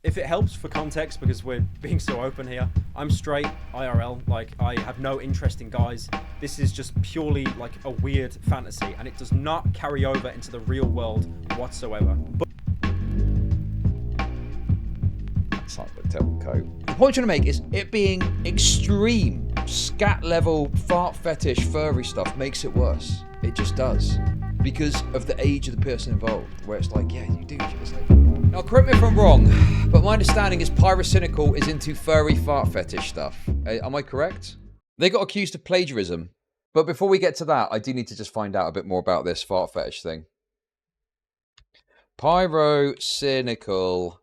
If it helps for context, because we're being so open here, I'm straight IRL, like I have no interest in guys. This is just purely like a weird fantasy and it does not carry over into the real world whatsoever. That's like the terrible coat. The point I'm trying to make is it being extreme, scat level, fart fetish, furry stuff makes it worse. It just does. Because of the age of the person involved, where it's like, yeah, you do. It's like... Now, correct me if I'm wrong, but my understanding is Pyrocynical is into furry fart fetish stuff. Am I correct? They got accused of plagiarism. But before we get to that, I do need to just find out a bit more about this fart fetish thing. Pyrocynical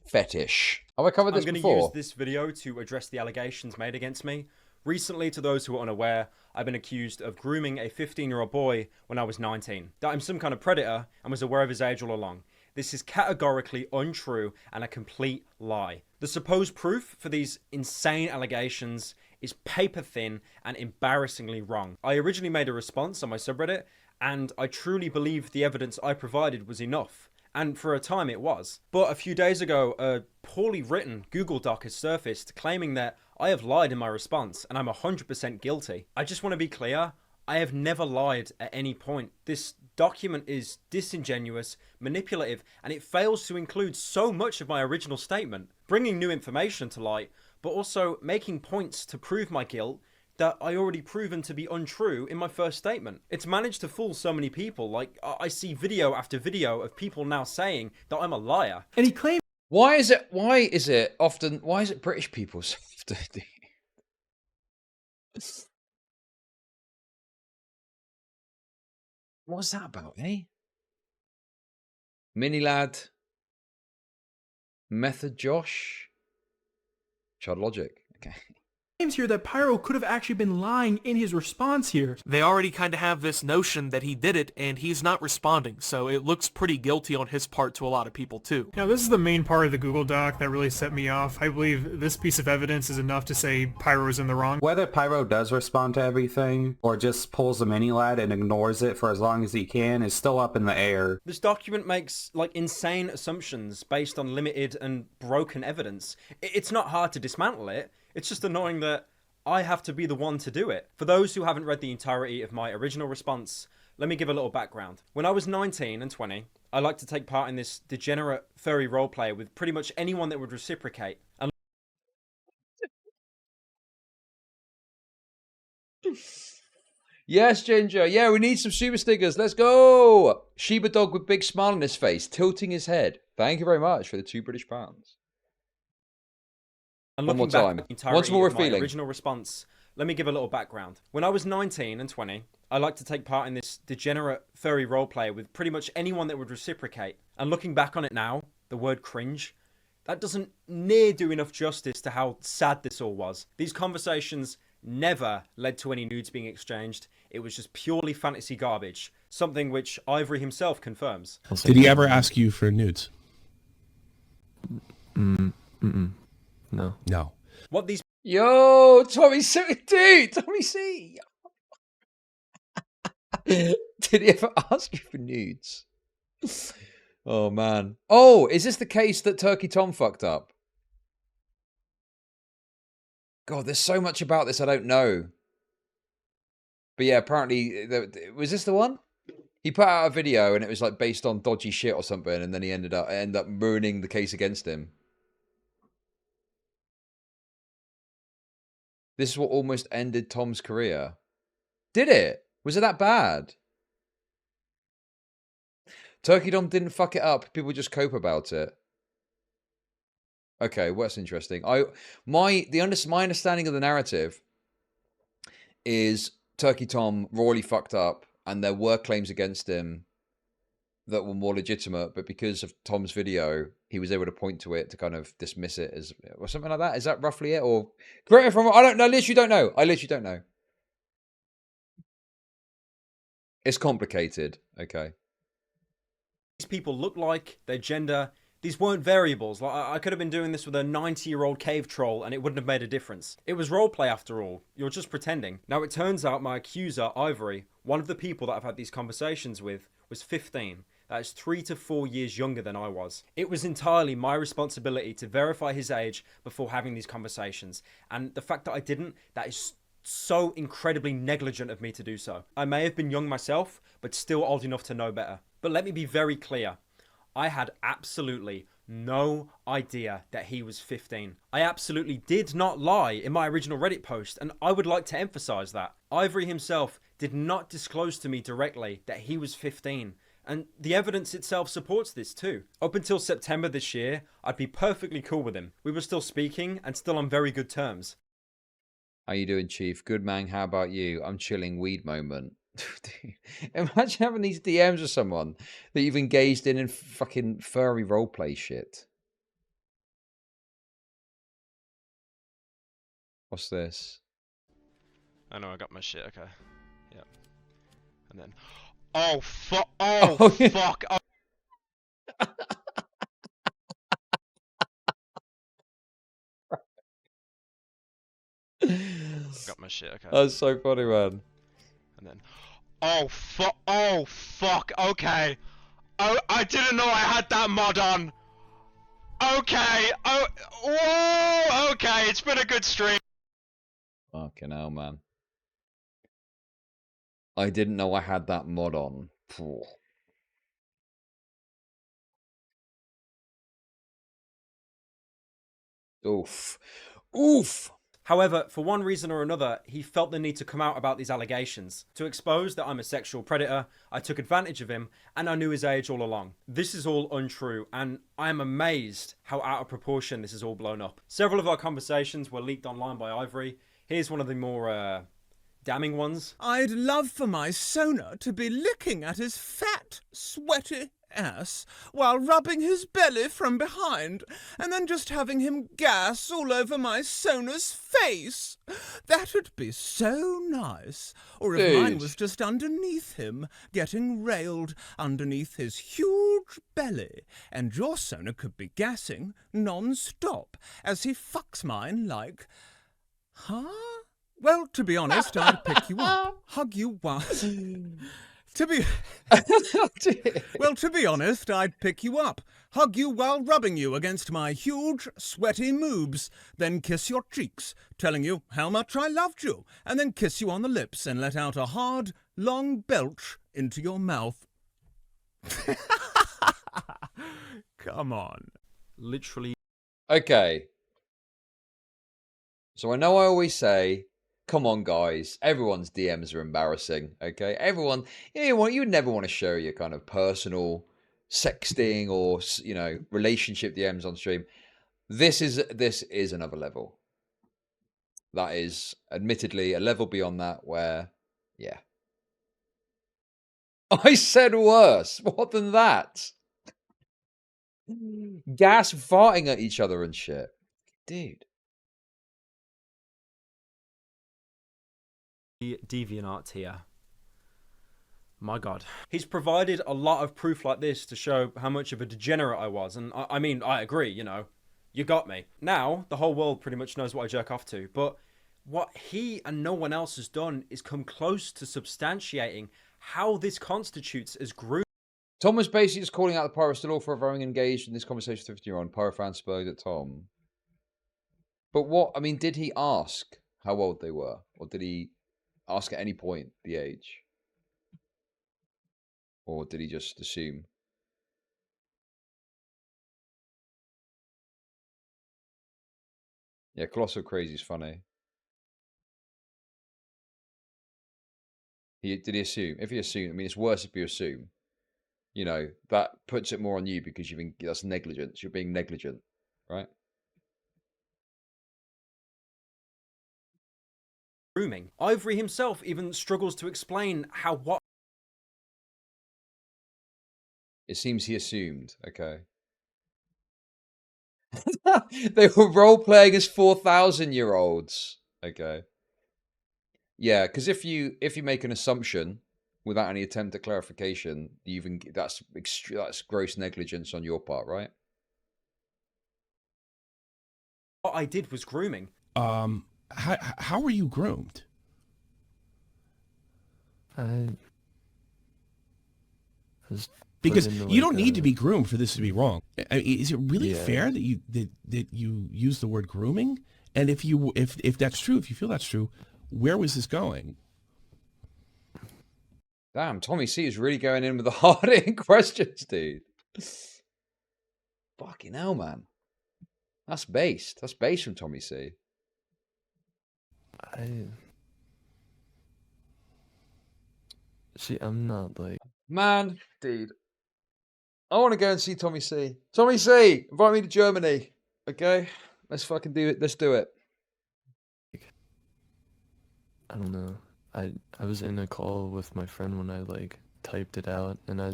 fetish. Have I covered this before? I'm going to use this video to address the allegations made against me. Recently, to those who are unaware, I've been accused of grooming a 15-year-old boy when I was 19. That I'm some kind of predator and was aware of his age all along. This is categorically untrue and a complete lie. The supposed proof for these insane allegations is paper thin and embarrassingly wrong. I originally made a response on my subreddit, and I truly believed the evidence I provided was enough. And for a time it was. But a few days ago, a poorly written Google Doc has surfaced claiming that I have lied in my response and I'm 100% guilty. I just want to be clear, I have never lied at any point. This document is disingenuous, manipulative, and it fails to include so much of my original statement, bringing new information to light, but also making points to prove my guilt that I already proven to be untrue in my first statement. It's managed to fool so many people. Like, I see video after video of people now saying that I'm a liar. And he claimed... Why is it British people so often do? What's that about, eh? Mini Lad, Method Josh, chudlogic. Okay. Claims here that Pyro could have actually been lying in his response here. They already kind of have this notion that he did it and he's not responding, so it looks pretty guilty on his part to a lot of people too. Now, this is the main part of the Google Doc that really set me off. I believe this piece of evidence is enough to say Pyro is in the wrong. Whether Pyro does respond to everything or just pulls a mini lad and ignores it for as long as he can is still up in the air. This document makes like insane assumptions based on limited and broken evidence. It's not hard to dismantle it. It's just annoying that I have to be the one to do it. For those who haven't read the entirety of my original response, let me give a little background. When I was 19 and 20, I liked to take part in this degenerate furry roleplay with pretty much anyone that would reciprocate. And Yes, Ginger. Yeah, we need some super stickers. Let's go. Shiba dog with big smile on his face, tilting his head. Thank you very much for the £2 And One more looking back time. at the entirety Once more of my feeling. original response, let me give a little background. When I was 19 and 20, I liked to take part in this degenerate furry roleplay with pretty much anyone that would reciprocate. And looking back on it now, the word cringe, that doesn't near do enough justice to how sad this all was. These conversations never led to any nudes being exchanged. It was just purely fantasy garbage, something which Ivory himself confirms. Did he ever ask you for nudes? No. No. What these Yo, Tommy C. Dude, Tommy C. Did he ever ask you for nudes? Oh, man. Oh, is this the case that TurkeyTom fucked up? God, there's so much about this I don't know. But yeah, apparently, was this the one? He put out a video and it was like based on dodgy shit or something, and then he ended up ruining the case against him. This is what almost ended Tom's career. Did it? Was it that bad? TurkeyTom didn't fuck it up. People just cope about it. Okay, well, that's interesting. My understanding of the narrative is TurkeyTom royally fucked up, and there were claims against him that were more legitimate, but because of Tom's video, he was able to point to it to kind of dismiss it as or something like that. Is that roughly it? Or correct me if I'm wrong. I literally don't know. I literally don't know. It's complicated. Okay. these people look like, their gender. These weren't variables. Like, I could have been doing this with a 90-year-old cave troll and it wouldn't have made a difference. It was roleplay after all. You're just pretending. Now, it turns out my accuser, Ivory, one of the people that I've had these conversations with, was 15. that is 3 to 4 years younger than I was. It was entirely my responsibility to verify his age before having these conversations, and the fact that I didn't, that is so incredibly negligent of me to do so. I may have been young myself, but still old enough to know better. But let me be very clear. I had absolutely no idea that he was 15. I absolutely did not lie in my original Reddit post, and I would like to emphasize that. Ivory himself did not disclose to me directly that he was 15. And the evidence itself supports this too. Up until September this year, I'd be perfectly cool with him. We were still speaking and still on very good terms. How you doing, Chief? Good, man. How about you? I'm chilling, weed moment. Dude, imagine having these DMs with someone that you've engaged in fucking furry roleplay shit. What's this? I know, I got my shit, okay. Yep. And then... Oh, fuck! Oh, Oh, fuck! Oh. Got my shit, okay. That's so funny, man. And then... Oh, fuck! Oh, fuck! Okay! Oh, I didn't know I had that mod on! Okay! Oh, whoa! Okay, it's been a good stream! Fucking hell, man. I didn't know I had that mod on. Phew. Oof. Oof! However, for one reason or another, he felt the need to come out about these allegations. To expose that I'm a sexual predator, I took advantage of him, and I knew his age all along. This is all untrue, and I am amazed how out of proportion this is all blown up. Several of our conversations were leaked online by Ivory. Here's one of the more, damning ones. I'd love for my Sona to be licking at his fat, sweaty ass while rubbing his belly from behind and then just having him gas all over my Sona's face. That'd be so nice. Or if mine was just underneath him, getting railed underneath his huge belly, and your Sona could be gassing non-stop as he fucks mine like... Huh? Well, to be honest, I'd pick you up, hug you while... To be honest, I'd pick you up, hug you while rubbing you against my huge, sweaty moobs, then kiss your cheeks, telling you how much I loved you, and then kiss you on the lips and let out a hard, long belch into your mouth. Come on. Literally. Okay. So I know I always say, come on, guys. Everyone's DMs are embarrassing, okay? Everyone, you would never want to share your kind of personal sexting or, you know, relationship DMs on stream. This is another level. That is admittedly a level beyond that where, yeah. I said worse. What than that? Gas farting at each other and shit. Dude. DeviantArt here. My God. He's provided a lot of proof like this to show how much of a degenerate I was. And I mean, I agree, you know. You got me. Now, the whole world pretty much knows what I jerk off to. But what he and no one else has done is come close to substantiating how this constitutes as grooming. Tom was basically just calling out the Pyro still for having engaged in this conversation with 50-year-old Pyro fan spurred at Tom. But what, I mean, did he ask how old they were? Or did he ask at any point the age? Or did he just assume? Yeah, Colossal Crazy is funny. Did he assume? If he assumed, I mean, it's worse if you assume. You know, that puts it more on you because that's negligence. You're being negligent, right? Grooming. Ivory himself even struggles to explain how what. It seems he assumed. Okay. They were role-playing as 4,000-year-olds. Okay. Yeah, because if you make an assumption without any attempt at clarification, that's gross negligence on your part, right? What I did was grooming. How were you groomed? I was Because into, you don't like, need to be groomed for this to be wrong. I mean, is it really Yeah. fair that you use the word grooming? And if that's true, if you feel that's true, where was this going? Damn, Tommy C is really going in with the hard-hitting questions, dude. Fucking hell, man. That's based. That's based from Tommy C. See, I'm not like... Man, dude. I want to go and see Tommy C. Tommy C, invite me to Germany. Okay? Let's fucking do it. Let's do it. I don't know. I was in a call with my friend when I like typed it out, and I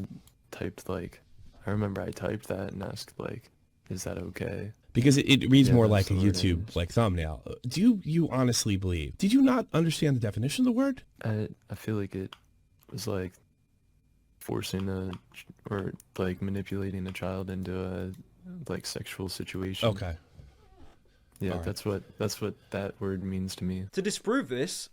typed like... I remember I typed that and asked like, is that okay? Because it reads Yeah, more that's like a the word it YouTube is. like thumbnail. Do you honestly believe? Did you not understand the definition of the word? I feel like it was like forcing or like manipulating a child into a like sexual situation. Okay. Yeah, All right. that's what that word means to me. To disprove this,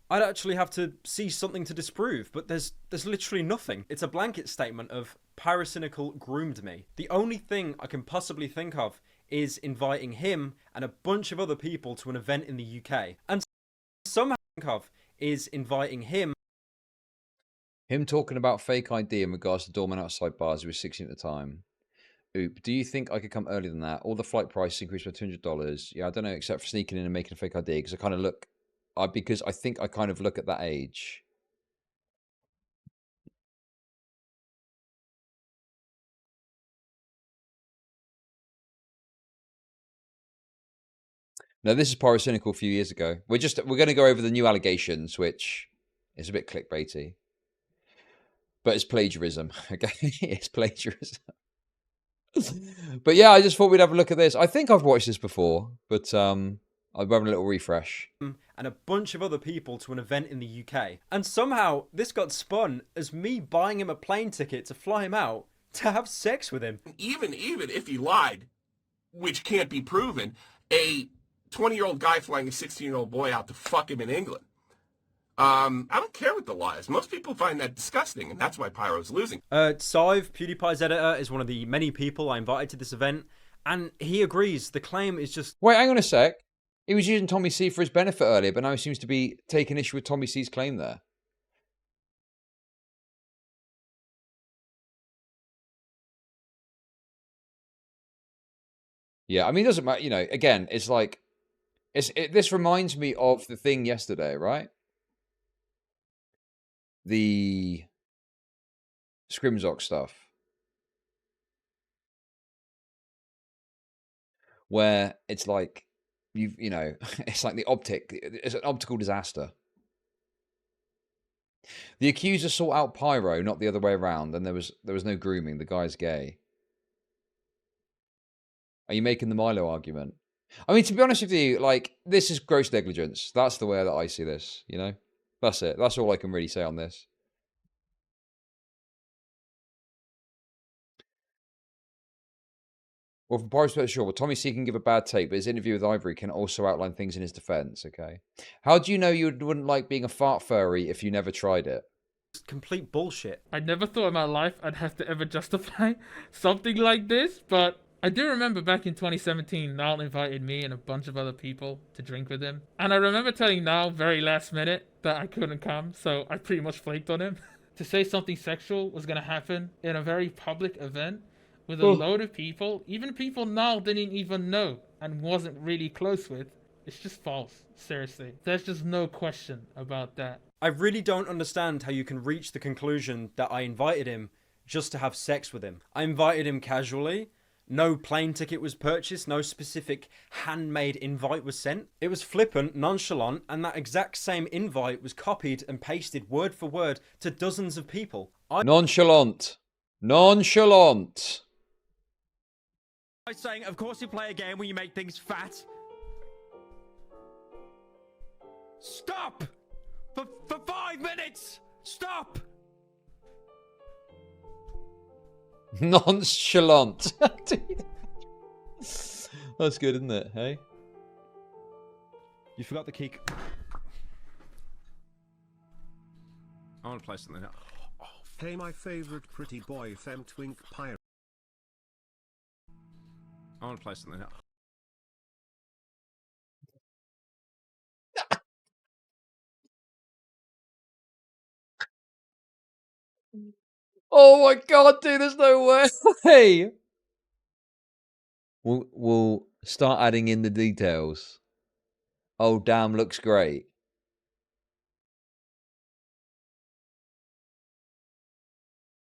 I'd actually have to see something to disprove, but there's literally nothing. It's a blanket statement of Pyrocynical groomed me. The only thing I can possibly think of is inviting him and a bunch of other people to an event in the UK. And somehow I think of is inviting him Talking about fake ID in regards to doorman outside bars. He was 16 at the time. Oop, do you think I could come earlier than that? All the flight prices increased by $200. Yeah, I don't know, except for sneaking in and making a fake ID, because I kind of look... because I think I kind of look at that age. No, this is Pyrocynical a few years ago. We're going to go over the new allegations, which is a bit clickbaity. But it's plagiarism, okay? It's plagiarism. But yeah, I just thought we'd have a look at this. I think I've watched this before, but I'm having a little refresh. and a bunch of other people to an event in the UK. And somehow this got spun as me buying him a plane ticket to fly him out to have sex with him. Even if he lied, which can't be proven, a 20-year-old guy flying a 16-year-old boy out to fuck him in England. I don't care what the law is. Most people find that disgusting, and that's why Pyro's losing. Sive, PewDiePie's editor, is one of the many people I invited to this event, and he agrees. The claim is just... Wait, hang on a sec. He was using Tommy C for his benefit earlier, but now he seems to be taking issue with Tommy C's claim there. Yeah, I mean, it doesn't matter. You know, again, it's like... this reminds me of the thing yesterday, right? The Scrimzock stuff. Where it's like, you know, it's like it's an optical disaster. The accuser sought out Pyro, not the other way around, and there was no grooming. The guy's gay. Are you making the Milo argument? I mean, to be honest with you, like, this is gross negligence. That's the way that I see this, you know? That's it. That's all I can really say on this. Well, from Pyro's perspective, sure. Well, Tommy C can give a bad take, but his interview with Ivory can also outline things in his defense, okay? How do you know you wouldn't like being a fart furry if you never tried it? complete bullshit. I never thought in my life I'd have to ever justify something like this, but I do remember back in 2017, Niall invited me and a bunch of other people to drink with him. And I remember telling Niall very last minute that I couldn't come, so I pretty much flaked on him. To say something sexual was going to happen in a very public event with a load of people, even people Niall didn't even know and wasn't really close with, it's just false. Seriously. There's just no question about that. I really don't understand how you can reach the conclusion that I invited him just to have sex with him. I invited him casually. No plane ticket was purchased. No specific handmade invite was sent. It was flippant, nonchalant, and that exact same invite was copied and pasted word for word to dozens of people. Nonchalant. Nonchalant. I was saying, of course you play a game where you make things fat. Stop! For 5 minutes! Stop! Nonchalant. That's good, isn't it? Hey? You forgot the key. I want to play something else. Oh, Hey, my favorite pretty boy Femtwink Pyro. I want to play something else. Oh my god, dude, there's no way. We'll start adding in the details. Oh, damn, looks great.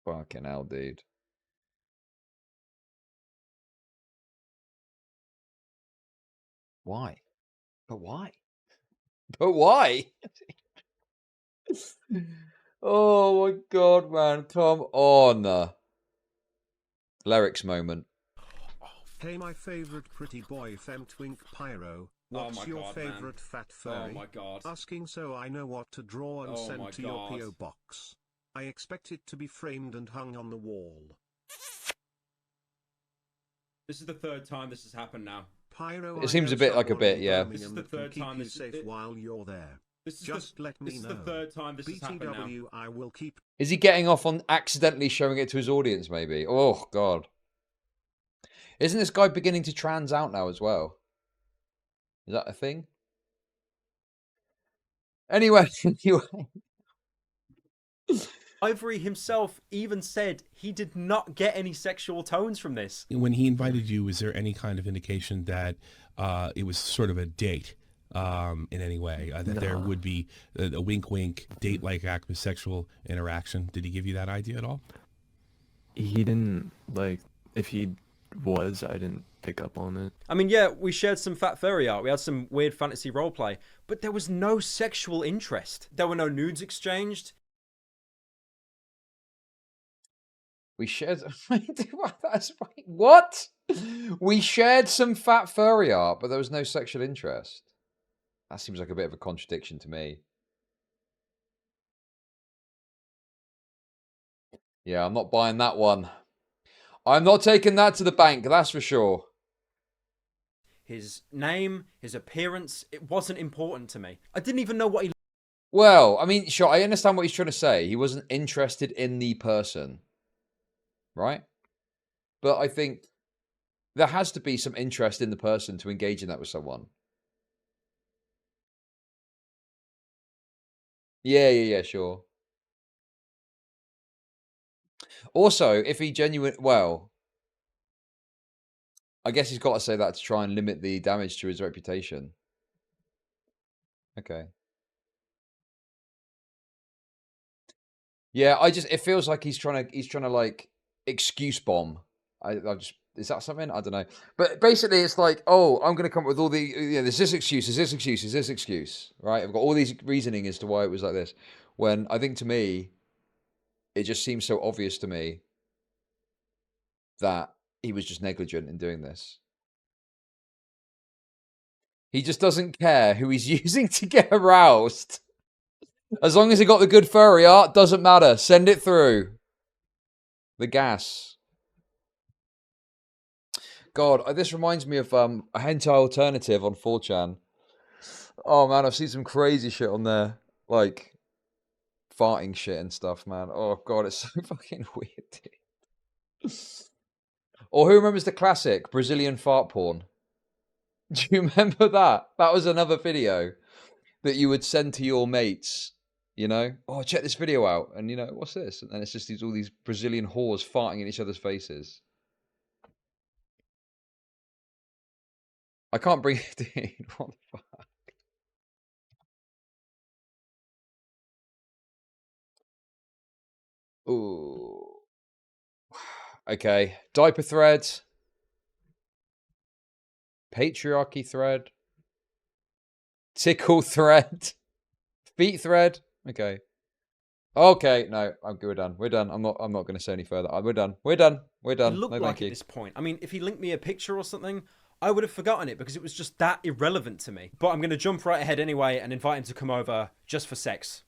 Fucking hell, dude. Why? But why? But why? Oh my god, man. Come on. Lyrics moment. Hey, my favorite pretty boy Femtwink Pyro. What's your favorite fat furry? Oh my god. Asking so I know what to draw and Oh send my to your God. PO box. I expect it to be framed and hung on the wall. This is the third time this has happened now. Pyro, It seems a bit like a bit, yeah. This is the third time this safe while you're there. This is Just let me know. This is the third time this has happened now. BTW, I will keep. Is he getting off on accidentally showing it to his audience, maybe? Oh, God. Isn't this guy beginning to trans out now as well? Is that a thing? Anyway. Ivory himself even said he did not get any sexual tones from this. When he invited you, is there any kind of indication that it was sort of a date in any way? That there would be a wink-wink, date-like act with sexual interaction? Did he give you that idea at all? He didn't, like, if he was, I didn't pick up on it. I mean, yeah, we shared some fat furry art. We had some weird fantasy roleplay, but there was no sexual interest. There were no nudes exchanged. We shared... That's right. What? We shared some fat furry art, but there was no sexual interest. That seems like a bit of a contradiction to me. Yeah, I'm not buying that one. I'm not taking that to the bank, that's for sure. His name, his appearance, it wasn't important to me. I didn't even know what he... Well, I mean, sure, I understand what he's trying to say. He wasn't interested in the person. Right? But I think there has to be some interest in the person to engage in that with someone. Yeah, sure. Also, if he well, I guess he's got to say that to try and limit the damage to his reputation. Okay. Yeah, it feels like he's trying to like excuse bomb. Is that something? I don't know. But basically it's like, oh, I'm going to come up with all the, there's this excuse, there's this excuse, there's this excuse, right? I've got all these reasoning as to why it was like this. When I think to me, it just seems so obvious to me that he was just negligent in doing this. He just doesn't care who he's using to get aroused. As long as he got the good furry art, doesn't matter. Send it through. The gas. God, this reminds me of a hentai alternative on 4chan. Oh man, I've seen some crazy shit on there. Like, farting shit and stuff, man. Oh god, it's so fucking weird, dude. Or who remembers the classic Brazilian fart porn? Do you remember that? That was another video that you would send to your mates. You know? Oh, check this video out. And, what's this? And then it's just all these Brazilian whores farting in each other's faces. I can't bring it in. What the fuck? Ooh. Okay. Diaper thread. Patriarchy thread. Tickle thread. Feet thread. Okay. Okay, no, we're done. We're done. I'm not going to say any further. We're done. We're done. We're done. He looked no, like thank you. at this point. I mean, if he linked me a picture or something, I would have forgotten it because it was just that irrelevant to me. But I'm going to jump right ahead anyway and invite him to come over just for sex.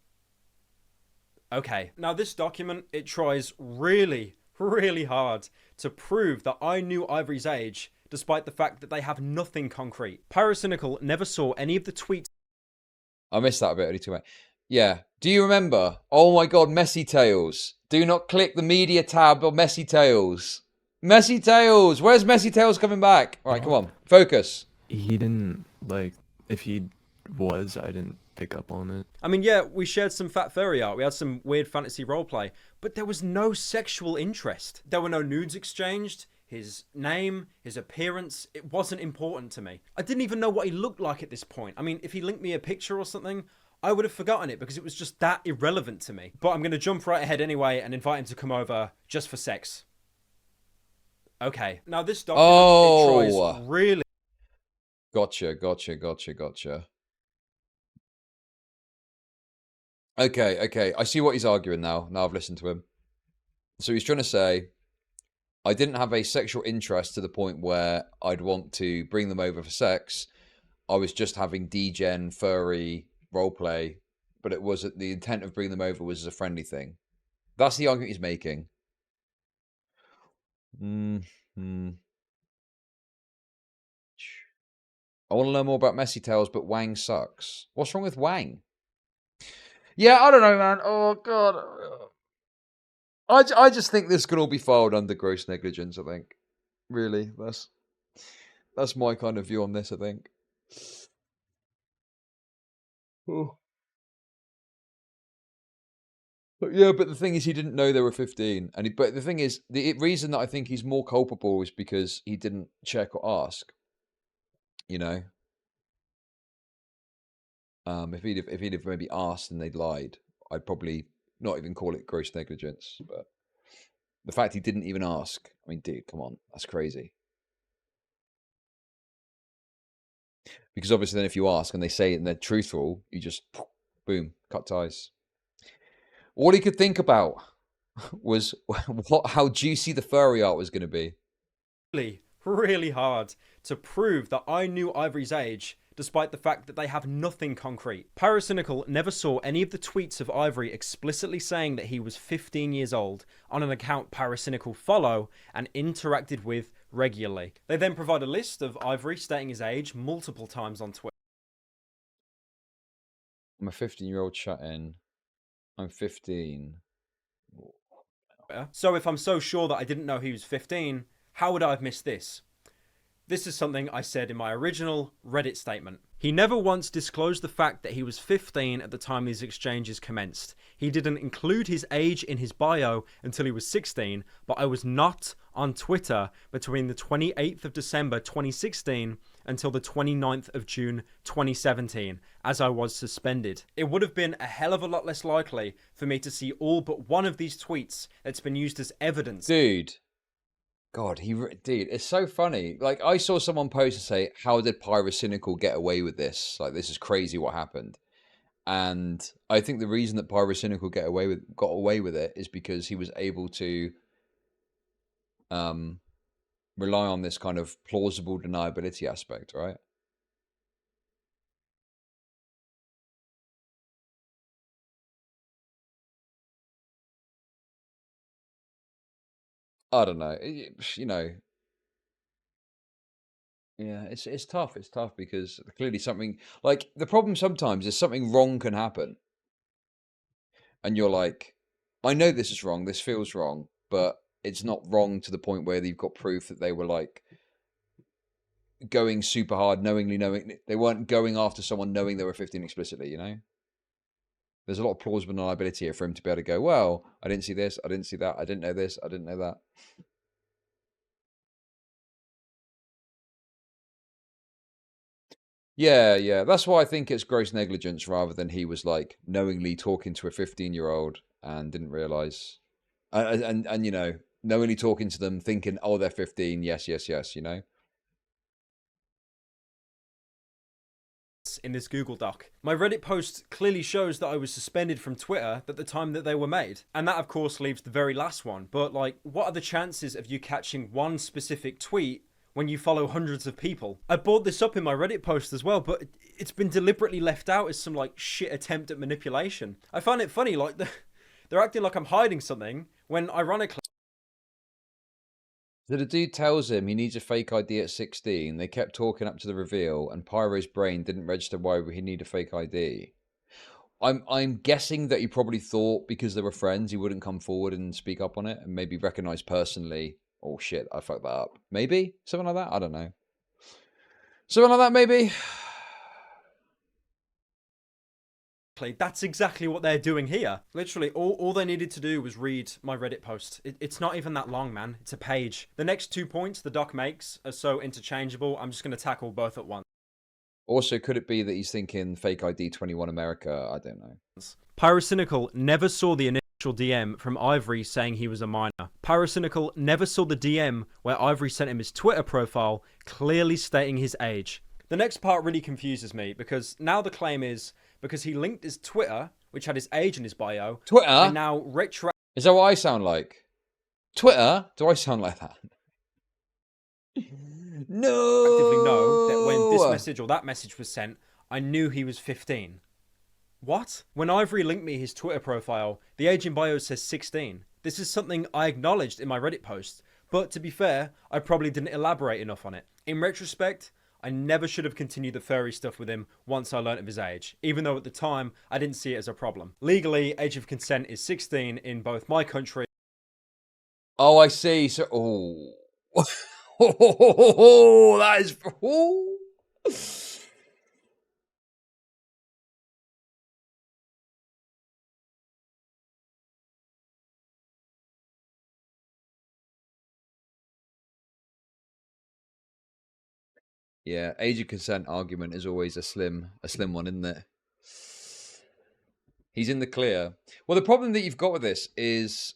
Okay. Now, this document, it tries really, really hard to prove that I knew Ivory's age, despite the fact that they have nothing concrete. Pyrocynical never saw any of the tweets. I missed that a bit early too much. Yeah. Do you remember? Oh my god, Messy Tales. Do not click the media tab or Messy Tales. Messy Tales! Where's Messy Tales coming back? Alright, come on. Focus. He didn't, like, if he was, I didn't pick up on it. I mean, yeah, we shared some fat furry art. We had some weird fantasy roleplay. But there was no sexual interest. There were no nudes exchanged. His name, his appearance, it wasn't important to me. I didn't even know what he looked like at this point. I mean, if he linked me a picture or something, I would have forgotten it because it was just that irrelevant to me. But I'm going to jump right ahead anyway and invite him to come over just for sex. Okay. Now this document, it tries really... Gotcha. Okay. I see what he's arguing now. Now I've listened to him. So he's trying to say, I didn't have a sexual interest to the point where I'd want to bring them over for sex. I was just having degen, furry, roleplay, but it was the intent of bringing them over was as a friendly thing. That's the argument he's making. I want to learn more about Messy Tales, but Wang sucks. What's wrong with Wang? Yeah, I don't know, man. Oh, God. I just think this could all be filed under gross negligence, I think. Really, that's my kind of view on this, I think. Oh. But yeah, but the thing is, he didn't know they were 15. But the thing is, the reason that I think he's more culpable is because he didn't check or ask. You know? If he'd have maybe asked and they'd lied, I'd probably not even call it gross negligence. But the fact he didn't even ask, I mean, dude, come on, that's crazy. Because obviously then if you ask and they say it and they're truthful, you just, boom, cut ties. All he could think about was how juicy the furry art was going to be. Really hard to prove that I knew Ivory's age, despite the fact that they have nothing concrete. Pyrocynical never saw any of the tweets of Ivory explicitly saying that he was 15 years old on an account Pyrocynical follow and interacted with regularly. They then provide a list of Ivory stating his age multiple times on Twitter. I'm a 15-year-old chatting. I'm 15. So if I'm so sure that I didn't know he was 15, how would I have missed this? This is something I said in my original Reddit statement. He never once disclosed the fact that he was 15 at the time these exchanges commenced. He didn't include his age in his bio until he was 16, but I was not on Twitter between the 28th of December 2016 until the 29th of June 2017, as I was suspended. It would have been a hell of a lot less likely for me to see all but one of these tweets that's been used as evidence. Dude. God, dude, it's so funny. Like, I saw someone post and say, how did Pyrocynical get away with this? Like, this is crazy what happened. And I think the reason that Pyrocynical got away with it is because he was able to rely on this kind of plausible deniability aspect, right? I don't know. You know, yeah, it's tough. It's tough because clearly something, like, the problem sometimes is something wrong can happen. And you're like, I know this is wrong, this feels wrong, but it's not wrong to the point where you've got proof that they were, like, going super hard, knowing they weren't going after someone knowing they were 15 explicitly, you know? There's a lot of plausible deniability here for him to be able to go, well, I didn't see this, I didn't see that, I didn't know this, I didn't know that. Yeah. That's why I think it's gross negligence rather than he was, like, knowingly talking to a 15-year-old and didn't realize. And you know, knowingly talking to them, thinking, oh, they're 15, yes, you know? In this Google Doc. My Reddit post clearly shows that I was suspended from Twitter at the time that they were made. And that, of course, leaves the very last one. But, like, what are the chances of you catching one specific tweet when you follow hundreds of people? I brought this up in my Reddit post as well, but it's been deliberately left out as some, like, shit attempt at manipulation. I find it funny, like, they're acting like I'm hiding something when, ironically... So the dude tells him he needs a fake ID at 16. They kept talking up to the reveal, and Pyro's brain didn't register why he needed a fake ID. I'm guessing that he probably thought because they were friends he wouldn't come forward and speak up on it and maybe recognize personally, oh shit, I fucked that up. Maybe something like that. I don't know. Something like that, maybe. That's exactly what they're doing here. Literally, all they needed to do was read my Reddit post. It's not even that long, man. It's a page. The next 2 points the doc makes are so interchangeable, I'm just going to tackle both at once. Also, could it be that he's thinking fake ID 21 America? I don't know. Pyrocynical never saw the initial DM from Ivory saying he was a minor. Pyrocynical never saw the DM where Ivory sent him his Twitter profile, clearly stating his age. The next part really confuses me, because now the claim is, because he linked his Twitter, which had his age in his bio, Twitter? and now Is that what I sound like? Twitter? Do I sound like that? No! Actively know that when this message or that message was sent, I knew he was 15. What? When Ivory linked me his Twitter profile, the age in bio says 16. This is something I acknowledged in my Reddit post, but to be fair, I probably didn't elaborate enough on it. In retrospect, I never should have continued the furry stuff with him once I learnt of his age, even though at the time I didn't see it as a problem. Legally, age of consent is 16 in both my country. Oh, I see. So, oh, that is. Oh. Yeah, age of consent argument is always a slim one, isn't it? He's in the clear. Well, the problem that you've got with this is,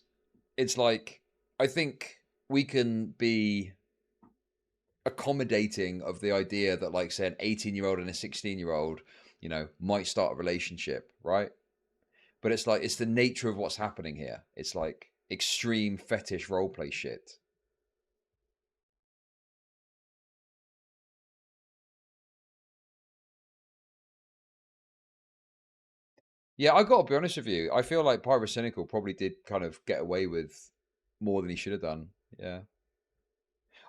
it's like, I think we can be accommodating of the idea that, like, say, an 18-year-old and a 16-year-old, you know, might start a relationship, right? But it's like, it's the nature of what's happening here. It's like extreme fetish roleplay shit. Yeah, I got to be honest with you. I feel like Pyrocynical probably did kind of get away with more than he should have done. Yeah.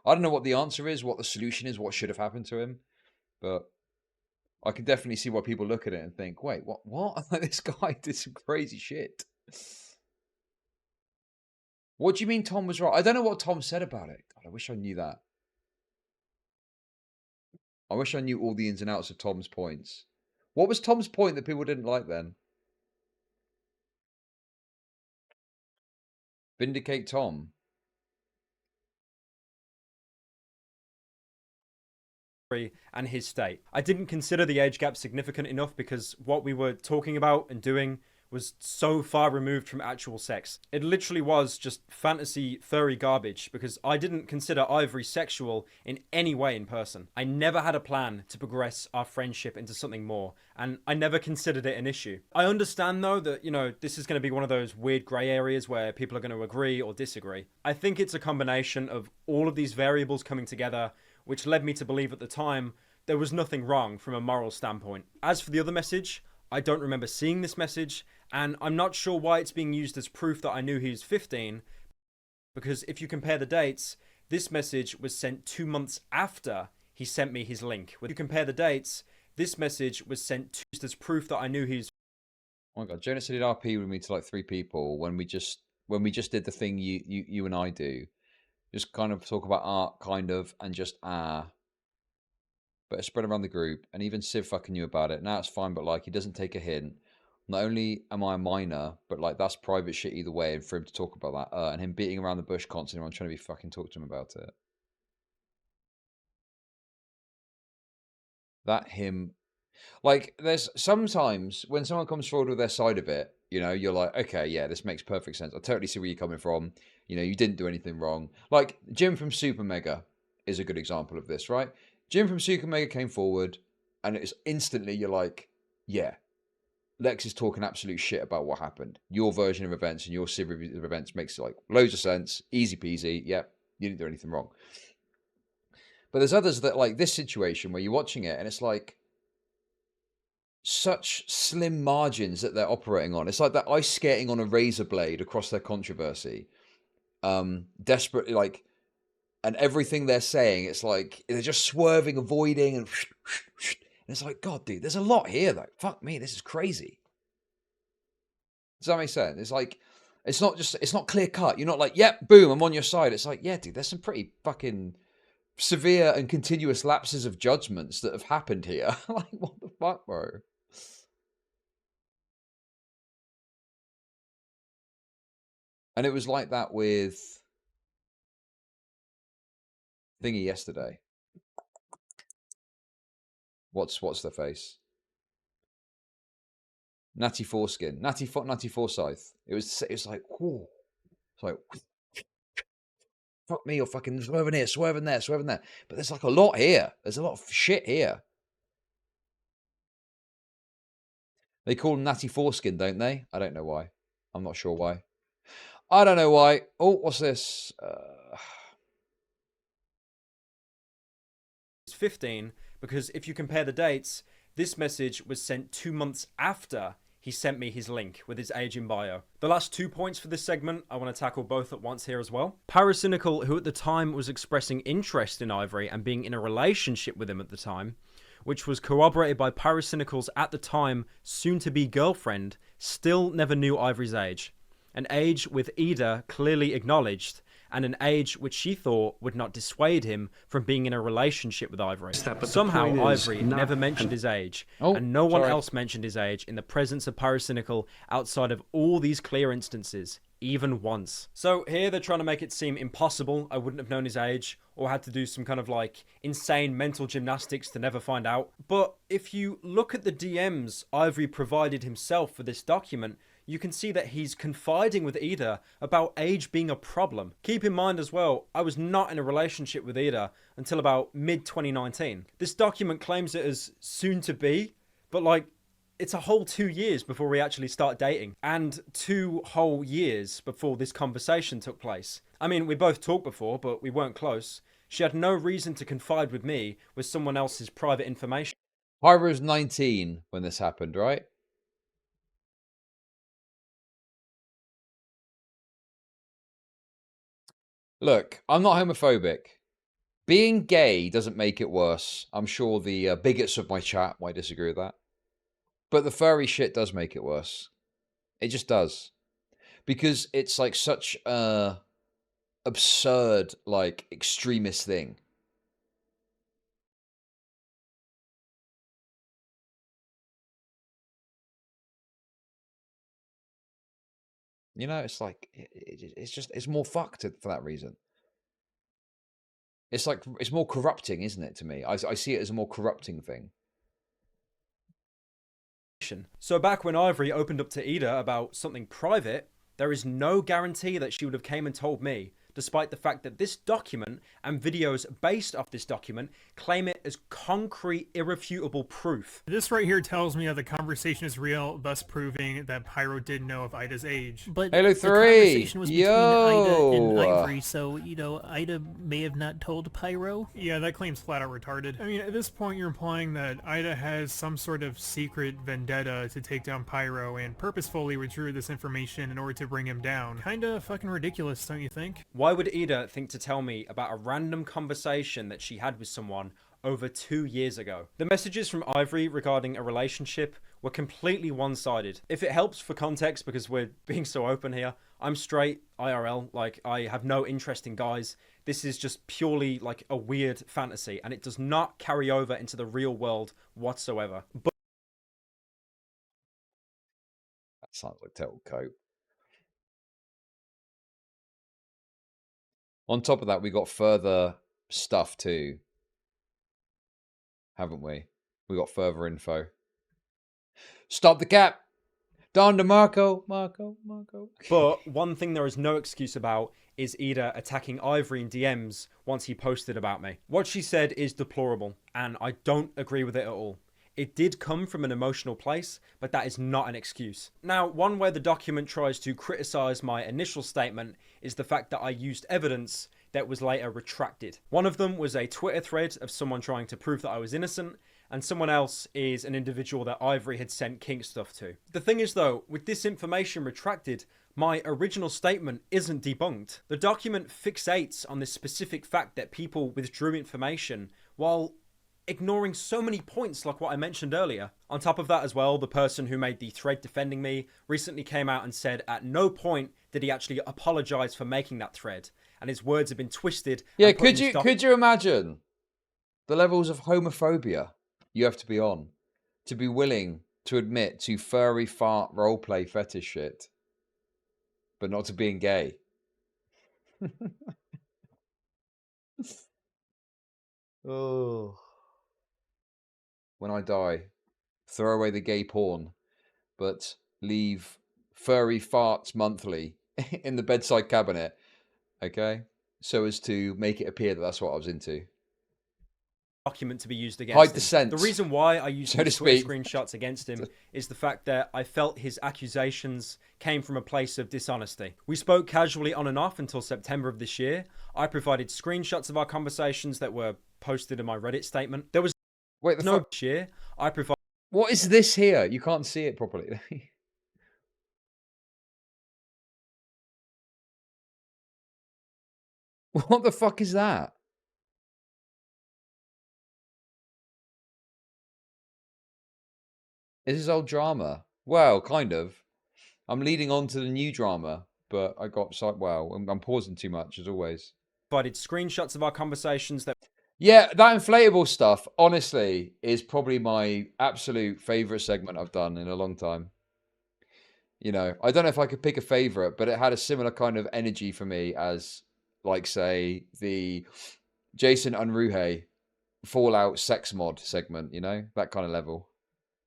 I don't know what the answer is, what the solution is, what should have happened to him. But I can definitely see why people look at it and think, wait, what? Like, this guy did some crazy shit. What do you mean Tom was right? I don't know what Tom said about it. God, I wish I knew that. I wish I knew all the ins and outs of Tom's points. What was Tom's point that people didn't like then? Vindicate Tom. And his state. I didn't consider the age gap significant enough because what we were talking about and doing was so far removed from actual sex. It literally was just fantasy furry garbage because I didn't consider Ivory sexual in any way in person. I never had a plan to progress our friendship into something more, and I never considered it an issue. I understand though that, you know, this is going to be one of those weird grey areas where people are going to agree or disagree. I think it's a combination of all of these variables coming together, which led me to believe at the time there was nothing wrong from a moral standpoint. As for the other message, I don't remember seeing this message, and I'm not sure why it's being used as proof that I knew he was 15, because if you compare the dates, this message was sent 2 months after he sent me his link. If you compare the dates, this message was sent as proof that I knew he was... Oh my god, Jonas did RP with me to like 3 people when we just did the thing you and I do. Just kind of talk about art, kind of, and just but it spread around the group, and even Civ fucking knew about it. Now it's fine, but like, he doesn't take a hint. Not only am I a minor, but like, that's private shit either way, and for him to talk about that, and him beating around the bush constantly, I'm trying to be fucking talk to him about it. That him... Like, there's sometimes when someone comes forward with their side of it, you know, you're like, okay, yeah, this makes perfect sense. I totally see where you're coming from. You know, you didn't do anything wrong. Like, Jim from Super Mega is a good example of this, right? Jim from Super Mega came forward, and it's instantly, you're like, yeah, Lex is talking absolute shit about what happened. Your version of events and your civ review of events makes like loads of sense. Easy peasy. Yep, you didn't do anything wrong. But there's others that, like this situation where you're watching it and it's like such slim margins that they're operating on. It's like that ice skating on a razor blade across their controversy. Desperately, like, and everything they're saying, it's like they're just swerving, avoiding, and it's like, God, dude, there's a lot here though. Fuck me, this is crazy. Does that make sense? It's like, it's not clear cut. You're not like, yep, boom, I'm on your side. It's like, yeah, dude, there's some pretty fucking severe and continuous lapses of judgments that have happened here. Like, what the fuck, bro? And it was like that with Thingy yesterday. What's the face? Natty Foreskin. Natty Forsyth. It was like, whoo. It's like, fuck me, you're fucking swerving here, swerving there, swerving there. But there's like a lot here. There's a lot of shit here. They call him Natty Foreskin, don't they? I don't know why. I'm not sure why. I don't know why. Oh, what's this? It's 15 because if you compare the dates, this message was sent 2 months after he sent me his link with his age in bio. The last 2 points for this segment, I want to tackle both at once here as well. Pyrocynical, who at the time was expressing interest in Ivory and being in a relationship with him at the time, which was corroborated by Pyrocynical's at the time soon-to-be girlfriend, still never knew Ivory's age. An age with Ida clearly acknowledged, and an age which she thought would not dissuade him from being in a relationship with Ivory. Somehow Ivory never mentioned his age, and no one else mentioned his age in the presence of Pyrocynical outside of all these clear instances, even once. So here they're trying to make it seem impossible I wouldn't have known his age, or had to do some kind of like insane mental gymnastics to never find out. But if you look at the DMs Ivory provided himself for this document, you can see that he's confiding with Ida about age being a problem. Keep in mind as well, I was not in a relationship with Ida until about mid-2019. This document claims it as soon to be, but like, it's a whole 2 years before we actually start dating, and 2 whole years before this conversation took place. I mean, we both talked before, but we weren't close. She had no reason to confide with me with someone else's private information. Pyro was 19 when this happened, right? Look, I'm not homophobic. Being gay doesn't make it worse. I'm sure the bigots of my chat might disagree with that. But the furry shit does make it worse. It just does. Because it's like such a absurd, like, extremist thing. You know, it's like, it's more fucked for that reason. It's like, it's more corrupting, isn't it, to me? I see it as a more corrupting thing. So back when Ivory opened up to Ida about something private, there is no guarantee that she would have came and told me, despite the fact that this document and videos based off this document claim it as concrete, irrefutable proof. This right here tells me that the conversation is real, thus proving that Pyro did know of Ida's age. But Halo the 3, conversation was between Ida and yo! Ivory, so, you know, Ida may have not told Pyro. Yeah, that claim's flat out retarded. I mean, at this point, you're implying that Ida has some sort of secret vendetta to take down Pyro and purposefully withdrew this information in order to bring him down. Kinda fucking ridiculous, don't you think? Why would Ida think to tell me about a random conversation that she had with someone over 2 years ago? The messages from Ivory regarding a relationship were completely one-sided. If it helps for context, because we're being so open here, I'm straight, IRL, like I have no interest in guys. This is just purely like a weird fantasy, and it does not carry over into the real world whatsoever. But That sounds like total cope. On top of that, we got further stuff too, haven't we? We got further info. Stop the cap! Don DeMarco! Marco. But one thing there is no excuse about is Ida attacking Ivory in DMs once he posted about me. What she said is deplorable, and I don't agree with it at all. It did come from an emotional place, but that is not an excuse. Now, one way the document tries to criticize my initial statement is the fact that I used evidence that was later retracted. One of them was a Twitter thread of someone trying to prove that I was innocent, and someone else is an individual that Ivory had sent kink stuff to. The thing is though, with this information retracted, my original statement isn't debunked. The document fixates on this specific fact that people withdrew information, while ignoring so many points like what I mentioned earlier. On top of that as well, the person who made the thread defending me recently came out and said at no point did he actually apologize for making that thread, and his words have been twisted. Yeah, could you imagine the levels of homophobia you have to be on to be willing to admit to furry fart roleplay fetish shit, but not to being gay? Oh. When I die, throw away the gay porn, but leave furry farts monthly in the bedside cabinet, okay? So as to make it appear that that's what I was into. Document to be used against Hide him. the scent, The reason why I used so to these Twitter speak. screenshots against him is the fact that I felt his accusations came from a place of dishonesty. We spoke casually on and off until September of this year. I provided screenshots of our conversations that were posted in my Reddit statement. There was no year. I provided. What is this here? You can't see it properly. What the fuck is that? Is this old drama? Well, kind of. I'm leading on to the new drama, but I got well, I'm pausing too much as always. Provided screenshots of our conversations that. Yeah, that inflatable stuff, honestly, is probably my absolute favorite segment I've done in a long time. You know, I don't know if I could pick a favorite, but it had a similar kind of energy for me as, like, say, the Jason Unruhe Fallout sex mod segment, you know, that kind of level.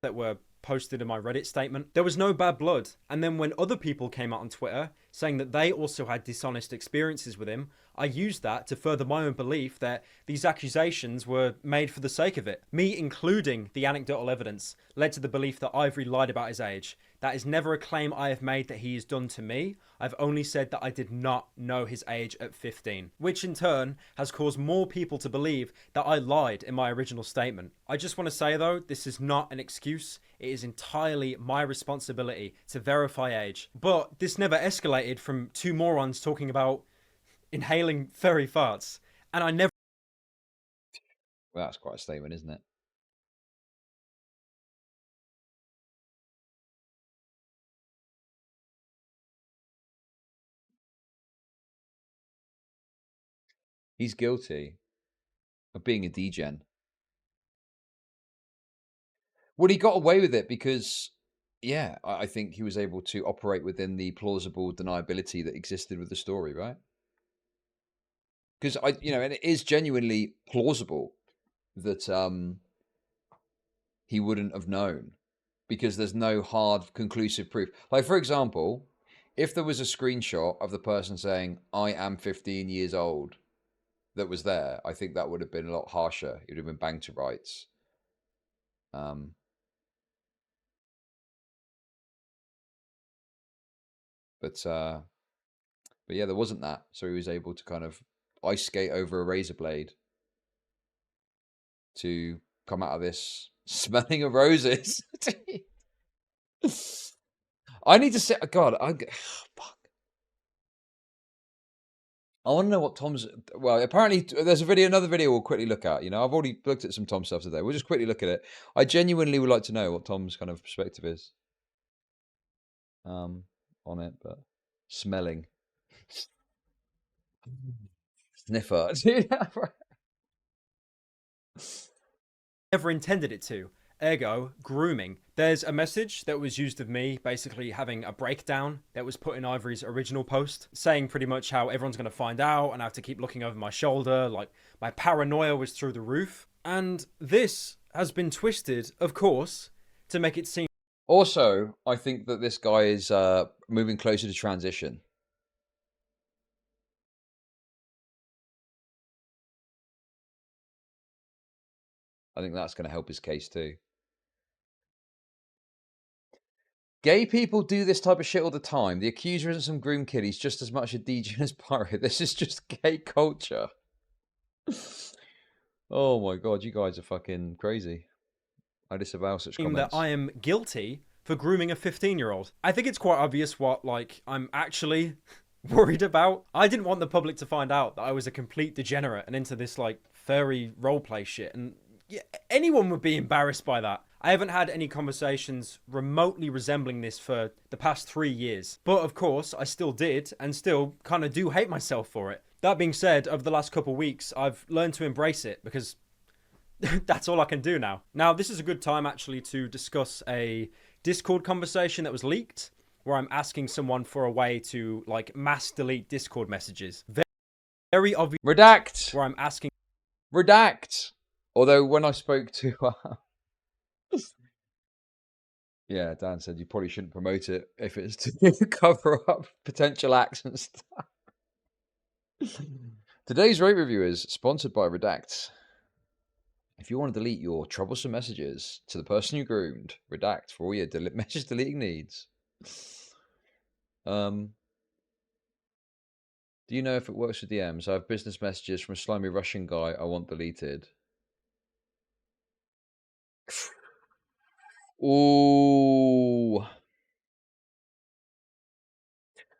That were posted in my Reddit statement. There was no bad blood. And then when other people came out on Twitter saying that they also had dishonest experiences with him, I used that to further my own belief that these accusations were made for the sake of it. Me including the anecdotal evidence led to the belief that Ivory lied about his age. That is never a claim I have made that he has done to me. I've only said that I did not know his age at 15, which in turn has caused more people to believe that I lied in my original statement. I just want to say though, this is not an excuse. It is entirely my responsibility to verify age. But this never escalated from two morons talking about inhaling furry farts. And I never... Well, that's quite a statement, isn't it? He's guilty of being a degen. Well, he got away with it because, yeah, I think he was able to operate within the plausible deniability that existed with the story, right? Because and it is genuinely plausible that he wouldn't have known because there's no hard conclusive proof. Like, for example, if there was a screenshot of the person saying, I am 15 years old, that was there, I think that would have been a lot harsher. It would have been banged to rights. But yeah, there wasn't that. So he was able to kind of ice skate over a razor blade to come out of this smelling of roses. I need to say, God, fuck. I want to know what Tom's. Well, apparently there's another video we'll quickly look at. You know, I've already looked at some Tom stuff today. We'll just quickly look at it. I genuinely would like to know what Tom's kind of perspective is on it, but smelling. Sniffer. Never intended it to. Ergo, grooming. There's a message that was used of me basically having a breakdown that was put in Ivory's original post, saying pretty much how everyone's going to find out and I have to keep looking over my shoulder, like my paranoia was through the roof. And this has been twisted, of course, to make it seem... Also, I think that this guy is moving closer to transition. I think that's going to help his case too. Gay people do this type of shit all the time. The accuser isn't some groom kid. He's just as much a DJ as Pyro. This is just gay culture. Oh my God, you guys are fucking crazy. I disavow such comments. That I am guilty for grooming a 15-year-old. I think it's quite obvious what, I'm actually worried about. I didn't want the public to find out that I was a complete degenerate and into this, furry roleplay shit. And anyone would be embarrassed by that. I haven't had any conversations remotely resembling this for the past 3 years. But of course, I still did, and still kind of do hate myself for it. That being said, over the last couple of weeks, I've learned to embrace it because that's all I can do now. Now, this is a good time actually to discuss a Discord conversation that was leaked, where I'm asking someone for a way to like mass delete Discord messages. Very obvious. Redact. Where I'm asking. Redact. Although when I spoke to, yeah, Dan said you probably shouldn't promote it if it's to cover up potential acts and stuff. Today's rate review is sponsored by Redact. If you want to delete your troublesome messages to the person you groomed, Redact for all your message deleting needs. Do you know if it works with DMs? I have business messages from a slimy Russian guy I want deleted. Ooh.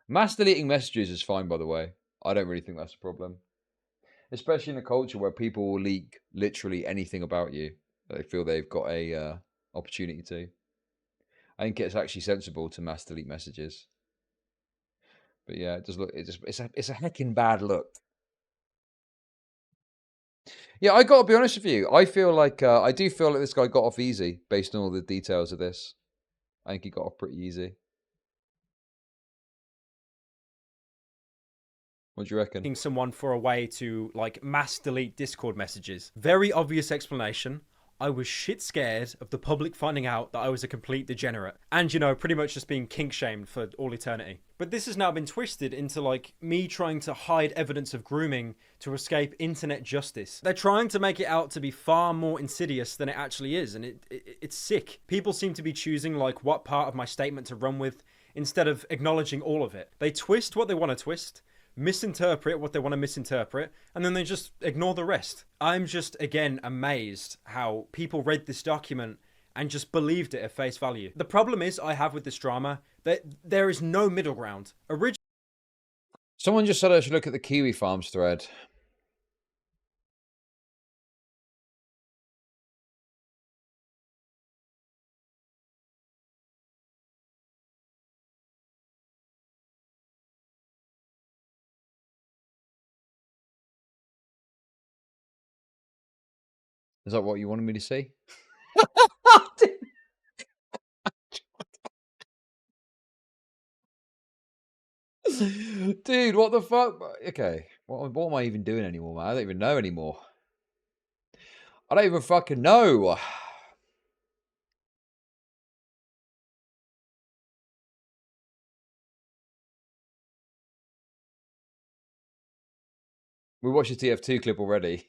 Mass deleting messages is fine, by the way. I don't really think that's a problem. Especially in a culture where people will leak literally anything about you that they feel they've got a opportunity to. I think it's actually sensible to mass delete messages. But yeah, it does look. It's a heckin' bad look. Yeah, I got to be honest with you. I feel like I do feel like this guy got off easy based on all the details of this. I think he got off pretty easy. What do you reckon? Someone for a way to like mass delete Discord messages. Very obvious explanation. I was shit scared of the public finding out that I was a complete degenerate. And, you know, pretty much just being kink shamed for all eternity. But this has now been twisted into, like, me trying to hide evidence of grooming to escape internet justice. They're trying to make it out to be far more insidious than it actually is. And it's sick. People seem to be choosing, like, what part of my statement to run with instead of acknowledging all of it. They twist what they want to twist, misinterpret what they want to misinterpret, and then they just ignore the rest. I'm just, again, amazed how people read this document and just believed it at face value. The problem is I have with this drama that there is no middle ground. Someone just said I should look at the Kiwi Farms thread. Is that what you wanted me to see? Dude, what the fuck? Okay, what am I even doing anymore, man? I don't even know anymore. I don't even fucking know. We watched the TF2 clip already.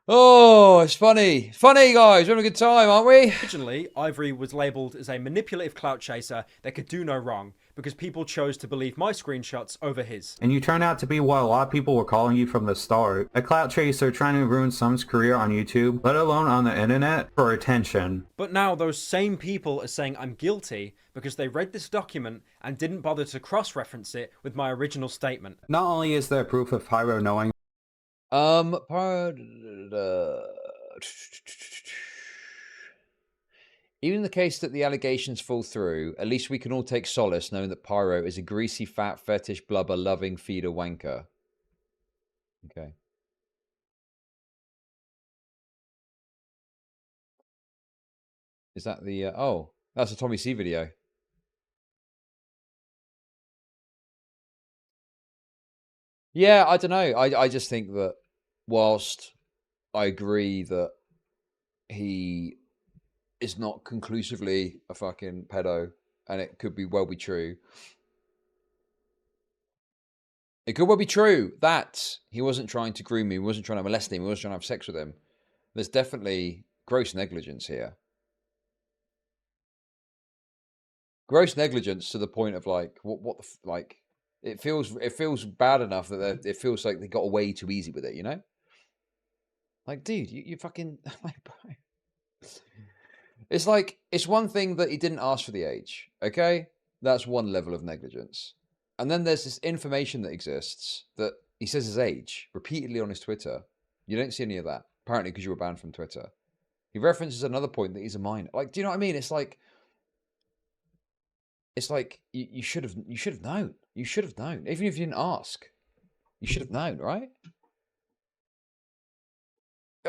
Oh, it's funny. Funny, guys. We're having a good time, aren't we? Originally, Ivory was labelled as a manipulative clout chaser that could do no wrong because people chose to believe my screenshots over his. And you turned out to be what a lot of people were calling you from the start. A clout chaser trying to ruin someone's career on YouTube, let alone on the internet, for attention. But now those same people are saying I'm guilty because they read this document and didn't bother to cross-reference it with my original statement. Not only is there proof of Pyro knowing even in the case that the allegations fall through, at least we can all take solace knowing that Pyro is a greasy, fat, fetish, blubber-loving feeder wanker. Okay. Is that the... oh, that's a Tommy C video. Yeah, I don't know. I just think that whilst I agree that he is not conclusively a fucking pedo, and it could well be true. It could well be true that he wasn't trying to groom me, he wasn't trying to molest him, he wasn't trying to have sex with him. There's definitely gross negligence here. Gross negligence to the point of like, what the like... It feels bad enough that it feels like they got away too easy with it, you know? Like, dude, you fucking... like, bro. It's like, it's one thing that he didn't ask for the age, okay? That's one level of negligence. And then there's this information that exists that He says his age repeatedly on his Twitter. You don't see any of that, apparently because you were banned from Twitter. He references another point that he's a minor. Like, do you know what I mean? It's like you should have known. You should have known. Even if you didn't ask. You should have known, right?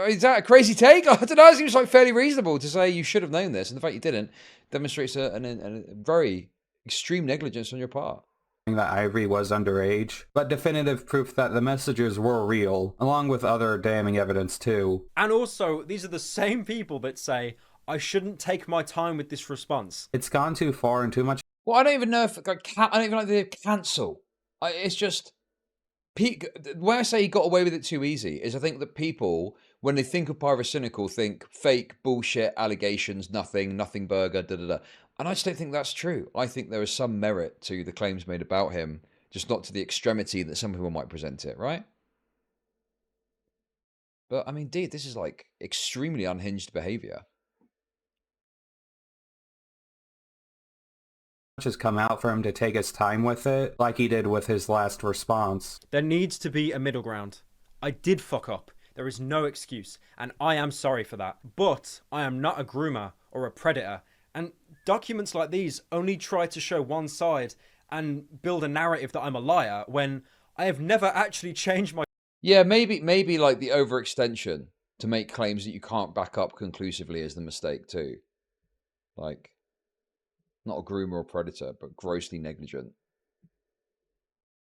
Is that a crazy take? I don't know. It seems like fairly reasonable to say you should have known this, and the fact you didn't demonstrates a very extreme negligence on your part. That Ivory was underage, but definitive proof that the messages were real, along with other damning evidence too. And also, these are the same people that say, I shouldn't take my time with this response. It's gone too far and too much. Well, I don't even know if I don't even like the cancel. It's just when I say he got away with it too easy is I think that people, when they think of Pyrocynical, think fake bullshit allegations, nothing burger, da da da. And I just don't think that's true. I think there is some merit to the claims made about him, just not to the extremity that some people might present it, right? But I mean, dude, this is like extremely unhinged behavior. Has come out for him to take his time with it, like he did with his last response. There needs to be a middle ground. I did fuck up. There is no excuse, and I am sorry for that. But I am not a groomer or a predator, and documents like these only try to show one side and build a narrative that I'm a liar when I have never actually changed my... Yeah, maybe like the overextension to make claims that you can't back up conclusively is the mistake too. Like, not a groomer or predator, but grossly negligent.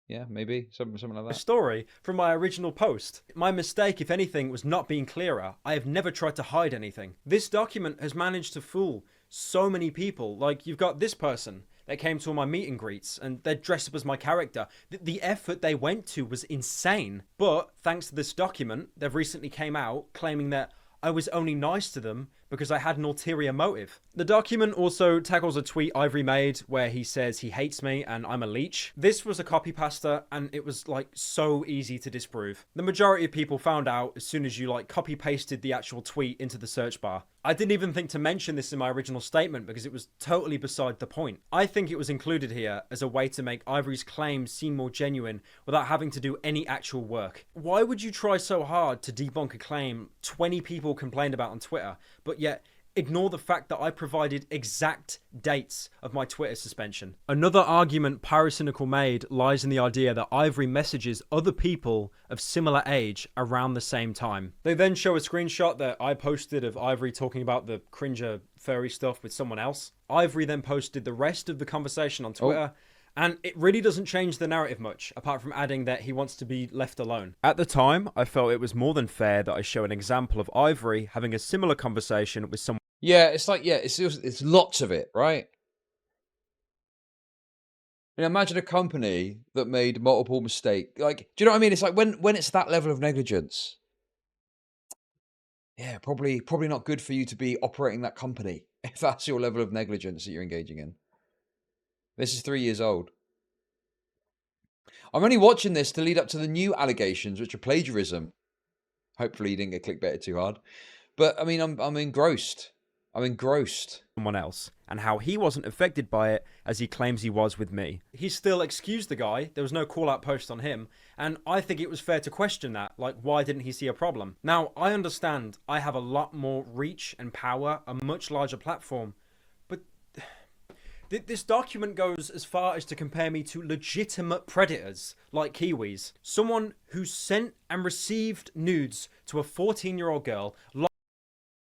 Yeah, maybe something like that. A story from my original post. My mistake, if anything, was not being clearer. I have never tried to hide anything. This document has managed to fool so many people. Like, you've got this person that came to all my meet and greets and they're dressed up as my character. The effort they went to was insane. But thanks to this document, they've recently came out claiming that I was only nice to them because I had an ulterior motive. The document also tackles a tweet Ivory made where he says he hates me and I'm a leech. This was a copy pasta and it was like so easy to disprove. The majority of people found out as soon as you like copy pasted the actual tweet into the search bar. I didn't even think to mention this in my original statement because it was totally beside the point. I think it was included here as a way to make Ivory's claims seem more genuine without having to do any actual work. Why would you try so hard to debunk a claim 20 people complained about on Twitter, but yet ignore the fact that I provided exact dates of my Twitter suspension? Another argument Pyrocynical made lies in the idea that Ivory messages other people of similar age around the same time. They then show a screenshot that I posted of Ivory talking about the cringer furry stuff with someone else. Ivory then posted the rest of the conversation on Twitter. And it really doesn't change the narrative much, apart from adding that he wants to be left alone. At the time, I felt it was more than fair that I show an example of Ivory having a similar conversation with someone. Yeah, it's like, yeah, it's lots of it, right? You know, imagine a company that made multiple mistakes. Like, do you know what I mean? It's like when it's that level of negligence. Yeah, probably not good for you to be operating that company if that's your level of negligence that you're engaging in. This is 3 years old. I'm only watching this to lead up to the new allegations, which are plagiarism. Hopefully you didn't get clickbaited too hard. But, I mean, I'm engrossed. I'm engrossed. Someone else, and how he wasn't affected by it as he claims he was with me. He still excused the guy. There was no call-out post on him. And I think it was fair to question that. Like, why didn't he see a problem? Now, I understand I have a lot more reach and power, a much larger platform. This document goes as far as to compare me to legitimate predators like Kiwis. Someone who sent and received nudes to a 14-year-old girl.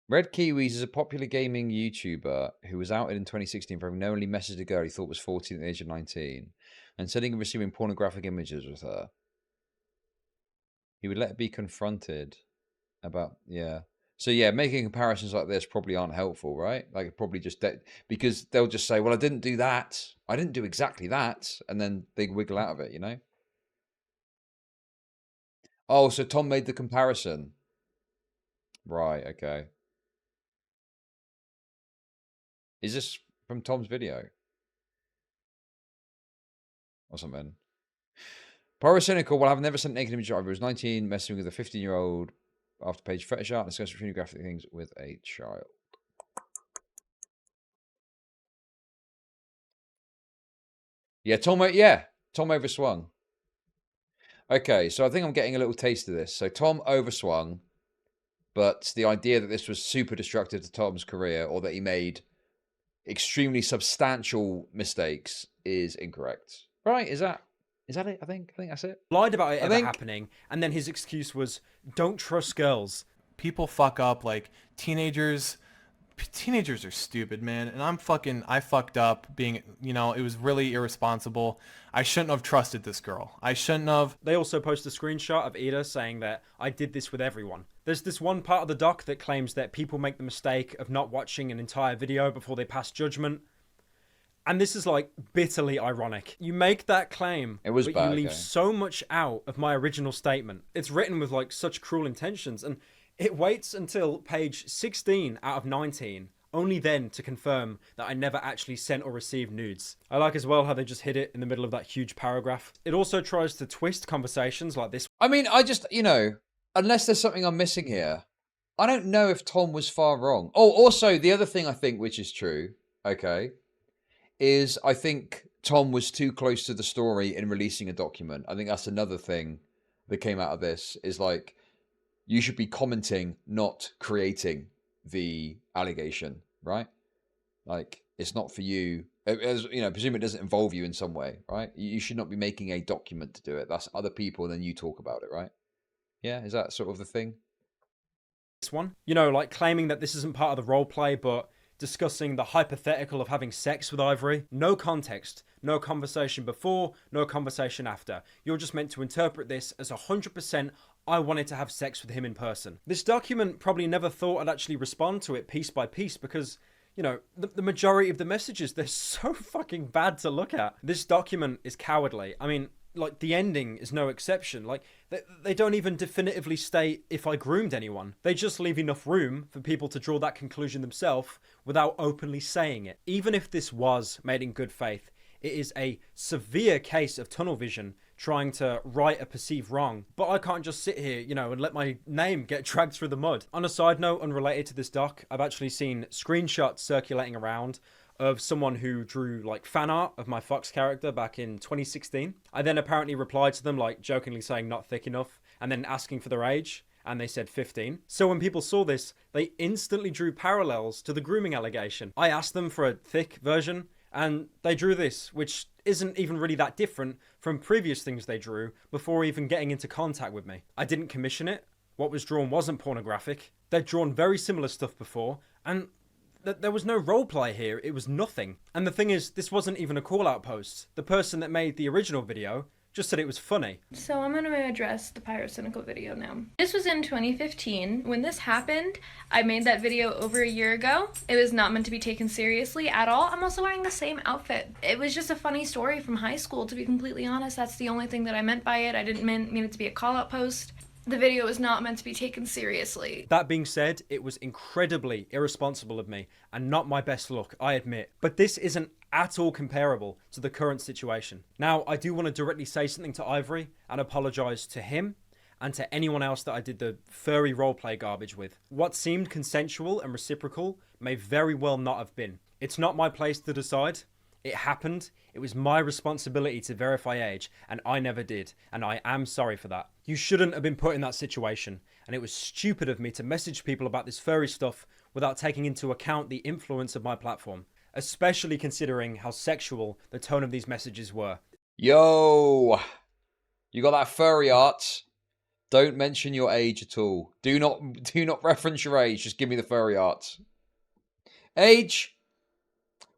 Red Kiwis is a popular gaming YouTuber who was outed in 2016 for having knowingly messaged a girl he thought was 14 at the age of 19 and sending and receiving pornographic images with her. He would let it be confronted about, yeah. So yeah, making comparisons like this probably aren't helpful, right? Like probably just because they'll just say, well, I didn't do that. I didn't do exactly that. And then they wiggle out of it, you know? Oh, so Tom made the comparison. Right, okay. Is this from Tom's video? Or something? Pyrocynical, well, I've never sent naked image over. He was 19, messing with a 15-year-old after page fetish art and discussing pornographic things with a child. Yeah, Tom overswung. Okay, so I think I'm getting a little taste of this. So Tom overswung, but the idea that this was super destructive to Tom's career or that he made extremely substantial mistakes is incorrect. Right? Is that it? I think that's it. Lied about it ever happening, and then his excuse was, don't trust girls. People fuck up, like teenagers are stupid, man, and I fucked up being, it was really irresponsible. I shouldn't have trusted this girl. I shouldn't have. They also post a screenshot of Ida saying that I did this with everyone. There's this one part of the doc that claims that people make the mistake of not watching an entire video before they pass judgment. And this is like bitterly ironic. You make that claim, but you leave so much out of my original statement. It's written with like such cruel intentions, and it waits until page 16 out of 19, only then to confirm that I never actually sent or received nudes. I like as well how they just hid it in the middle of that huge paragraph. It also tries to twist conversations like this. I mean, I just, unless there's something I'm missing here, I don't know if Tom was far wrong. Oh, also, the other thing I think which is true, okay, is I think Tom was too close to the story in releasing a document. I think that's another thing that came out of this, is like, you should be commenting, not creating the allegation, right? Like, it's not for you. As presume it doesn't involve you in some way, right? You should not be making a document to do it. That's other people, and then you talk about it, right? Yeah, is that sort of the thing? This one, like claiming that this isn't part of the role play, but discussing the hypothetical of having sex with Ivory. No context, no conversation before, no conversation after. You're just meant to interpret this as 100% I wanted to have sex with him in person. This document probably never thought I'd actually respond to it piece by piece because, the majority of the messages, they're so fucking bad to look at. This document is cowardly. I mean, like, the ending is no exception. Like, they don't even definitively state if I groomed anyone. They just leave enough room for people to draw that conclusion themselves without openly saying it. Even if this was made in good faith, it is a severe case of tunnel vision trying to right a perceived wrong. But I can't just sit here, and let my name get dragged through the mud. On a side note, unrelated to this doc, I've actually seen screenshots circulating around of someone who drew like fan art of my Fox character back in 2016. I then apparently replied to them, like jokingly saying not thick enough, and then asking for their age, and they said 15. So when people saw this, they instantly drew parallels to the grooming allegation. I asked them for a thick version, and they drew this, which isn't even really that different from previous things they drew before even getting into contact with me. I didn't commission it. What was drawn wasn't pornographic. They'd drawn very similar stuff before, and there was no roleplay here. It was nothing. And the thing is, this wasn't even a call-out post. The person that made the original video just said it was funny. So I'm going to address the Pyrocynical video now. This was in 2015. When this happened, I made that video over a year ago. It was not meant to be taken seriously at all. I'm also wearing the same outfit. It was just a funny story from high school, to be completely honest. That's the only thing that I meant by it. I didn't mean it to be a call-out post. The video was not meant to be taken seriously. That being said, it was incredibly irresponsible of me and not my best look, I admit. But this isn't at all comparable to the current situation. Now, I do want to directly say something to Ivory and apologize to him and to anyone else that I did the furry roleplay garbage with. What seemed consensual and reciprocal may very well not have been. It's not my place to decide. It happened. It was my responsibility to verify age, and I never did, and I am sorry for that. You shouldn't have been put in that situation, and it was stupid of me to message people about this furry stuff without taking into account the influence of my platform, especially considering how sexual the tone of these messages were. Yo, you got that furry art? Don't mention your age at all. Do not reference your age. Just give me the furry art. Age?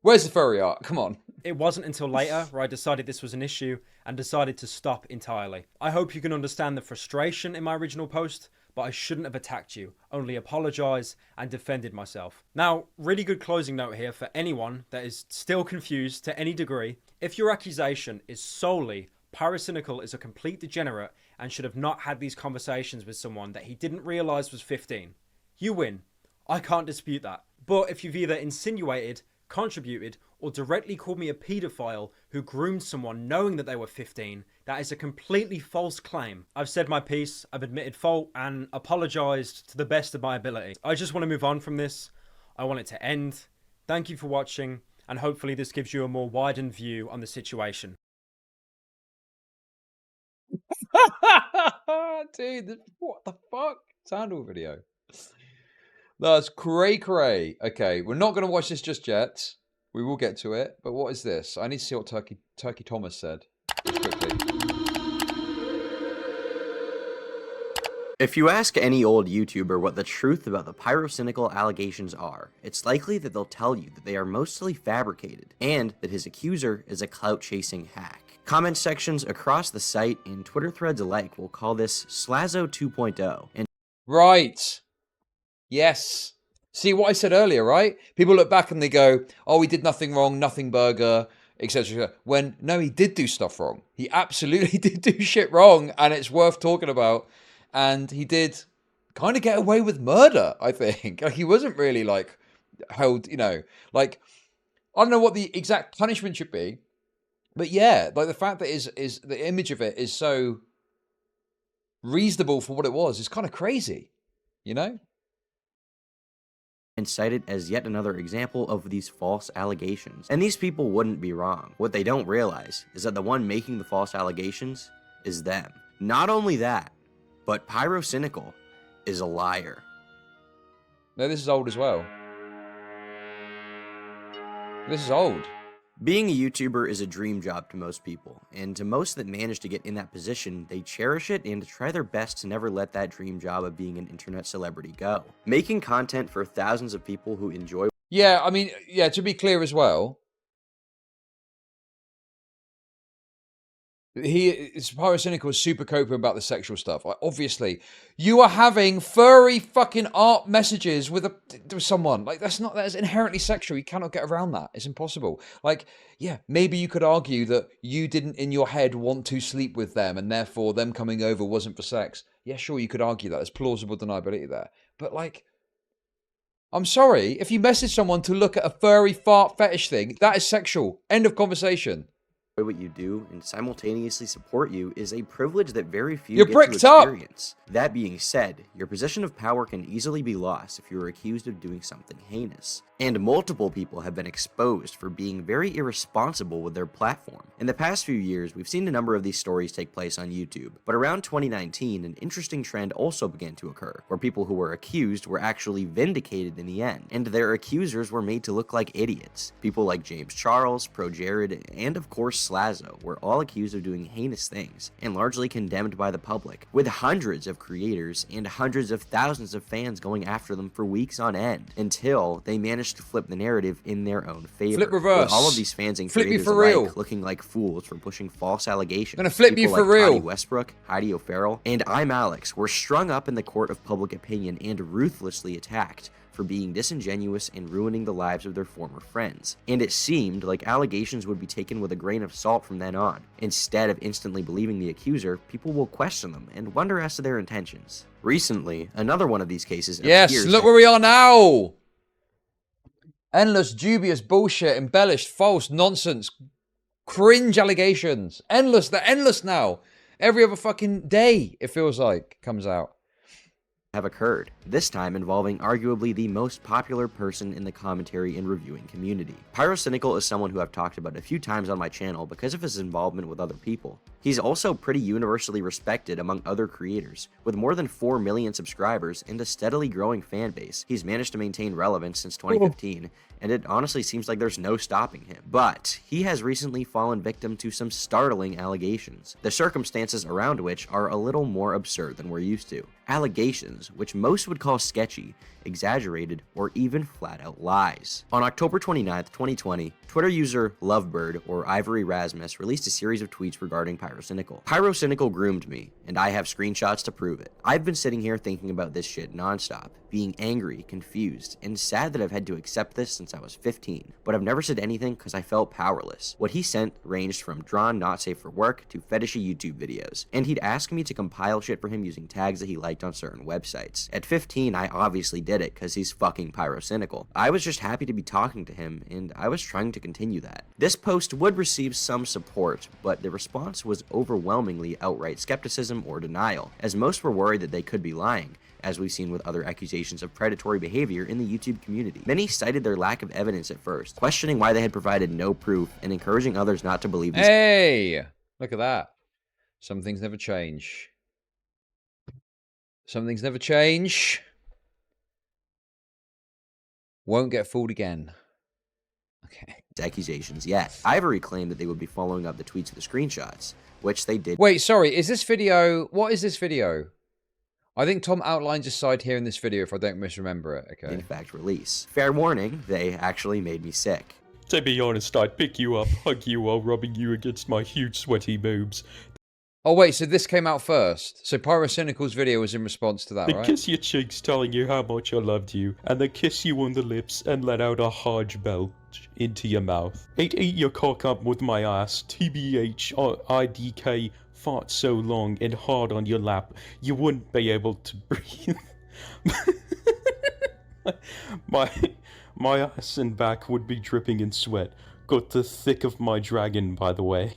Where's the furry art? Come on. It wasn't until later where I decided this was an issue and decided to stop entirely. I hope you can understand the frustration in my original post, but I shouldn't have attacked you, only apologise and defended myself. Now, really good closing note here for anyone that is still confused to any degree. If your accusation is solely Pyrocynical is a complete degenerate and should have not had these conversations with someone that he didn't realise was 15, you win. I can't dispute that. But if you've either insinuated, contributed, or directly called me a paedophile who groomed someone knowing that they were 15, that is a completely false claim. I've said my piece, I've admitted fault, and apologised to the best of my ability. I just want to move on from this. I want it to end. Thank you for watching, and hopefully this gives you a more widened view on the situation. Dude, what the fuck? Sandal video. That's cray. Okay, we're not going to watch this just yet. We will get to it. But what is this? I need to see what TurkeyTom has said. Just quickly. If you ask any old YouTuber what the truth about the Pyrocynical allegations are, it's likely that they'll tell you that they are mostly fabricated, and that his accuser is a clout-chasing hack. Comment sections across the site and Twitter threads alike will call this Slazo 2.0, and Right. Yes. See what I said earlier, right? People look back and they go, oh, he did nothing wrong, nothing burger, etc. When, no, he did do stuff wrong. He absolutely did do shit wrong, and it's worth talking about. And he did kind of get away with murder, I think. Like, he wasn't really, like, held, you know, like, I don't know what the exact punishment should be, but yeah, like, the fact that is the image of it is so reasonable for what it was is kind of crazy, you know? and cited as yet another example of these false allegations. And these people wouldn't be wrong. What they don't realize is that the one making the false allegations is them. Not only that, but Pyrocynical is a liar. No, this is old as well. This is old. Being a YouTuber is a dream job to most people, and to most that manage to get in that position, they cherish it and try their best to never let that dream job of being an internet celebrity go. Making content for thousands of people who enjoy... Yeah, I mean, yeah, to be clear as well, Pyrocynical is super coping about the sexual stuff. Like, obviously, you are having furry fucking art messages with someone. Like, that is inherently sexual. You cannot get around that. It's impossible. Like, yeah, maybe you could argue that you didn't in your head want to sleep with them and therefore them coming over wasn't for sex. Yeah, sure, you could argue that. There's plausible deniability there. But, like, I'm sorry, if you message someone to look at a furry fart fetish thing, that is sexual. End of conversation. What you do and simultaneously support you is a privilege that very few You're get bricked to up. experience. That being said, your position of power can easily be lost if you are accused of doing something heinous. And multiple people have been exposed for being very irresponsible with their platform. In the past few years, we've seen a number of these stories take place on YouTube, but around 2019, an interesting trend also began to occur, where people who were accused were actually vindicated in the end, and their accusers were made to look like idiots. People like James Charles, Pro Jared, and of course Slazo were all accused of doing heinous things, and largely condemned by the public, with hundreds of creators and hundreds of thousands of fans going after them for weeks on end, until they managed to flip the narrative in their own favor. Flip reverse. With all of these fans and Flip you creators for alike real. looking like fools for pushing false allegations. Gonna flip you People for like real. Heidi Westbrook, Heidi O'Farrell, and I'm Alex were strung up in the court of public opinion and ruthlessly attacked for being disingenuous and ruining the lives of their former friends. And it seemed like allegations would be taken with a grain of salt from then on. Instead of instantly believing the accuser, people will question them and wonder as to their intentions. Recently, another one of these cases Yes, appears look that- where we are now. Endless, dubious bullshit, embellished, false, nonsense, cringe allegations. Endless, they're endless now. Every other fucking day, it feels like, comes out. have occurred, this time involving arguably the most popular person in the commentary and reviewing community. Pyrocynical is someone who I've talked about a few times on my channel because of his involvement with other people. He's also pretty universally respected among other creators. With more than 4 million subscribers and a steadily growing fan base, he's managed to maintain relevance since 2015, and it honestly seems like there's no stopping him. But he has recently fallen victim to some startling allegations, the circumstances around which are a little more absurd than we're used to. Allegations which most would call sketchy, exaggerated, or even flat-out lies. On October 29th, 2020, Twitter user Lovebird, or Ivory Rasmus, released a series of tweets regarding Pyrocynical. Pyrocynical groomed me, and I have screenshots to prove it. I've been sitting here thinking about this shit nonstop, being angry, confused, and sad that I've had to accept this since I was 15, but I've never said anything because I felt powerless. What he sent ranged from drawn not safe for work to fetishy YouTube videos, and he'd ask me to compile shit for him using tags that he liked on certain websites. At 15, I obviously did it because he's fucking Pyrocynical. I was just happy to be talking to him, and I was trying to continue that. This post would receive some support, but the response was overwhelmingly outright skepticism or denial, as most were worried that they could be lying, as we've seen with other accusations of predatory behavior in the YouTube community. Many cited their lack of evidence at first, questioning why they had provided no proof and encouraging others not to believe these. Hey, look at that. Some things never change. Some things never change. Won't get fooled again. Okay. Accusations yet. Ivory claimed that they would be following up the tweets with the screenshots, which they did. Wait, sorry, is this video... What is this video? I think Tom outlines his side here in this video if I don't misremember it, okay? In fact, release. Fair warning, they actually made me sick. To be honest, I'd pick you up, hug you while rubbing you against my huge sweaty boobs. Oh wait, so this came out first. So Pyrocynical's video was in response to that, Then right? kiss your cheeks telling you how much I loved you, and then kiss you on the lips and let out a hard belch into your mouth. Eat your cock up with my ass, TBH or IDK, fart so long and hard on your lap, you wouldn't be able to breathe. My ass and back would be dripping in sweat. Got the thick of my dragon, by the way.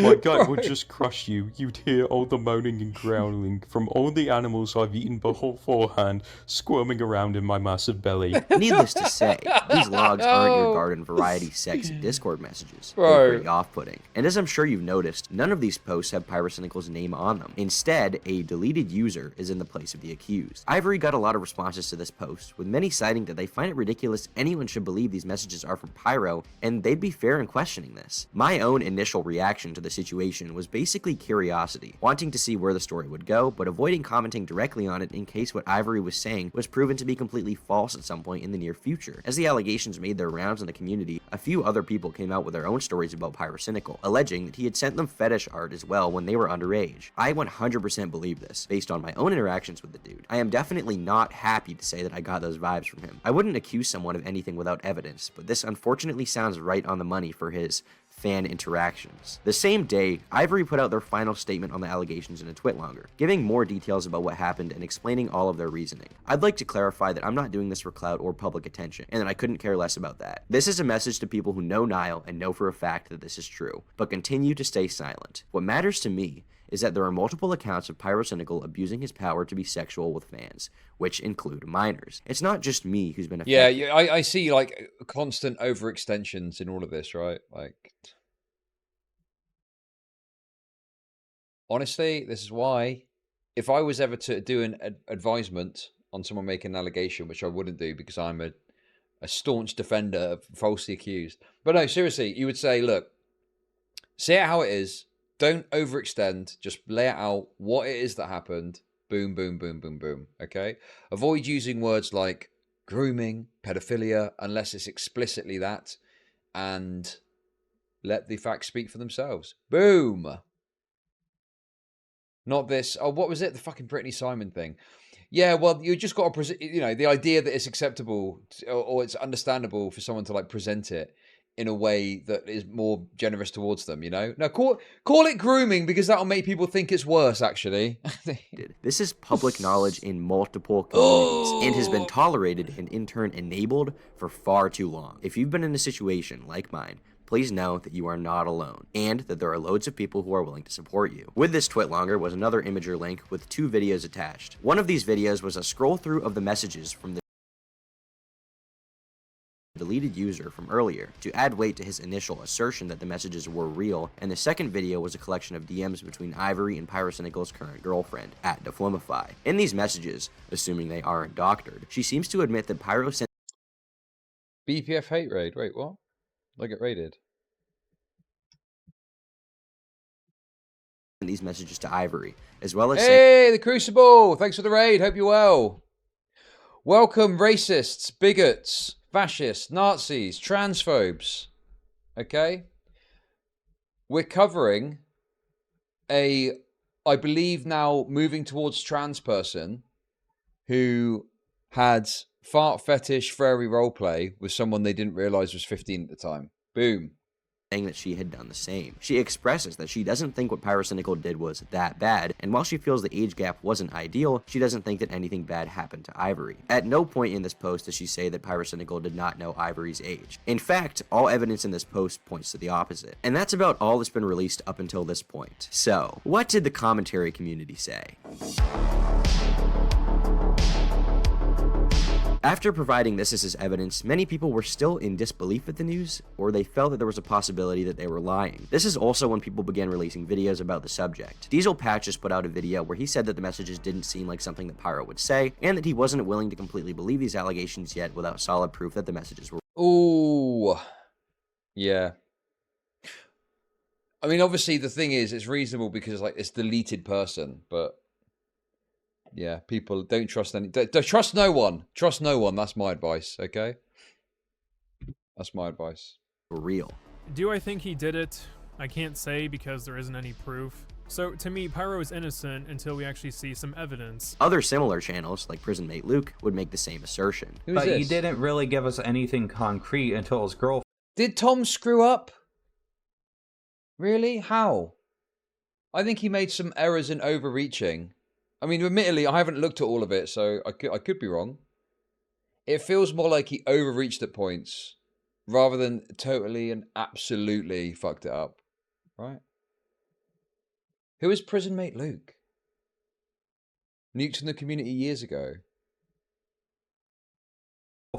My gut would just crush you. You'd hear all the moaning and growling from all the animals I've eaten beforehand squirming around in my massive belly. Needless to say, these logs aren't your garden variety sexy Discord messages. Bro. They're pretty off-putting. And as I'm sure you've noticed, none of these posts have Pyrocynical's name on them. Instead, a deleted user is in the place of the accused. Ivory got a lot of responses to this post, with many citing that they find it ridiculous anyone should believe these messages are from Pyro, and they'd be fair in questioning this. My own initial reaction to the situation was basically curiosity, wanting to see where the story would go, but avoiding commenting directly on it in case what Ivory was saying was proven to be completely false at some point in the near future. As the allegations made their rounds in the community, a few other people came out with their own stories about Pyrocynical, alleging that he had sent them fetish art as well when they were underage. I 100% believe this, based on my own interactions with the dude. I am definitely not happy to say that I got those vibes from him. I wouldn't accuse someone of anything without evidence, but this unfortunately sounds right on the money for his fan interactions. The same day, Ivory put out their final statement on the allegations in a twitlonger, giving more details about what happened and explaining all of their reasoning. I'd like to clarify that I'm not doing this for clout or public attention, and that I couldn't care less about that. This is a message to people who know Niall and know for a fact that this is true, but continue to stay silent. What matters to me is that there are multiple accounts of Pyrocynical abusing his power to be sexual with fans, which include minors. It's not just me who's been affected. Yeah, I see like constant overextensions in all of this, right? Like, honestly, this is why if I was ever to do an advisement on someone making an allegation, which I wouldn't do because I'm a staunch defender of falsely accused. But no, seriously, you would say, look, say it how it is. Don't overextend. Just lay it out what it is that happened. Boom, boom, boom, boom, boom. Okay? Avoid using words like grooming, pedophilia, unless it's explicitly that. And let the facts speak for themselves. Boom. Not this. Oh, what was it? The fucking Brittany Simon thing. Yeah, well, you just got to, you know, the idea that it's acceptable or it's understandable for someone to like present it in a way that is more generous towards them, you know? Now, call it grooming because that'll make people think it's worse, actually. This is public knowledge in multiple communities and has been tolerated and in turn enabled for far too long. If you've been in a situation like mine, please know that you are not alone, and that there are loads of people who are willing to support you. With this twitlonger was another imager link with 2 videos attached. One of these videos was a scroll through of the messages from the deleted user from earlier to add weight to his initial assertion that the messages were real, and the second video was a collection of DMs between Ivory and Pyrocynical's current girlfriend, @Deflimify. In these messages, assuming they aren't doctored, she seems to admit that Pyro sent BPF hate raid. Wait, what? I get raided. these messages to Ivory, as well as Hey, the Crucible! Thanks for the raid. Hope you're well. Welcome, racists, bigots, fascists, Nazis, transphobes. Okay? We're covering a, I believe now, moving towards trans person who had fart fetish furry roleplay with someone they didn't realize was 15 at the time. Boom. saying that she had done the same. She expresses that she doesn't think what Pyrocynical did was that bad, and while she feels the age gap wasn't ideal, she doesn't think that anything bad happened to Ivory. At no point in this post does she say that Pyrocynical did not know Ivory's age. In fact, all evidence in this post points to the opposite. And that's about all that's been released up until this point. So, what did the commentary community say? After providing this as his evidence, many people were still in disbelief with the news, or they felt that there was a possibility that they were lying. This is also when people began releasing videos about the subject. Diesel Patches put out a video where he said that the messages didn't seem like something that Pyro would say, and that he wasn't willing to completely believe these allegations yet without solid proof that the messages were. Ooh. Yeah. I mean, obviously, the thing is, it's reasonable because, like, it's deleted person, but yeah, people don't trust any. Don't trust no one. Trust no one. That's my advice, okay? That's my advice. Real. Do I think he did it? I can't say because there isn't any proof. So, to me, Pyro is innocent until we actually see some evidence. Other similar channels, like Prison Mate Luke, would make the same assertion. But he didn't really give us anything concrete until his girlfriend. Did Tom screw up? Really? How? I think he made some errors in overreaching. I mean, admittedly, I haven't looked at all of it, so I could be wrong. It feels more like he overreached at points, rather than totally and absolutely fucked it up. Right? Who is Prison Mate Luke? Nuked from the community years ago.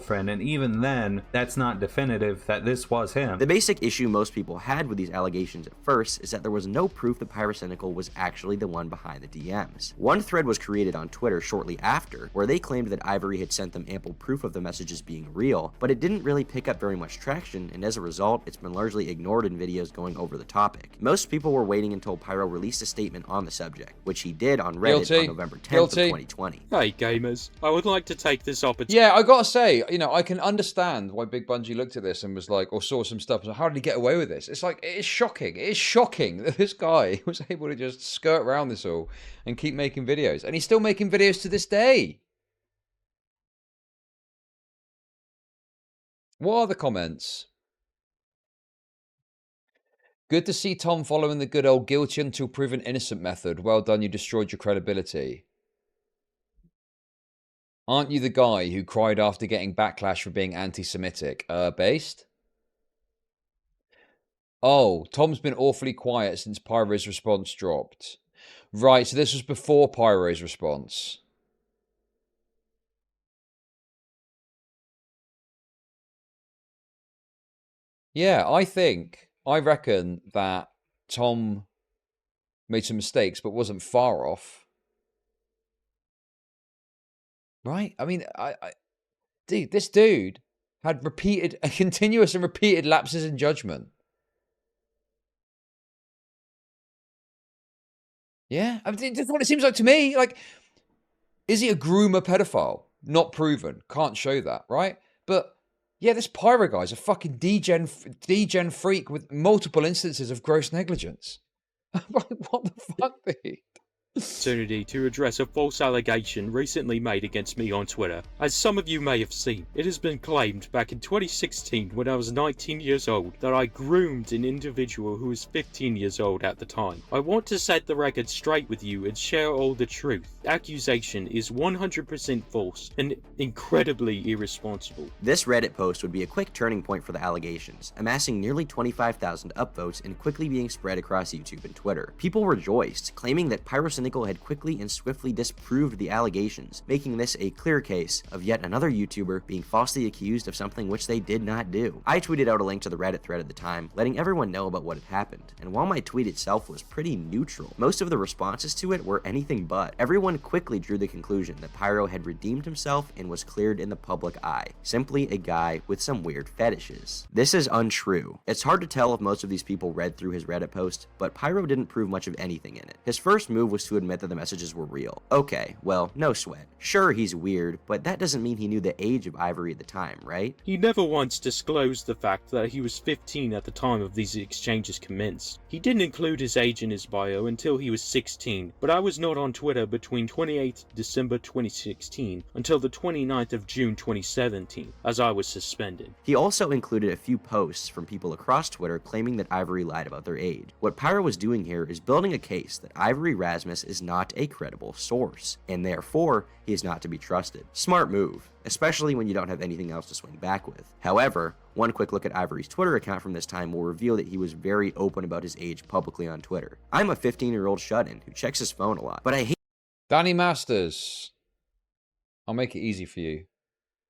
And even then, that's not definitive that this was him. The basic issue most people had with these allegations at first is that there was no proof that Pyrocynical was actually the one behind the DMs. One thread was created on Twitter shortly after, where they claimed that Ivory had sent them ample proof of the messages being real, but it didn't really pick up very much traction, and as a result, it's been largely ignored in videos going over the topic. Most people were waiting until Pyro released a statement on the subject, which he did on Reddit on November 10th of 2020. Hey gamers, I would like to take this opportunity. Yeah, I gotta say, you know, I can understand why Big Bungie looked at this and was like, or saw some stuff, and was like, how did he get away with this? It's like, it is shocking. It is shocking that this guy was able to just skirt around this all and keep making videos. And he's still making videos to this day. What are the comments? Good to see Tom following the good old guilty until proven innocent method. Well done, you destroyed your credibility. Aren't you the guy who cried after getting backlash for being anti-Semitic? Based? Oh, Tom's been awfully quiet since Pyro's response dropped. Right, so this was before Pyro's response. Yeah, I reckon that Tom made some mistakes, but wasn't far off. Right? I mean, dude, this dude had continuous and repeated lapses in judgment. Yeah, I mean, that's what it seems like to me. Like, is he a groomer pedophile? Not proven. Can't show that, right? But yeah, this Pyro guy's a fucking degen freak with multiple instances of gross negligence. What the fuck, dude? Opportunity to address a false allegation recently made against me on Twitter. As some of you may have seen, it has been claimed back in 2016 when I was 19 years old that I groomed an individual who was 15 years old at the time. I want to set the record straight with you and share all the truth. The accusation is 100% false and incredibly irresponsible. This Reddit post would be a quick turning point for the allegations, amassing nearly 25,000 upvotes and quickly being spread across YouTube and Twitter. People rejoiced, claiming that Pyrocynical had quickly and swiftly disproved the allegations, making this a clear case of yet another YouTuber being falsely accused of something which they did not do. I tweeted out a link to the Reddit thread at the time, letting everyone know about what had happened, and while my tweet itself was pretty neutral, most of the responses to it were anything but. Everyone quickly drew the conclusion that Pyro had redeemed himself and was cleared in the public eye, simply a guy with some weird fetishes. This is untrue. It's hard to tell if most of these people read through his Reddit post, but Pyro didn't prove much of anything in it. His first move was to admit that the messages were real. Okay, well, no sweat. Sure, he's weird, but that doesn't mean he knew the age of Ivory at the time, right? He never once disclosed the fact that he was 15 at the time of these exchanges commenced. He didn't include his age in his bio until he was 16, but I was not on Twitter between 28th December 2016 until the 29th of June 2017, as I was suspended. He also included a few posts from people across Twitter claiming that Ivory lied about their age. What Pyro was doing here is building a case that Ivory Rasmus is not a credible source, and therefore, he is not to be trusted. Smart move, especially when you don't have anything else to swing back with. However, one quick look at Ivory's Twitter account from this time will reveal that he was very open about his age publicly on Twitter. I'm a 15-year-old shut-in who checks his phone a lot, but I hate— Danny Masters. I'll make it easy for you.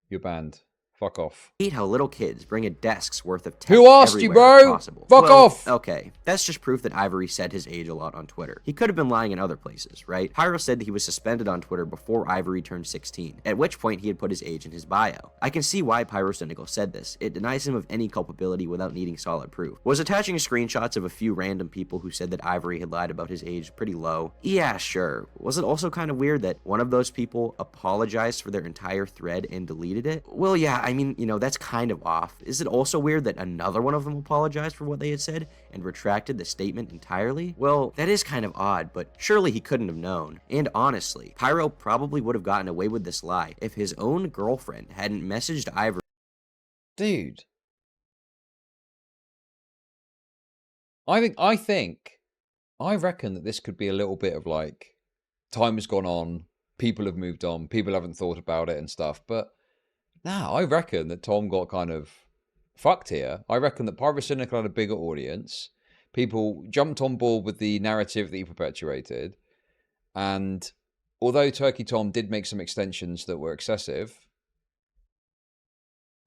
You're banned. Fuck off. hate how little kids bring a desk's worth of text Who asked you, everywhere if bro? possible. Fuck Well, off! Okay, that's just proof that Ivory said his age a lot on Twitter. He could have been lying in other places, right? Pyro said that he was suspended on Twitter before Ivory turned 16, at which point he had put his age in his bio. I can see why Pyrocynical said this. It denies him of any culpability without needing solid proof. Was attaching screenshots of a few random people who said that Ivory had lied about his age pretty low? Yeah, sure. Was it also kind of weird that one of those people apologized for their entire thread and deleted it? Well, yeah, I mean, you know, that's kind of off. Is it also weird that another one of them apologized for what they had said and retracted the statement entirely? Well, that is kind of odd, but surely he couldn't have known. And honestly, Pyro probably would have gotten away with this lie if his own girlfriend hadn't messaged Ivory. Dude. I reckon that this could be a little bit of like, time has gone on, people have moved on, people haven't thought about it and stuff, but nah, I reckon that Tom got kind of fucked here. I reckon that Pyrocynical had a bigger audience. People jumped on board with the narrative that he perpetuated. And although TurkeyTom did make some extensions that were excessive,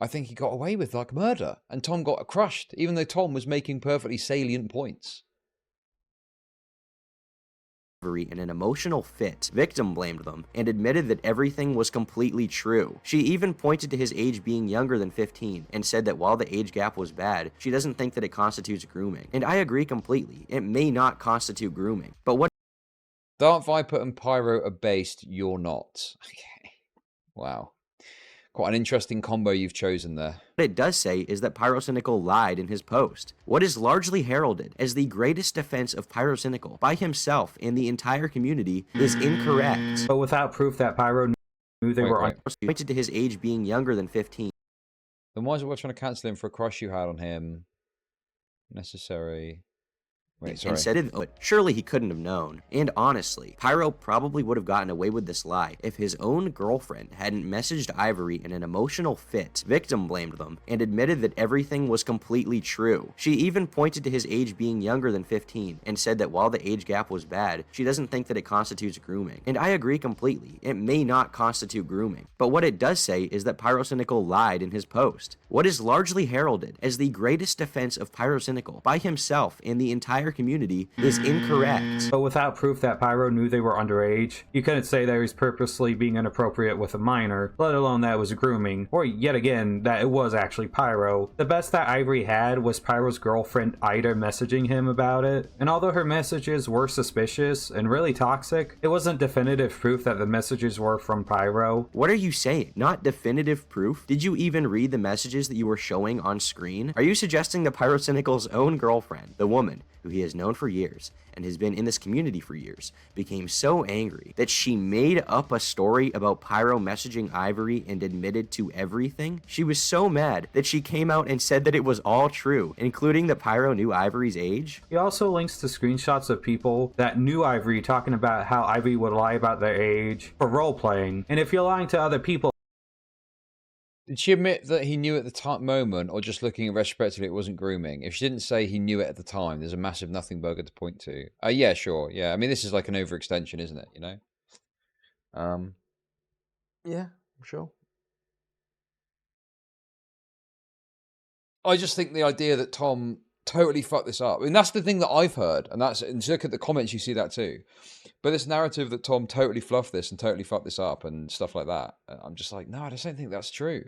I think he got away with like murder. And Tom got crushed, even though Tom was making perfectly salient points. In an emotional fit, victim blamed them and admitted that everything was completely true. She even pointed to his age being younger than 15 and said that while the age gap was bad, she doesn't think that it constitutes grooming. And I agree completely. It may not constitute grooming. But what Dark Viper and Pyro are based, you're not. Okay. Wow. Quite an interesting combo you've chosen there. What it does say is that Pyrocynical lied in his post. What is largely heralded as the greatest defense of Pyrocynical by himself and the entire community is incorrect. But without proof that Pyro knew they were pointed to his age being younger than 15. Then why is it worth trying to cancel him for a crush you had on him? Necessary. Wait, sorry. And said it, but surely he couldn't have known. And honestly, Pyro probably would have gotten away with this lie if his own girlfriend hadn't messaged Ivory in an emotional fit, victim blamed them, and admitted that everything was completely true. She even pointed to his age being younger than 15 and said that while the age gap was bad, she doesn't think that it constitutes grooming. And I agree completely. It may not constitute grooming. But what it does say is that Pyrocynical lied in his post. What is largely heralded as the greatest defense of Pyrocynical by himself and the entire community is incorrect. But without proof that Pyro knew they were underage, you couldn't say that he was purposely being inappropriate with a minor, let alone that it was grooming, or yet again, that it was actually Pyro. The best that Ivory had was Pyro's girlfriend Ida messaging him about it, and although her messages were suspicious and really toxic, it wasn't definitive proof that the messages were from Pyro. What are you saying? Not definitive proof? Did you even read the messages that you were showing on screen? Are you suggesting that Pyrocynical's own girlfriend, the woman who he has known for years and has been in this community for years, became so angry that she made up a story about Pyro messaging Ivory and admitted to everything? She was so mad that she came out and said that it was all true, including that Pyro knew Ivory's age? He also links to screenshots of people that knew Ivory talking about how Ivory would lie about their age for role-playing, and if you're lying to other people, did she admit that he knew at the moment, or just looking at retrospectively it wasn't grooming? If she didn't say he knew it at the time, there's a massive nothing burger to point to. Yeah, sure. Yeah, I mean, this is like an overextension, isn't it? You know? Yeah, sure. I just think the idea that Tom totally fucked this up. I mean, that's the thing that I've heard, and and look at the comments, you see that too. But this narrative that Tom totally fluffed this and totally fucked this up and stuff like that, I'm just like, no, I just don't think that's true.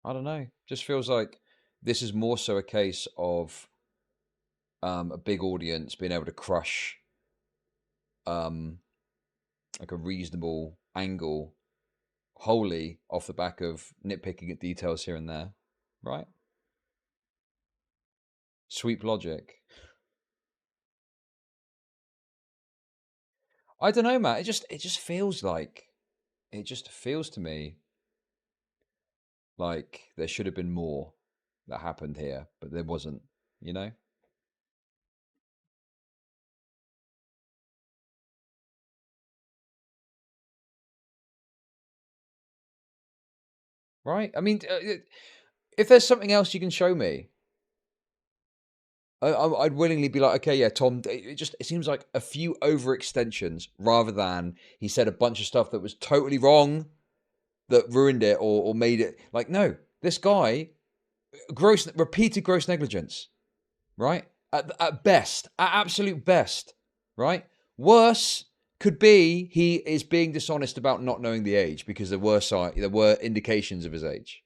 I don't know. Just feels like this is more so a case of a big audience being able to crush like a reasonable angle wholly off the back of nitpicking at details here and there, right? Sweep logic. I don't know, Matt. It just feels like, it just feels to me like there should have been more that happened here, but there wasn't, you know? Right? I mean, if there's something else you can show me, I'd willingly be like, okay, yeah, Tom, it seems like a few overextensions rather than he said a bunch of stuff that was totally wrong, that ruined it or made it. Like, no, this guy, repeated gross negligence, right? At best, at absolute best, right? Worse could be he is being dishonest about not knowing the age because there were indications of his age,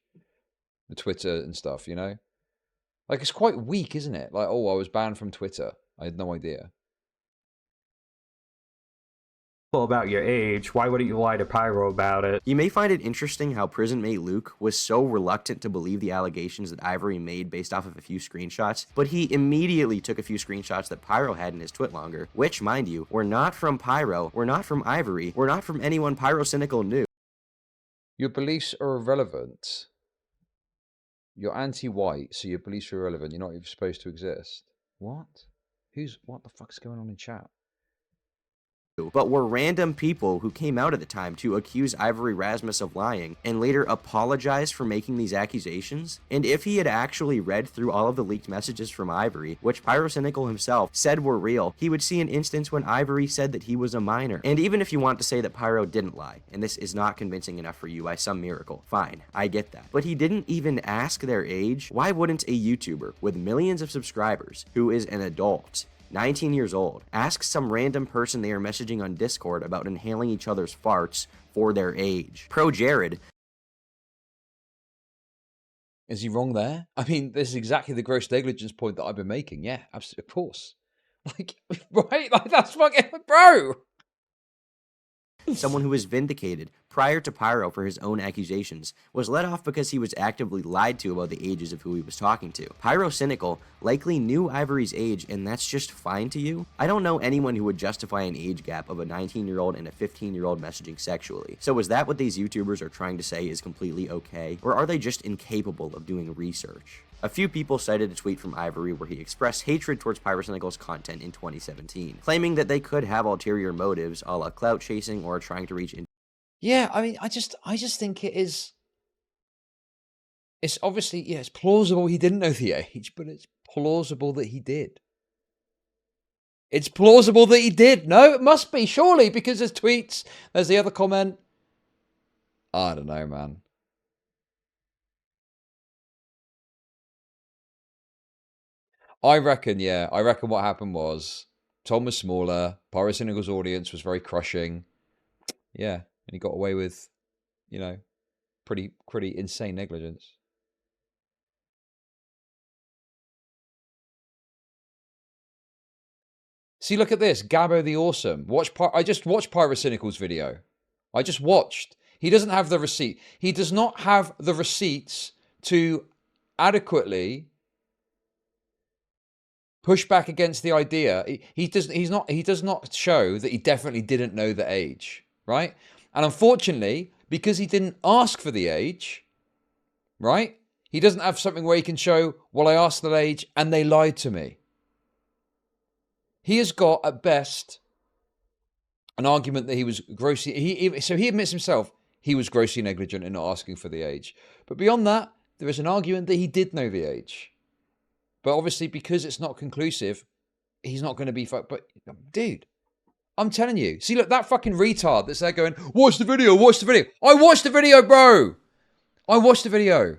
the Twitter and stuff, you know. Like, it's quite weak, isn't it? Like, oh, I was banned from Twitter. I had no idea. About your age, why wouldn't you lie to Pyro about it? You may find it interesting how prison mate Luke was so reluctant to believe the allegations that Ivory made based off of a few screenshots, but he immediately took a few screenshots that Pyro had in his twitlonger, which, mind you, were not from Pyro, were not from Ivory, were not from anyone Pyrocynical knew. Your beliefs are irrelevant. You're anti-white, so your beliefs are irrelevant. You're not even supposed to exist. What? What the fuck's going on in chat? But were random people who came out at the time to accuse Ivory Rasmus of lying and later apologized for making these accusations. And if he had actually read through all of the leaked messages from Ivory, which Pyrocynical himself said were real, he would see an instance when Ivory said that he was a minor. And even if you want to say that Pyro didn't lie, and this is not convincing enough for you by some miracle, fine, I get that. But he didn't even ask their age. Why wouldn't a YouTuber with millions of subscribers, who is an adult, 19 years old, ask some random person they are messaging on Discord about inhaling each other's farts for their age? Pro Jared. Is he wrong there? I mean, this is exactly the gross negligence point that I've been making. Yeah, absolutely, of course. Like, right? Like, that's fucking, bro! Someone who was vindicated prior to Pyro for his own accusations, was let off because he was actively lied to about the ages of who he was talking to. Pyrocynical likely knew Ivory's age, and that's just fine to you? I don't know anyone who would justify an age gap of a 19-year-old and a 15-year-old messaging sexually. So is that what these YouTubers are trying to say is completely okay? Or are they just incapable of doing research? A few people cited a tweet from Ivory where he expressed hatred towards Pyrocynical's content in 2017, claiming that they could have ulterior motives, a la clout chasing or trying to reach in. Yeah, I mean, I just think it is. It's obviously, yeah, it's plausible he didn't know the age, but it's plausible that he did. It's plausible that he did. No, it must be, surely, because there's tweets. There's the other comment. I don't know, man. I reckon what happened was Tom was smaller, Pyrocynical's audience was very crushing. Yeah, and he got away with, you know, pretty insane negligence. See, look at this. Gabbo the Awesome. I just watched Pyrocynical's video. I just watched. He doesn't have the receipt. He does not have the receipts to adequately push back against the idea. He does not show that he definitely didn't know the age, right? And unfortunately, because he didn't ask for the age, right? He doesn't have something where he can show, well, I asked the age and they lied to me. He has got, at best, an argument that he was grossly... So he admits himself he was grossly negligent in not asking for the age. But beyond that, there is an argument that he did know the age. But obviously, because it's not conclusive, he's not going to be... But, dude, I'm telling you. See, look, that fucking retard that's there going, watch the video, watch the video. I watched the video, bro. I watched the video.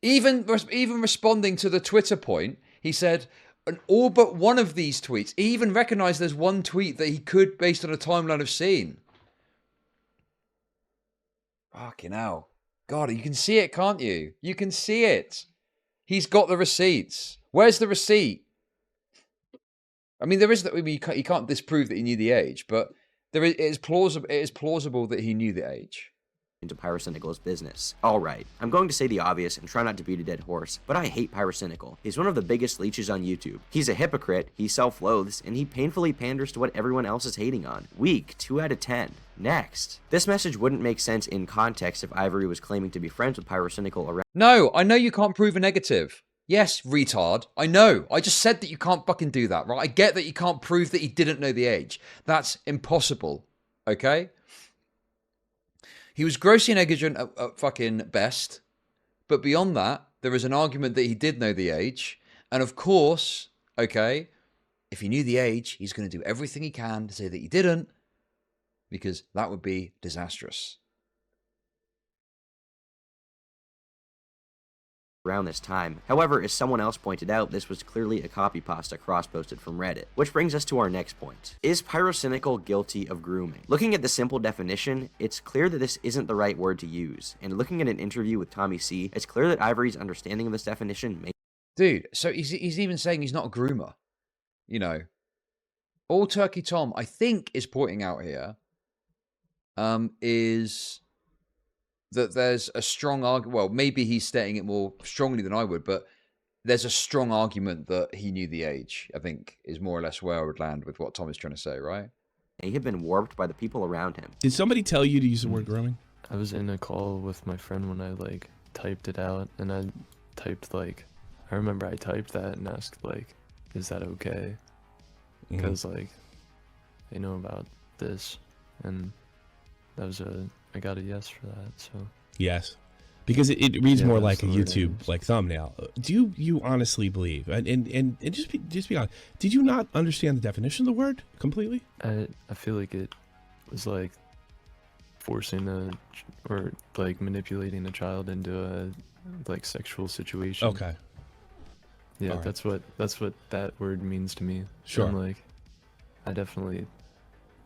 Even responding to the Twitter point, he said... And all but one of these tweets, he even recognized there's one tweet that he could, based on a timeline, have seen. Fucking hell. God, you can see it, can't you? You can see it. He's got the receipts. Where's the receipt? I mean, there is... I mean, you can't disprove that he knew the age, but it is plausible that he knew the age. Into Pyrocynical's business. Alright, I'm going to say the obvious and try not to beat a dead horse, but I hate Pyrocynical. He's one of the biggest leeches on YouTube. He's a hypocrite, he self-loathes, and he painfully panders to what everyone else is hating on. Weak, 2 out of 10. Next. This message wouldn't make sense in context if Ivory was claiming to be friends with Pyrocynical around— No, I know you can't prove a negative. Yes, retard. I know. I just said that you can't fucking do that, right? I get that you can't prove that he didn't know the age. That's impossible. Okay? He was grossly negligent at fucking best. But beyond that, there is an argument that he did know the age. And of course, okay, if he knew the age, he's going to do everything he can to say that he didn't, because that would be disastrous. Around this time. However, as someone else pointed out, this was clearly a copy pasta cross-posted from Reddit. Which brings us to our next point. Is Pyrocynical guilty of grooming? Looking at the simple definition, it's clear that this isn't the right word to use. And looking at an interview with Tommy C, it's clear that Ivory's understanding of this definition makes... Dude, so he's even saying he's not a groomer. You know. All TurkeyTom, I think, is pointing out here is that there's a strong argument. Well, maybe he's stating it more strongly than I would, but there's a strong argument that he knew the age, I think, is more or less where I would land with what Tom is trying to say, right? He had been warped by the people around him. Did somebody tell you to use the word grooming? I was in a call with my friend when I, like, typed it out, and I typed, like, I remember I typed that and asked, like, is that okay? Because, like, they know about this, and that was I got a yes for that, so. Yes. Because it reads more like a YouTube like thumbnail. Do you honestly believe, and just be honest, did you not understand the definition of the word completely? I feel like it was like forcing or like manipulating a child into a like sexual situation. Okay. Yeah, right. that's what that word means to me. Sure. And, like, I definitely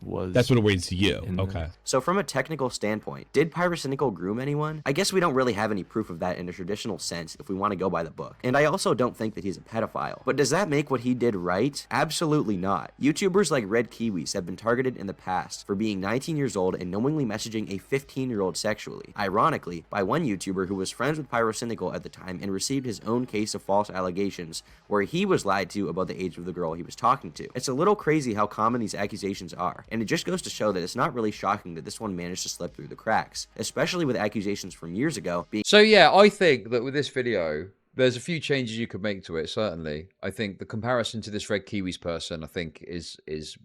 was. That's what it means to you. Okay. So from a technical standpoint, did Pyrocynical groom anyone? I guess we don't really have any proof of that in a traditional sense if we want to go by the book. And I also don't think that he's a pedophile. But does that make what he did right? Absolutely not. YouTubers like Red Kiwis have been targeted in the past for being 19 years old and knowingly messaging a 15-year-old sexually. Ironically, by one YouTuber who was friends with Pyrocynical at the time and received his own case of false allegations where he was lied to about the age of the girl he was talking to. It's a little crazy how common these accusations are. And it just goes to show that it's not really shocking that this one managed to slip through the cracks, especially with accusations from years ago being... So yeah, I think that with this video, there's a few changes you could make to it, certainly. I think the comparison to this Red Kiwis person, I think, is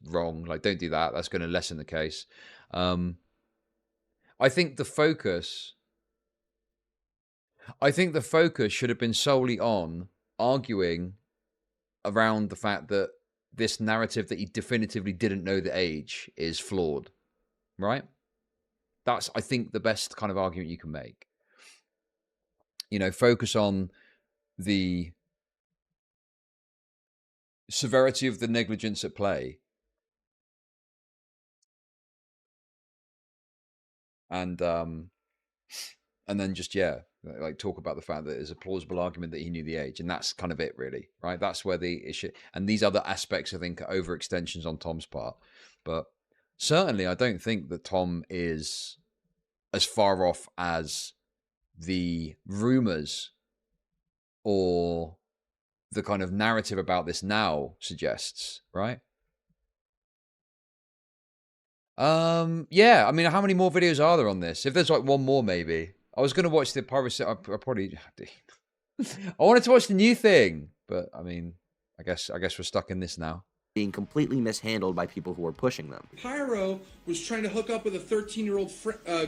wrong. Like, don't do that. That's going to lessen the case. I think the focus should have been solely on arguing around the fact that this narrative that he definitively didn't know the age is flawed, right? That's, I think, the best kind of argument you can make. You know, focus on the severity of the negligence at play. And then just, yeah, like talk about the fact that there's a plausible argument that he knew the age, and that's kind of it, really, right? That's where the issue, and these other aspects, I think, are overextensions on Tom's part. But certainly, I don't think that Tom is as far off as the rumors or the kind of narrative about this now suggests, right? Yeah, I mean, how many more videos are there on this? If there's like one more, maybe. I was going to watch the Pyrocynical. I probably... I wanted to watch the new thing, but I mean, I guess we're stuck in this now. Being completely mishandled by people who were pushing them. Pyro was trying to hook up with a 13-year-old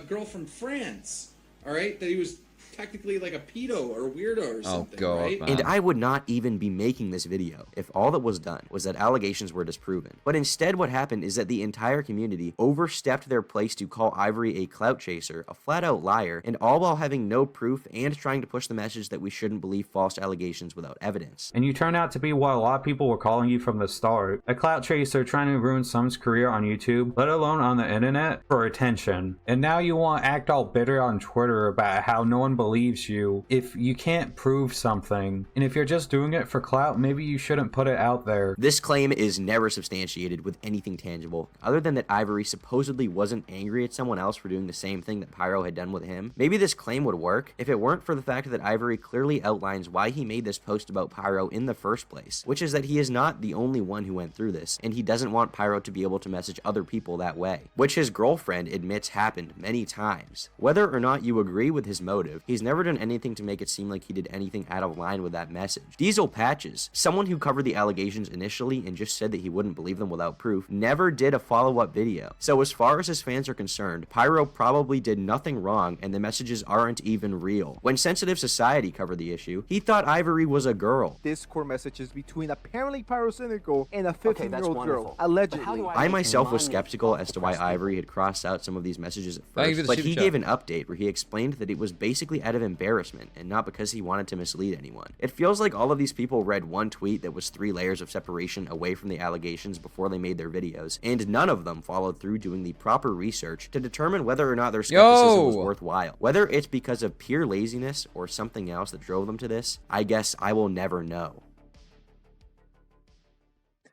girl from France, all right? That he was technically like a pedo or a weirdo or something, God, right? man. And I would not even be making this video if all that was done was that allegations were disproven. But instead what happened is that the entire community overstepped their place to call Ivory a clout chaser, a flat-out liar, and all while having no proof and trying to push the message that we shouldn't believe false allegations without evidence. And you turned out to be what a lot of people were calling you from the start. A clout chaser trying to ruin someone's career on YouTube, let alone on the internet, for attention. And now you want to act all bitter on Twitter about how no one believes you if you can't prove something. And if you're just doing it for clout, maybe you shouldn't put it out there. This claim is never substantiated with anything tangible, other than that Ivory supposedly wasn't angry at someone else for doing the same thing that Pyro had done with him. Maybe this claim would work if it weren't for the fact that Ivory clearly outlines why he made this post about Pyro in the first place, which is that he is not the only one who went through this, and he doesn't want Pyro to be able to message other people that way, which his girlfriend admits happened many times. Whether or not you agree with his motives, motive, he's never done anything to make it seem like he did anything out of line with that message. Diesel Patches, someone who covered the allegations initially and just said that he wouldn't believe them without proof, never did a follow-up video. So as far as his fans are concerned, Pyro probably did nothing wrong and the messages aren't even real. When Sensitive Society covered the issue, he thought Ivory was a girl. Discord messages between apparently Pyrocynical and a 15-year-old girl, allegedly. I myself was skeptical as to why Ivory had crossed out some of these messages at first, but he gave an update where he explained that it was basically out of embarrassment and not because he wanted to mislead anyone. It feels like all of these people read one tweet that was 3 layers of separation away from the allegations before they made their videos, and none of them followed through doing the proper research to determine whether or not their skepticism was worthwhile. Whether it's because of pure laziness or something else that drove them to this, I guess I will never know.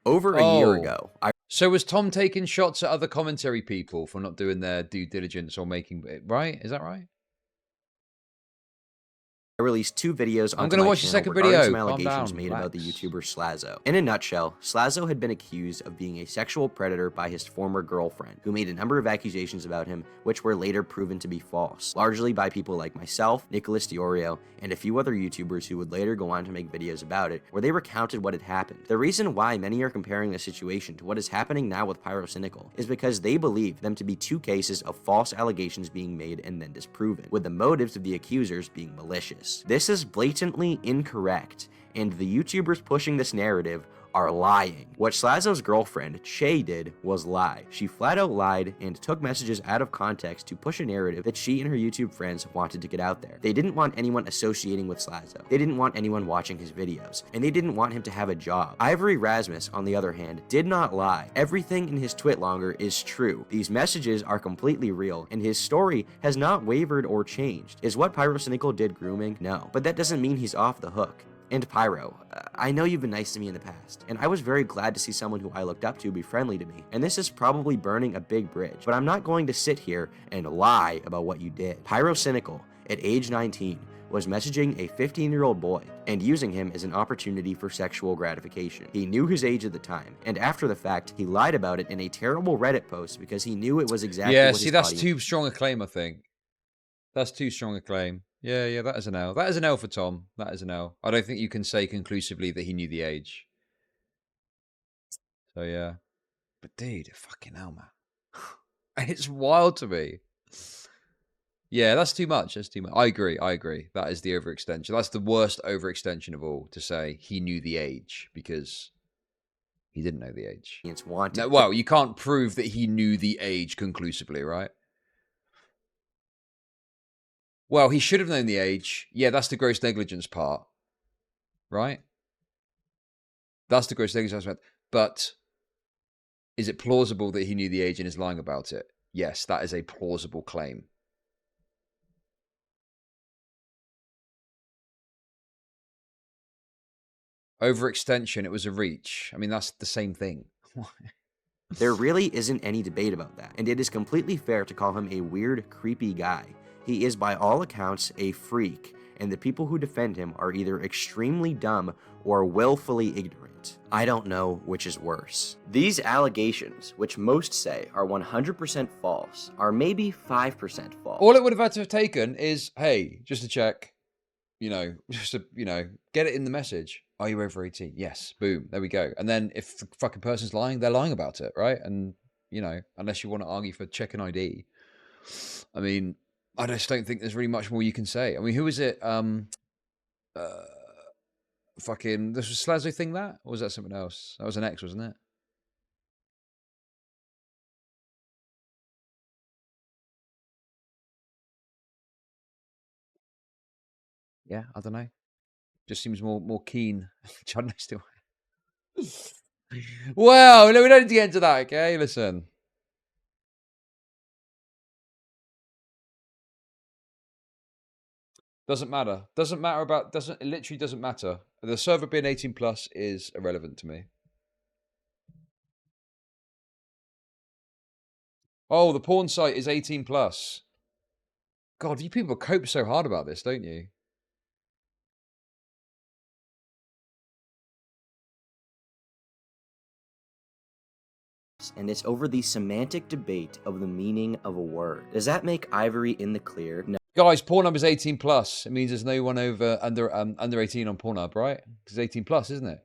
Over a year ago, So was Tom taking shots at other commentary people for not doing their due diligence or making it right? Is that right? I released 2 videos on I'm gonna watch the second video. Some Calm allegations down, made about the relax. YouTuber Slazo. In a nutshell, Slazo had been accused of being a sexual predator by his former girlfriend, who made a number of accusations about him, which were later proven to be false, largely by people like myself, Nicholas Diorio, and a few other YouTubers who would later go on to make videos about it, where they recounted what had happened. The reason why many are comparing the situation to what is happening now with Pyrocynical is because they believe them to be 2 cases of false allegations being made and then disproven, with the motives of the accusers being malicious. This is blatantly incorrect, and the YouTubers pushing this narrative are lying. What Slazo's girlfriend, Che, did was lie. She flat out lied and took messages out of context to push a narrative that she and her YouTube friends wanted to get out there. They didn't want anyone associating with Slazo. They didn't want anyone watching his videos, and they didn't want him to have a job. Ivory Rasmus, on the other hand, did not lie. Everything in his twitlonger is true. These messages are completely real, and his story has not wavered or changed. Is what Pyrocynical did grooming? No. But that doesn't mean he's off the hook. And Pyro, I know you've been nice to me in the past, and I was very glad to see someone who I looked up to be friendly to me, and this is probably burning a big bridge, but I'm not going to sit here and lie about what you did. Pyrocynical, at age 19, was messaging a 15-year-old boy and using him as an opportunity for sexual gratification. He knew his age at the time, and after the fact, he lied about it in a terrible Reddit post because he knew it was exactly what see, his that's audience... too strong a claim, I think. That's too strong a claim. Yeah, that is an L. That is an L for Tom. That is an L. I don't think you can say conclusively that he knew the age. So, yeah. But, dude, fucking hell, man. It's wild to me. Yeah, that's too much. That's too much. I agree. That is the overextension. That's the worst overextension of all, to say he knew the age, because he didn't know the age. No, well, you can't prove that he knew the age conclusively, right? Well, he should have known the age. Yeah, that's the gross negligence part. Right? That's the gross negligence part. But is it plausible that he knew the age and is lying about it? Yes, that is a plausible claim. Overextension, it was a reach. I mean, that's the same thing. There really isn't any debate about that, and it is completely fair to call him a weird, creepy guy. He is by all accounts a freak, and the people who defend him are either extremely dumb or willfully ignorant. I don't know which is worse. These allegations, which most say are 100% false, are maybe 5% false. All it would have had to have taken is, hey, just to check, just to, get it in the message. Are you over 18? Yes. Boom. There we go. And then if the fucking person's lying, they're lying about it, right? And, unless you want to argue for check an ID. I mean, I just don't think there's really much more you can say. I mean, who was it? Fucking, this was Slazo thing that? Or was that something else? That was an X, wasn't it? Yeah, I don't know. Just seems more keen. Chud knows still. Well, no, we don't need to get into that, okay? Listen. Doesn't matter. It literally doesn't matter. The server being 18 plus is irrelevant to me. Oh, the porn site is 18 plus. God, you people cope so hard about this, don't you? And it's over the semantic debate of the meaning of a word. Does that make Ivory in the clear? No. Guys, Pornhub is 18 plus. It means there's no one under 18 on Pornhub, right? Because 18 plus, isn't it?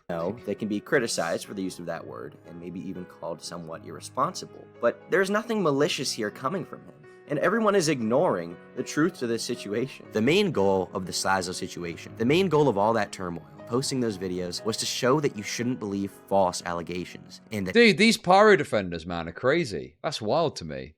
No, they can be criticized for the use of that word, and maybe even called somewhat irresponsible. But there's nothing malicious here coming from him, and everyone is ignoring the truth to this situation. The main goal of the Slazo situation, the main goal of all that turmoil, posting those videos, was to show that you shouldn't believe false allegations, and that— Dude, these pyro defenders, man, are crazy. That's wild to me.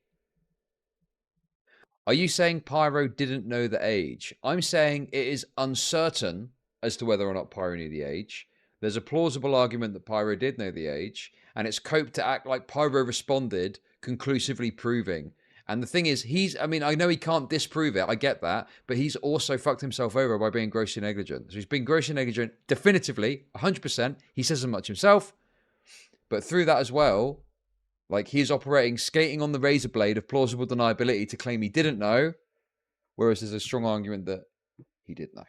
Are you saying Pyro didn't know the age? I'm saying it is uncertain as to whether or not Pyro knew the age. There's a plausible argument that Pyro did know the age, and it's coped to act like Pyro responded, conclusively proving. And the thing is, I mean, I know he can't disprove it, I get that, but he's also fucked himself over by being grossly negligent. So he's been grossly negligent, definitively, 100%. He says as much himself. But through that as well, like, he's operating, skating on the razor blade of plausible deniability to claim he didn't know, whereas there's a strong argument that he did know.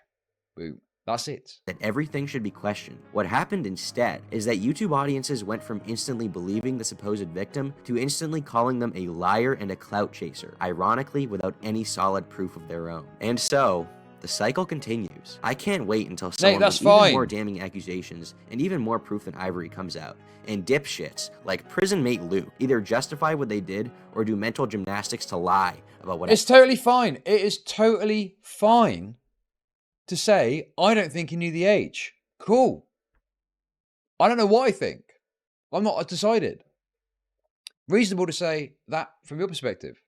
Boom. That's it. That everything should be questioned. What happened instead is that YouTube audiences went from instantly believing the supposed victim to instantly calling them a liar and a clout chaser, ironically without any solid proof of their own. And so, the cycle continues. I can't wait until someone with even more damning accusations and even more proof than Ivory comes out, and dipshits like prison mate Luke either justify what they did or do mental gymnastics to lie about what— It's totally fine. It is totally fine to say, I don't think he knew the age. Cool. I don't know what I think. I'm not decided. Reasonable to say that from your perspective.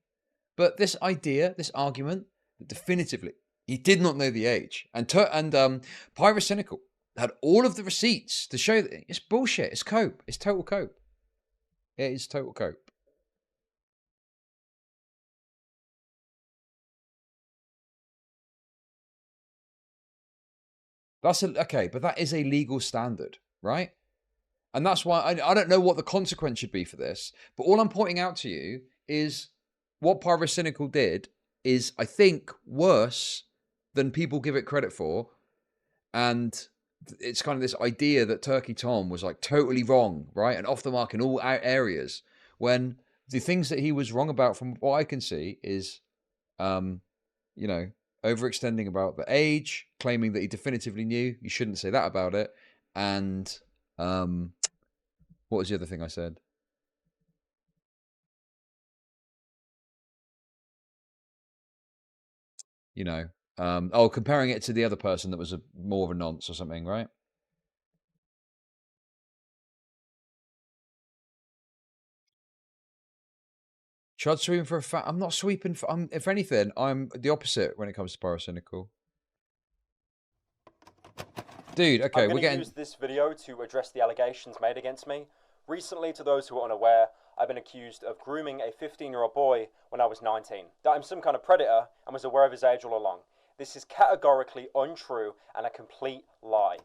But this idea, this argument, definitively, he did not know the age. And Pyrocynical had all of the receipts to show that it's bullshit. It's cope. It's total cope. It is total cope. Okay, but that is a legal standard, right? And that's why I don't know what the consequence should be for this, but all I'm pointing out to you is what Pyrocynical did is, I think, worse than people give it credit for. And it's kind of this idea that TurkeyTom was like totally wrong, right? And off the mark in all areas, when the things that he was wrong about, from what I can see, is, you know, overextending about the age, claiming that he definitively knew. You shouldn't say that about it. And what was the other thing I said? You know, comparing it to the other person that was more of a nonce or something, right? Chud sweeping for a fat. I'm not sweeping for. If anything, I'm the opposite when it comes to Pyrocynical. Dude, okay, we're going to use this video to address the allegations made against me. Recently, to those who are unaware, I've been accused of grooming a 15-year-old boy when I was 19. That I'm some kind of predator and was aware of his age all along. This is categorically untrue and a complete lie.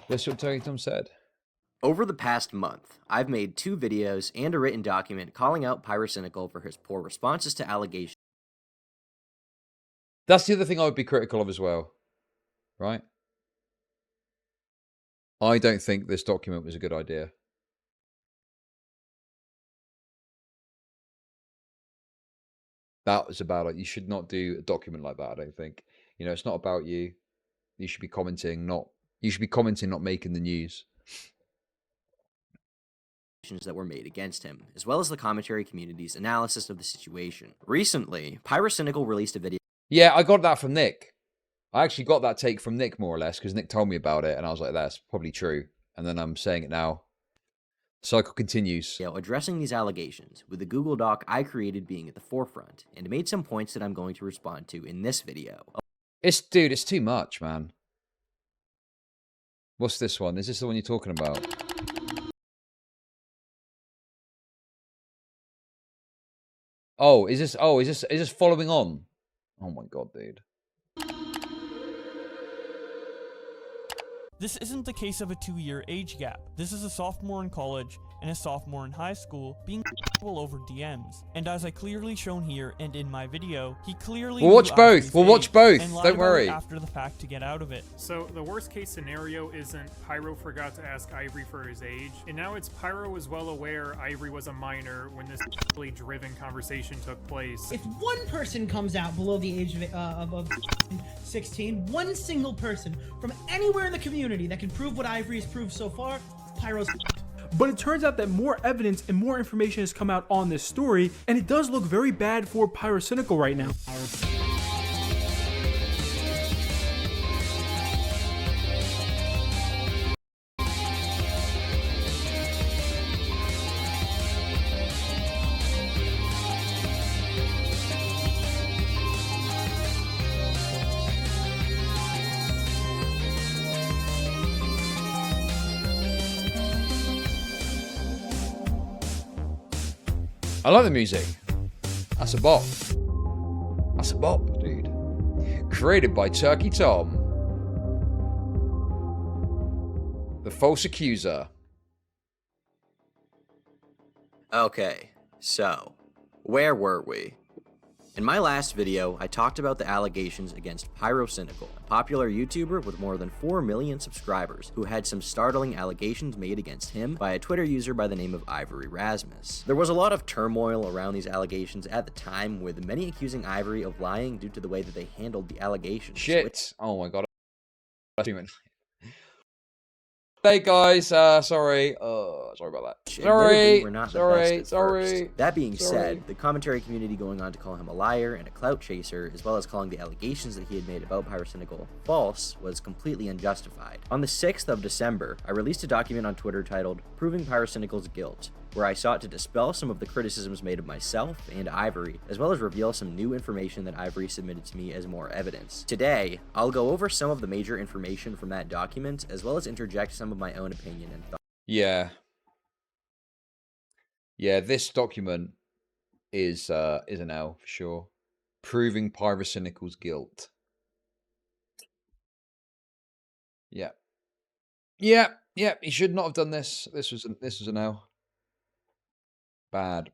That's what TurkeyTom said. Over the past month, I've made 2 videos and a written document calling out Pyrocynical for his poor responses to allegations. That's the other thing I would be critical of as well, right? I don't think this document was a good idea. That was about it. You should not do a document like that, I don't think. You know, it's not about you. You should be commenting, not making the news. That were made against him, as well as the commentary community's analysis of the situation. Recently, Pyrocynical released a video. Yeah, I got that from Nick. I actually got that take from Nick, more or less, because Nick told me about it, and I was like, that's probably true. And then I'm saying it now. Cycle continues. Addressing these allegations, with the Google Doc I created being at the forefront, and made some points that I'm going to respond to in this video. Dude, it's too much, man. What's this one? Is this the one you're talking about? Oh, is this following on? Oh my god, dude. This isn't the case of a 2-year age gap. This is a sophomore in college, and a sophomore in high school being over DMs. And as I clearly shown here and in my video, he clearly We'll watch both. We'll watch both. and lied Don't about worry. it after the fact to get out of it. So the worst case scenario isn't Pyro forgot to ask Ivory for his age, and now it's Pyro was well aware Ivory was a minor when this really driven conversation took place. If one person comes out below the age of 16, one single person from anywhere in the community that can prove what Ivory has proved so far, Pyro's. But it turns out that more evidence and more information has come out on this story, and it does look very bad for Pyrocynical right now. I like the music. That's a bop. That's a bop, dude. Created by TurkeyTom. The False Accuser. Okay, so, where were we? In my last video, I talked about the allegations against Pyrocynical, a popular YouTuber with more than 4 million subscribers, who had some startling allegations made against him by a Twitter user by the name of Ivory Rasmus. There was a lot of turmoil around these allegations at the time, with many accusing Ivory of lying due to the way that they handled the allegations. Shit. Oh my god. Hey guys, sorry. Sorry about that. Admittedly, were not the best at Sorry. first. That being said, the commentary community going on to call him a liar and a clout chaser, as well as calling the allegations that he had made about Pyrocynical false, was completely unjustified. On the 6th of December, I released a document on Twitter titled Proving Pyrocynical's Guilt, where I sought to dispel some of the criticisms made of myself and Ivory, as well as reveal some new information that Ivory submitted to me as more evidence. Today, I'll go over some of the major information from that document, as well as interject some of my own opinion and thoughts. Yeah. Yeah, this document is an L for sure. Proving Pyrocynical's guilt. Yeah. Yeah, he should not have done this. This was an L. Bad.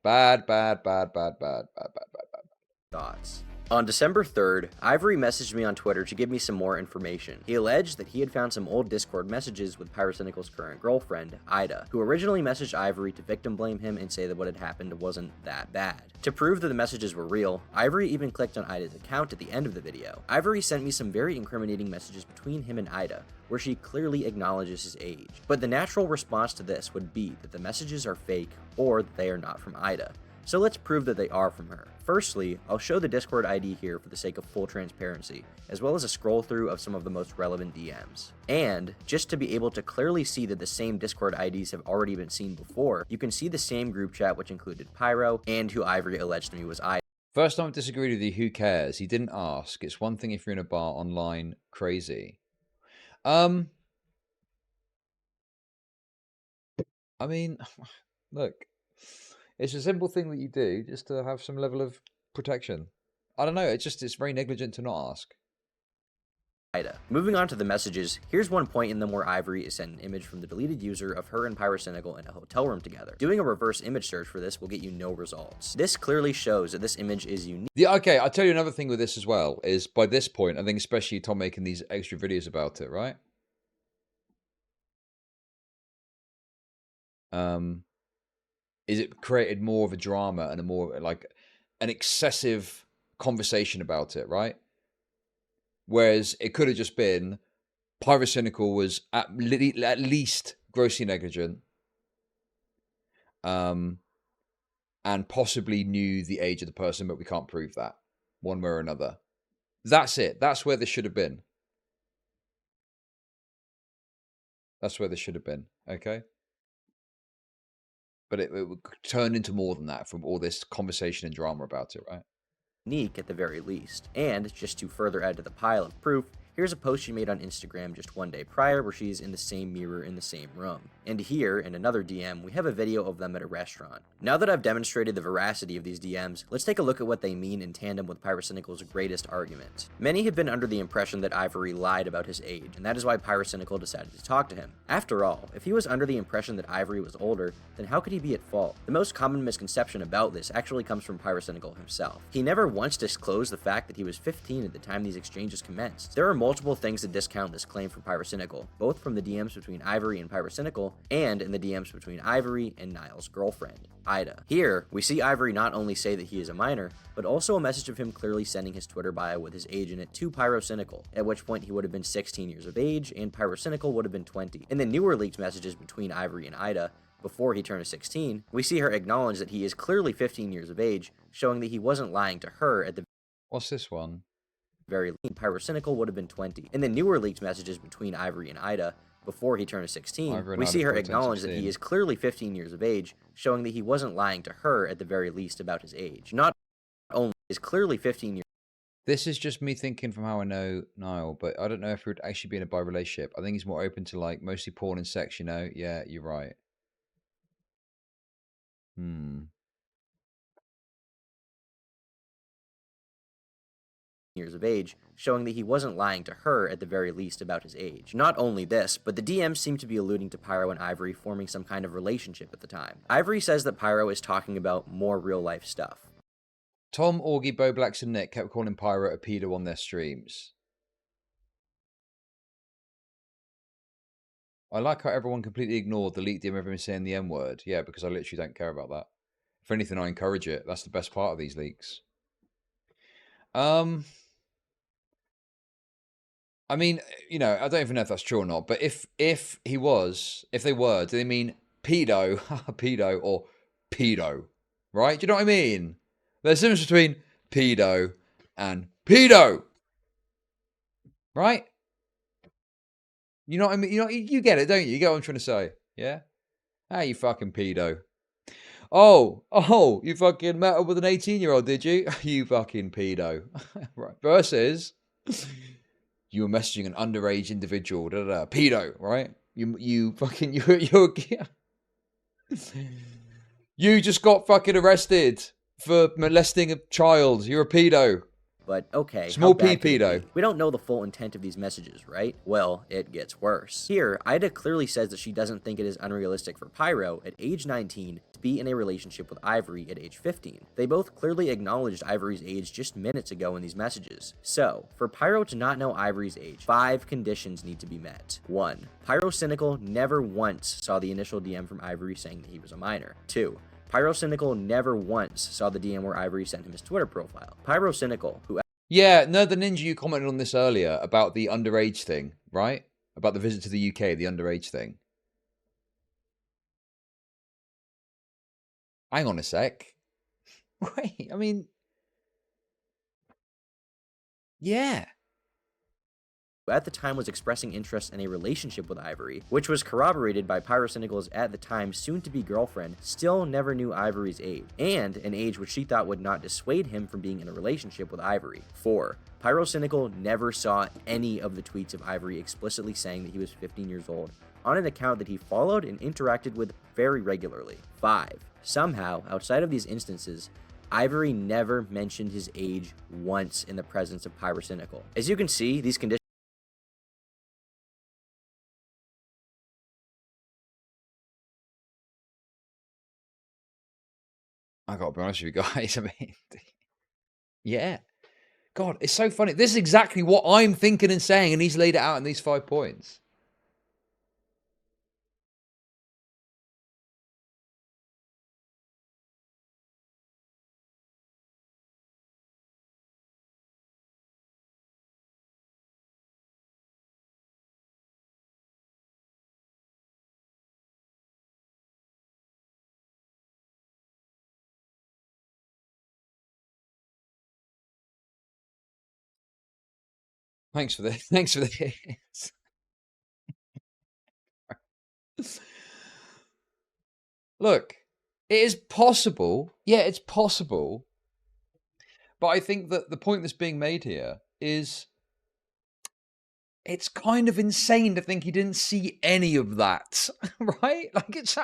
Thoughts. On December 3rd, Ivory messaged me on Twitter to give me some more information. He alleged that he had found some old Discord messages with Pyrocynical's current girlfriend, Ida, who originally messaged Ivory to victim blame him and say that what had happened wasn't that bad. To prove that the messages were real, Ivory even clicked on Ida's account at the end of the video. Ivory sent me some very incriminating messages between him and Ida, where she clearly acknowledges his age. But the natural response to this would be that the messages are fake or that they are not from Ida. So let's prove that they are from her. Firstly, I'll show the Discord ID here for the sake of full transparency, as well as a scroll through of some of the most relevant DMs. And, just to be able to clearly see that the same Discord IDs have already been seen before, you can see the same group chat which included Pyro, and who Ivory alleged to me was Ida. First time I've disagreed with you, who cares? He didn't ask. It's one thing if you're in a bar online, crazy. I mean, look. It's a simple thing that you do just to have some level of protection. I don't know, it's very negligent to not ask. Ida. Moving on to the messages, here's one point in them where Ivory is sent an image from the deleted user of her and Pyrocynical in a hotel room together. Doing a reverse image search for this will get you no results. This clearly shows that this image is unique. Yeah, okay, I'll tell you another thing with this as well, is by this point, I think especially Tom making these extra videos about it, right? Is it created more of a drama and a more like an excessive conversation about it, right? Whereas it could have just been Pyrocynical was at least grossly negligent, and possibly knew the age of the person, but we can't prove that one way or another. That's it. That's where this should have been. That's where this should have been. Okay. But it would turn into more than that from all this conversation and drama about it, right? Unique at the very least. And, just to further add to the pile of proof, here's a post she made on Instagram just one day prior where she's in the same mirror in the same room. And here, in another DM, we have a video of them at a restaurant. Now that I've demonstrated the veracity of these DMs, let's take a look at what they mean in tandem with Pyrocynical's greatest argument. Many have been under the impression that Ivory lied about his age, and that is why Pyrocynical decided to talk to him. After all, if he was under the impression that Ivory was older, then how could he be at fault? The most common misconception about this actually comes from Pyrocynical himself. He never once disclosed the fact that he was 15 at the time these exchanges commenced. There are multiple things to discount this claim from Pyrocynical, both from the DMs between Ivory and Pyrocynical, and in the DMs between Ivory and Niall's girlfriend, Ida. Here, we see Ivory not only say that he is a minor, but also a message of him clearly sending his Twitter bio with his age in it to Pyrocynical, at which point he would have been 16 years of age, and Pyrocynical would have been 20. In the newer leaked messages between Ivory and Ida, before he turned 16, we see her acknowledge that he is clearly 15 years of age, showing that he wasn't lying to her at the What's this one? very least. Pyrocynical would have been 20. In the newer leaked messages between Ivory and Ida, before he turned 16, we see her acknowledge that he is clearly 15 years of age, showing that he wasn't lying to her at the very least about his age. Not only is clearly 15 years. This is just me thinking from how I know Niall, but I don't know if it would actually be in a bi relationship. I think he's more open to like mostly porn and sex, you know? Yeah, you're right. Years of age, showing that he wasn't lying to her at the very least about his age. Not only this, but the DMs seem to be alluding to Pyro and Ivory forming some kind of relationship at the time. Ivory says that Pyro is talking about more real-life stuff. Tom, Augie, Bo Blacks, and Nick kept calling Pyro a pedo on their streams. I like how everyone completely ignored the leaked DM of him saying the N-word. Yeah, because I literally don't care about that. If anything, I encourage it. That's the best part of these leaks. I mean, you know, I don't even know if that's true or not, but if they were, do they mean pedo, pedo, or pedo? Right? Do you know what I mean? There's a difference between pedo and pedo. Right? You know what I mean? You know, you get it, don't you? You get what I'm trying to say. Yeah? Ah, you fucking pedo. Oh, you fucking met up with an 18-year-old, did you? You fucking pedo. Right. Versus, you were messaging an underage individual, pedo, right? You just got fucking arrested for molesting a child. You're a pedo. But okay, Small P pedo. We don't know the full intent of these messages, right? Well, it gets worse. Here, Ida clearly says that she doesn't think it is unrealistic for Pyro, at age 19, to be in a relationship with Ivory at age 15. They both clearly acknowledged Ivory's age just minutes ago in these messages. So, for Pyro to not know Ivory's age, 5 conditions need to be met. 1. Pyrocynical never once saw the initial DM from Ivory saying that he was a minor. 2. Pyrocynical never once saw the DM where Ivory sent him his Twitter profile. Pyrocynical, who... Yeah, no, the Ninja, you commented on this earlier about the underage thing, right? About the visit to the UK, the underage thing. Hang on a sec. Wait, I mean... Yeah. At the time was expressing interest in a relationship with Ivory, which was corroborated by Pyrocynical's at the time soon-to-be girlfriend, still never knew Ivory's age, and an age which she thought would not dissuade him from being in a relationship with Ivory. 4. Pyrocynical never saw any of the tweets of Ivory explicitly saying that he was 15 years old, on an account that he followed and interacted with very regularly. 5. Somehow, outside of these instances, Ivory never mentioned his age once in the presence of Pyrocynical. As you can see, these conditions I gotta be honest with you guys, I mean, yeah. God, it's so funny. This is exactly what I'm thinking and saying, and he's laid it out in these 5 points. Thanks for this. Thanks for this. Look, it is possible. Yeah, it's possible. But I think that the point that's being made here is it's kind of insane to think he didn't see any of that, right? Like, it's...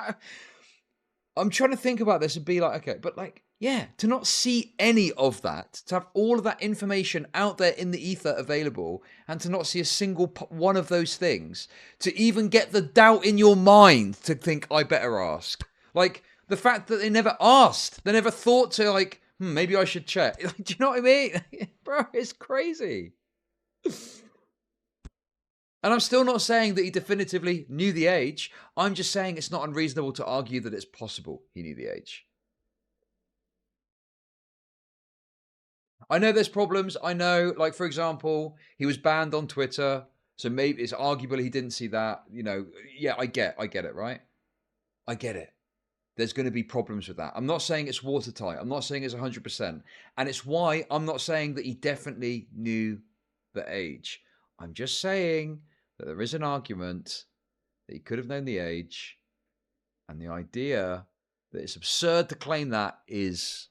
I'm trying to think about this and be like, okay, but like, yeah, to not see any of that, to have all of that information out there in the ether available, and to not see a single one of those things, to even get the doubt in your mind to think, I better ask. Like, the fact that they never asked, they never thought to like, maybe I should check. Do you know what I mean? Bro, it's crazy. And I'm still not saying that he definitively knew the age. I'm just saying it's not unreasonable to argue that it's possible he knew the age. I know there's problems. I know, like, for example, he was banned on Twitter. So maybe it's arguable he didn't see that. You know, yeah, I get it, right? I get it. There's going to be problems with that. I'm not saying it's watertight. I'm not saying it's 100%. And it's why I'm not saying that he definitely knew the age. I'm just saying that there is an argument that he could have known the age, and the idea that it's absurd to claim that is,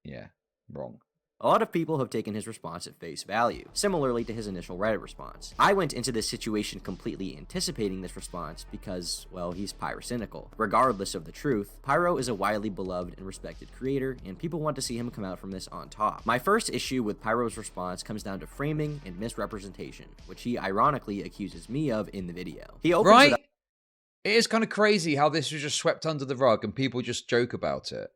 yeah, wrong. A lot of people have taken his response at face value, similarly to his initial Reddit response. I went into this situation completely anticipating this response because, well, he's Pyrocynical. Regardless of the truth, Pyro is a widely beloved and respected creator, and people want to see him come out from this on top. My first issue with Pyro's response comes down to framing and misrepresentation, which he ironically accuses me of in the video. He opens it up. It is kind of crazy how this was just swept under the rug and people just joke about it.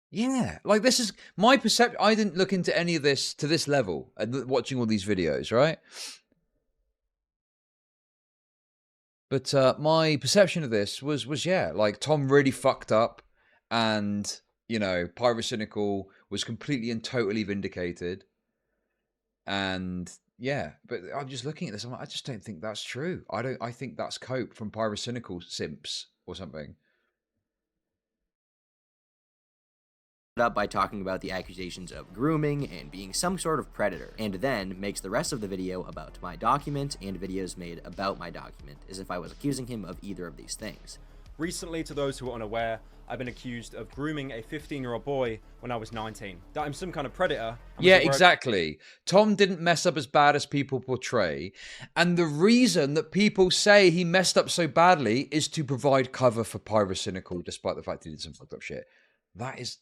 Yeah, like this is my perception. I didn't look into any of this to this level and watching all these videos, right? But my perception of this was yeah, like Tom really fucked up, and you know, Pyrocynical was completely and totally vindicated. And yeah, but I'm just looking at this. I'm like, I just don't think that's true. I think that's cope from Pyrocynical simps or something. Up by talking about the accusations of grooming and being some sort of predator, and then makes the rest of the video about my document and videos made about my document as if I was accusing him of either of these things. Recently, to those who are unaware, I've been accused of grooming a 15-year-old boy when I was 19. That I'm some kind of predator. Yeah, exactly. Tom didn't mess up as bad as people portray. And the reason that people say he messed up so badly is to provide cover for Pyrocynical, despite the fact he did some fucked up shit. That is...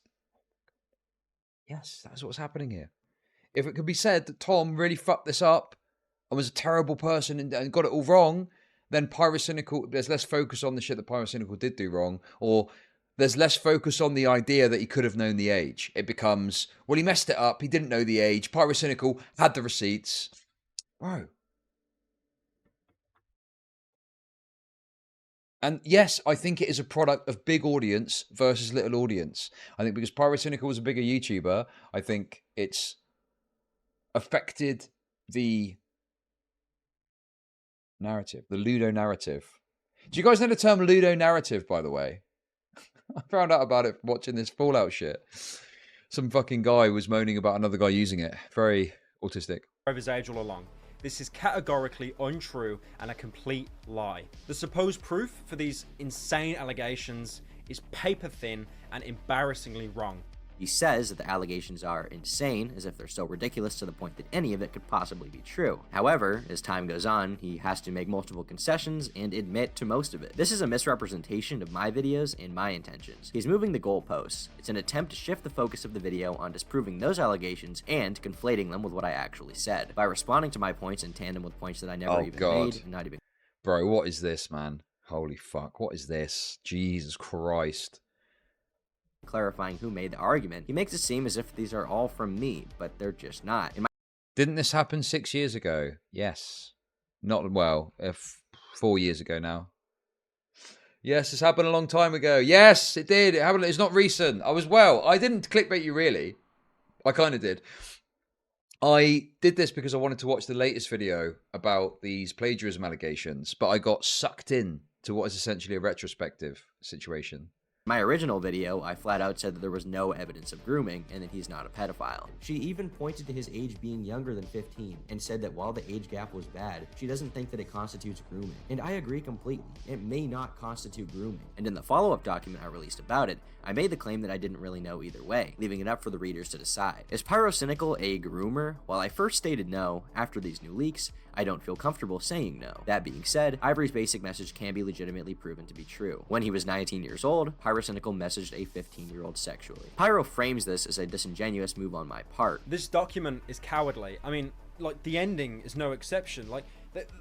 Yes, that's what's happening here. If it could be said that Tom really fucked this up and was a terrible person and got it all wrong, then Pyrocynical, there's less focus on the shit that Pyrocynical did do wrong, or there's less focus on the idea that he could have known the age. It becomes, well, he messed it up, he didn't know the age, Pyrocynical had the receipts. Bro. And yes, I think it is a product of big audience versus little audience. I think because Pyrocynical was a bigger YouTuber, I think it's affected the narrative, the Ludo narrative. Do you guys know the term Ludo narrative, by the way? I found out about it watching this Fallout shit. Some fucking guy was moaning about another guy using it. Very autistic. Of his age all along. This is categorically untrue and a complete lie. The supposed proof for these insane allegations is paper thin and embarrassingly wrong. He says that the allegations are insane, as if they're so ridiculous to the point that any of it could possibly be true. However, as time goes on, he has to make multiple concessions and admit to most of it. This is a misrepresentation of my videos and my intentions. He's moving the goalposts. It's an attempt to shift the focus of the video on disproving those allegations and conflating them with what I actually said, by responding to my points in tandem with points that I never even made, and not even... Bro, what is this, man? Holy fuck, what is this? Jesus Christ. Clarifying who made the argument. He makes it seem as if these are all from me, but they're just not. Didn't this happen 6 years ago? Yes. Not, well, 4 years ago now. Yes, this happened a long time ago. Yes, it did. It happened. It's not recent. I didn't clickbait you, really. I kind of did. I did this because I wanted to watch the latest video about these plagiarism allegations, but I got sucked in to what is essentially a retrospective situation. My original video, I flat out said that there was no evidence of grooming and that he's not a pedophile. She even pointed to his age being younger than 15 and said that while the age gap was bad, she doesn't think that it constitutes grooming. And I agree completely. It may not constitute grooming. And in the follow-up document I released about it, I made the claim that I didn't really know either way, leaving it up for the readers to decide. Is Pyrocynical a groomer? While I first stated no, after these new leaks, I don't feel comfortable saying no. That being said, Ivory's basic message can be legitimately proven to be true. When he was 19 years old, Pyrocynical messaged a 15-year-old sexually. Pyro frames this as a disingenuous move on my part. This document is cowardly. I mean, like, the ending is no exception. Like,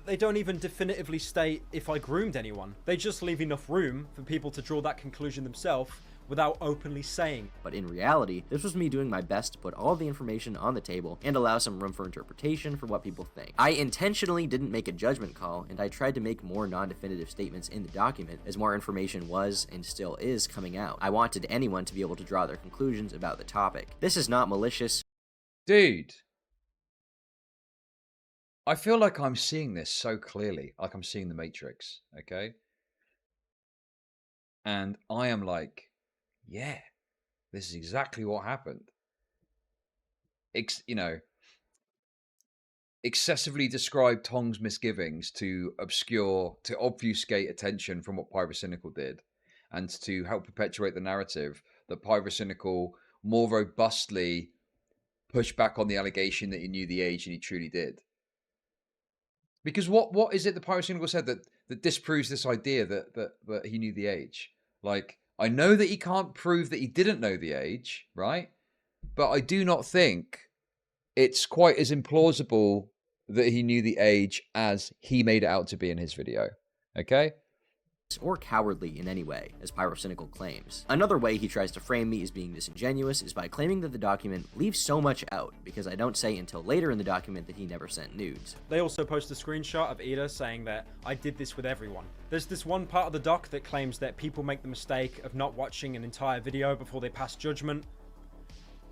they don't even definitively state if I groomed anyone. They just leave enough room for people to draw that conclusion themselves without openly saying. But in reality, this was me doing my best to put all of the information on the table and allow some room for interpretation for what people think. I intentionally didn't make a judgment call, and I tried to make more non-definitive statements in the document as more information was, and still is, coming out. I wanted anyone to be able to draw their conclusions about the topic. This is not malicious. Dude. I feel like I'm seeing this so clearly, like I'm seeing the Matrix, okay? And I am like, yeah, this is exactly what happened. You know, excessively describe Tong's misgivings to obfuscate attention from what Pyrocynical did, and to help perpetuate the narrative that Pyrocynical more robustly pushed back on the allegation that he knew the age, and he truly did. Because what is it the Pyrocynical said that disproves this idea that he knew the age? Like, I know that he can't prove that he didn't know the age, right? But I do not think it's quite as implausible that he knew the age as he made it out to be in his video, okay? Or cowardly in any way, as Pyrocynical claims. Another way he tries to frame me as being disingenuous is by claiming that the document leaves so much out, because I don't say until later in the document that he never sent nudes. They also post a screenshot of Ida saying that I did this with everyone. There's this one part of the doc that claims that people make the mistake of not watching an entire video before they pass judgment.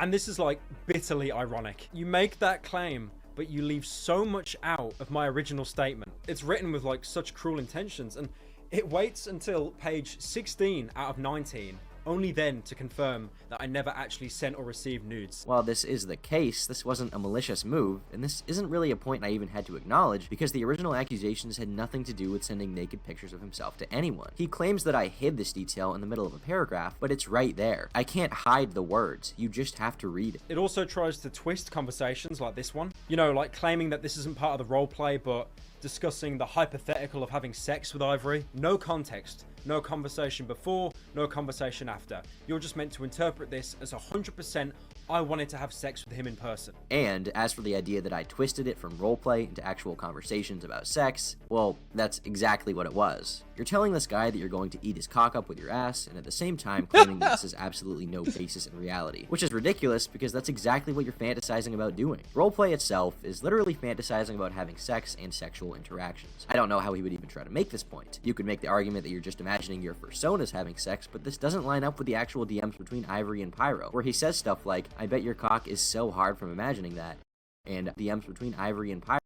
And this is like bitterly ironic. You make that claim, but you leave so much out of my original statement. It's written with like such cruel intentions, and it waits until page 16 out of 19, only then to confirm that I never actually sent or received nudes. While this is the case, this wasn't a malicious move, and this isn't really a point I even had to acknowledge, because the original accusations had nothing to do with sending naked pictures of himself to anyone. He claims that I hid this detail in the middle of a paragraph, but it's right there. I can't hide the words, you just have to read it. It also tries to twist conversations like this one. You know, like claiming that this isn't part of the roleplay, but discussing the hypothetical of having sex with Ivory. No context, no conversation before, no conversation after. You're just meant to interpret this as 100% I wanted to have sex with him in person. And as for the idea that I twisted it from roleplay into actual conversations about sex, well, that's exactly what it was. You're telling this guy that you're going to eat his cock up with your ass, and at the same time claiming that this has absolutely no basis in reality. Which is ridiculous, because that's exactly what you're fantasizing about doing. Roleplay itself is literally fantasizing about having sex and sexual interactions. I don't know how he would even try to make this point. You could make the argument that you're just imagining your personas having sex, but this doesn't line up with the actual DMs between Ivory and Pyro, where he says stuff like, I bet your cock is so hard from imagining that, and DMs between Ivory and Pyro.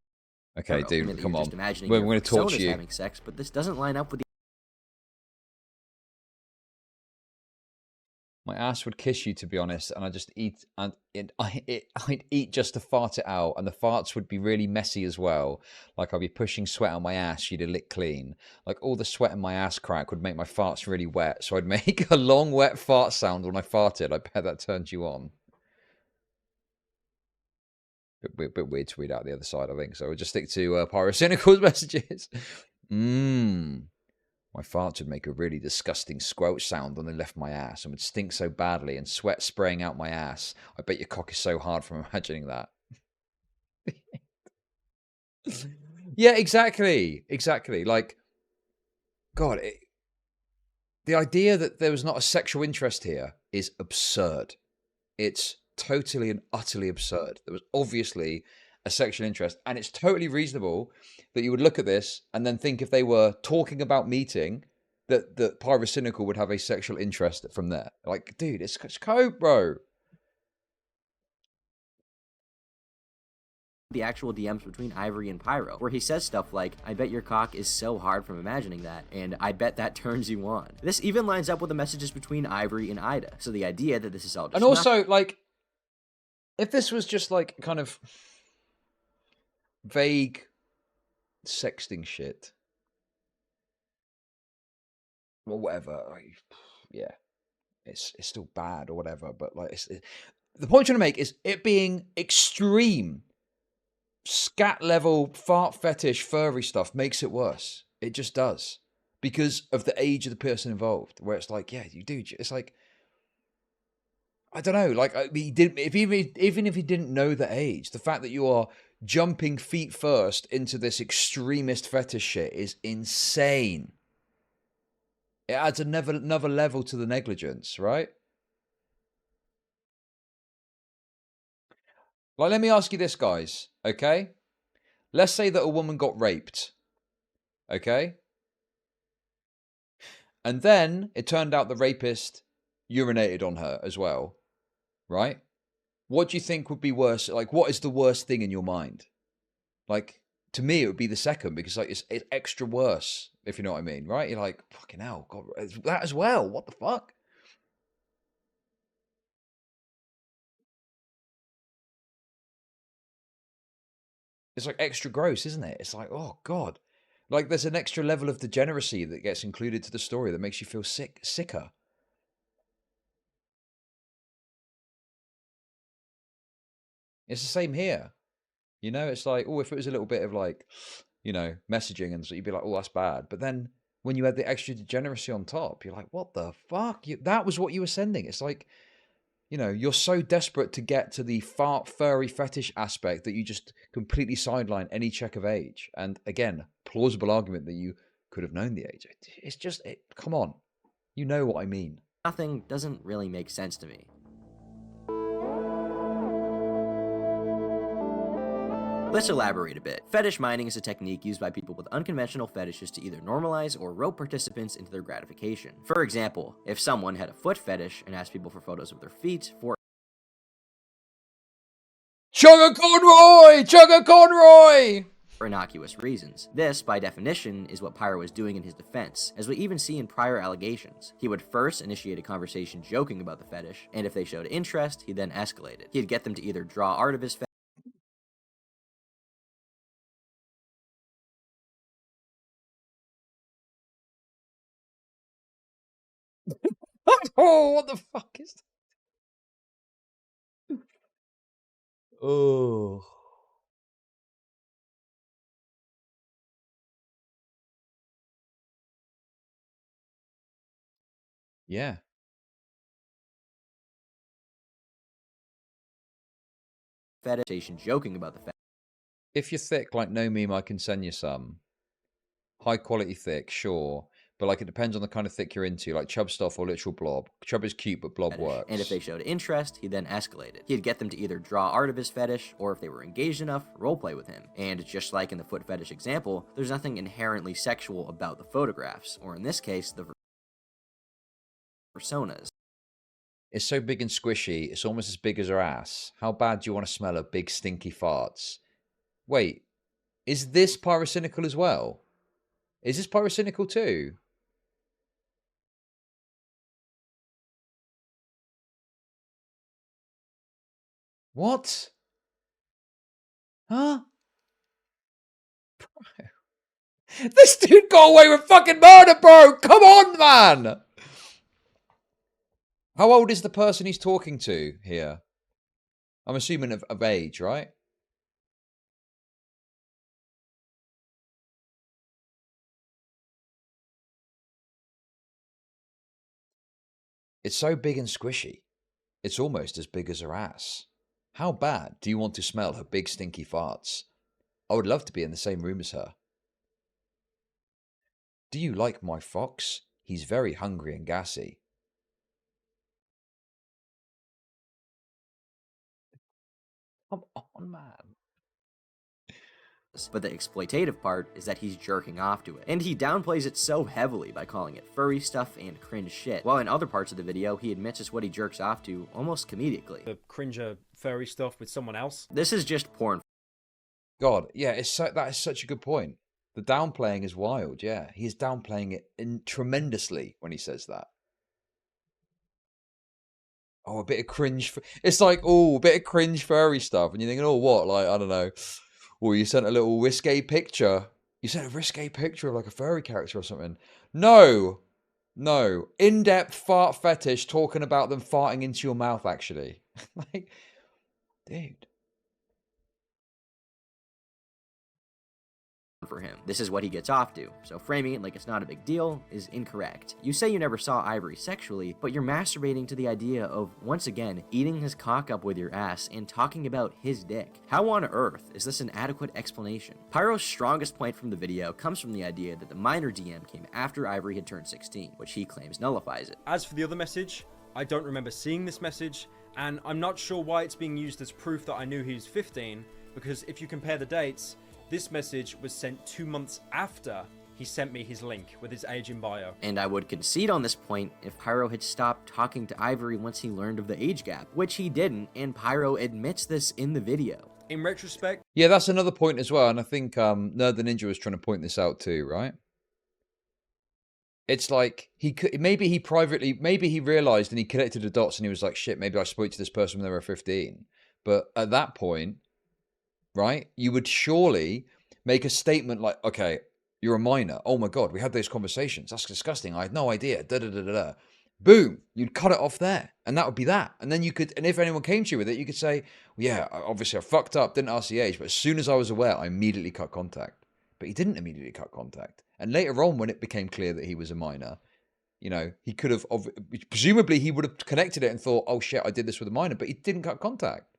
Okay, dude, come on. We're going to torture you. Having sex, but this doesn't line up with the... My ass would kiss you, to be honest, and I just eat, and I'd eat just to fart it out, and the farts would be really messy as well. Like I'd be pushing sweat on my ass, you'd lick clean. Like all the sweat in my ass crack would make my farts really wet, so I'd make a long wet fart sound when I farted. I bet that turns you on. Bit weird to read out the other side, I think. So we'll just stick to Pyrocynical's messages. My farts would make a really disgusting squelch sound when they left my ass and would stink so badly and sweat spraying out my ass. I bet your cock is so hard from imagining that. Yeah, exactly. Exactly. Like, God, the idea that there was not a sexual interest here is absurd. It's totally and utterly absurd. There was obviously a sexual interest, and it's totally reasonable that you would look at this and then think if they were talking about meeting that Pyrocynical would have a sexual interest from there. Like, dude, it's code, bro. The actual DMs between Ivory and Pyro, where he says stuff like, I bet your cock is so hard from imagining that, and I bet that turns you on. This even lines up with the messages between Ivory and Ida, so the idea that this is all just... And also, like, if this was just, like, kind of vague sexting shit, or whatever, like, yeah, it's still bad or whatever, but, like, the point I'm trying to make is it being extreme scat level fart fetish furry stuff makes it worse. It just does. Because of the age of the person involved. Where it's like, yeah, you do. It's like, I don't know. Like, even if he didn't know the age, the fact that you are jumping feet first into this extremist fetish shit is insane. It adds another level to the negligence, right? Like, let me ask you this, guys, okay? Let's say that a woman got raped, okay? And then it turned out the rapist urinated on her as well, right? What do you think would be worse? Like, what is the worst thing in your mind? Like, to me, it would be the second, because like it's extra worse, if you know what I mean, right? You're like, fucking hell, God, that as well. What the fuck? It's like extra gross, isn't it? It's like, oh God. Like there's an extra level of degeneracy that gets included to the story that makes you feel sicker. It's the same here. You know, it's like, oh, if it was a little bit of like, you know, messaging and so you'd be like, oh, that's bad. But then when you had the extra degeneracy on top, you're like, what the fuck? That was what you were sending. It's like, you know, you're so desperate to get to the furry fetish aspect that you just completely sideline any check of age. And again, plausible argument that you could have known the age. It's just, come on. You know what I mean. Nothing doesn't really make sense to me. Let's elaborate a bit. Fetish mining is a technique used by people with unconventional fetishes to either normalize or rope participants into their gratification. For example, if someone had a foot fetish and asked people for photos of their feet for Chugga Conroy! For innocuous reasons. This, by definition, is what Pyro was doing in his defense, as we even see in prior allegations. He would first initiate a conversation joking about the fetish, and if they showed interest, he'd then escalate it. He'd get them to either draw art of his fetish. Oh, what the fuck is that? Oh. Yeah. Fetish joking about the fetish. If you're thick like No Meme, I can send you some. High quality thick, sure. But like it depends on the kind of thick you're into, like chub stuff or literal blob. Chub is cute, but blob works. And if they showed interest, he'd then escalate it. He'd get them to either draw art of his fetish, or if they were engaged enough, roleplay with him. And just like in the foot fetish example, there's nothing inherently sexual about the photographs, or in this case, the personas. It's so big and squishy, it's almost as big as her ass. How bad do you want to smell her big stinky farts? Wait, is this Pyrocynical as well? Is this Pyrocynical too? What? Huh? This dude got away with fucking murder, bro! Come on, man! How old is the person he's talking to here? I'm assuming of age, right? It's so big and squishy. It's almost as big as her ass. How bad do you want to smell her big stinky farts? I would love to be in the same room as her. Do you like my fox? He's very hungry and gassy. Come on, man. But the exploitative part is that he's jerking off to it. And he downplays it so heavily by calling it furry stuff and cringe shit, while in other parts of the video, he admits it's what he jerks off to almost comedically. The cringer furry stuff with someone else? This is just porn. God, yeah, that is such a good point. The downplaying is wild, yeah. He's downplaying it tremendously when he says that. Oh, a bit of cringe. It's like, oh, a bit of cringe furry stuff. And you're thinking, oh, what? Like, I don't know. Or you sent a little risque picture. You sent a risque picture of like a furry character or something. No. No. In-depth fart fetish talking about them farting into your mouth, actually. Like, dude. for him. This is what he gets off to, so framing it like it's not a big deal is incorrect. You say you never saw Ivory sexually, but you're masturbating to the idea of, once again, eating his cock up with your ass and talking about his dick. How on earth is this an adequate explanation? Pyro's strongest point from the video comes from the idea that the minor DM came after Ivory had turned 16, which he claims nullifies it. As for the other message, I don't remember seeing this message, and I'm not sure why it's being used as proof that I knew he was 15, because if you compare the dates, this message was sent 2 months after he sent me his link with his age in bio. And I would concede on this point if Pyro had stopped talking to Ivory once he learned of the age gap, which he didn't, and Pyro admits this in the video. In retrospect... Yeah, that's another point as well, and I think Nerd the Ninja was trying to point this out too, right? It's like, maybe he realized and he connected the dots and he was like, shit, maybe I spoke to this person when they were 15. But at that point, right, you would surely make a statement like, okay, you're a minor. Oh my God, we had those conversations. That's disgusting. I had no idea. Da-da-da-da-da. Boom, you'd cut it off there. And that would be that. And then you could, and if anyone came to you with it, you could say, well, yeah, obviously I fucked up, didn't ask the age, but as soon as I was aware, I immediately cut contact. But he didn't immediately cut contact. And later on, when it became clear that he was a minor, you know, he could have, presumably he would have connected it and thought, oh shit, I did this with a minor, but he didn't cut contact.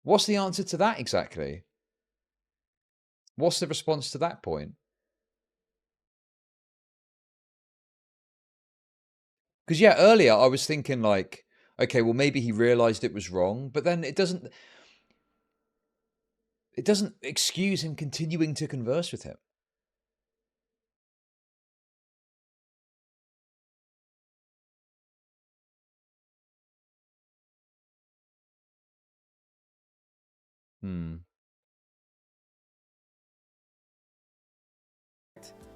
What's the answer to that exactly? What's the response to that point? Because yeah, earlier I was thinking like, okay, well maybe he realized it was wrong, but then it doesn't excuse him continuing to converse with him.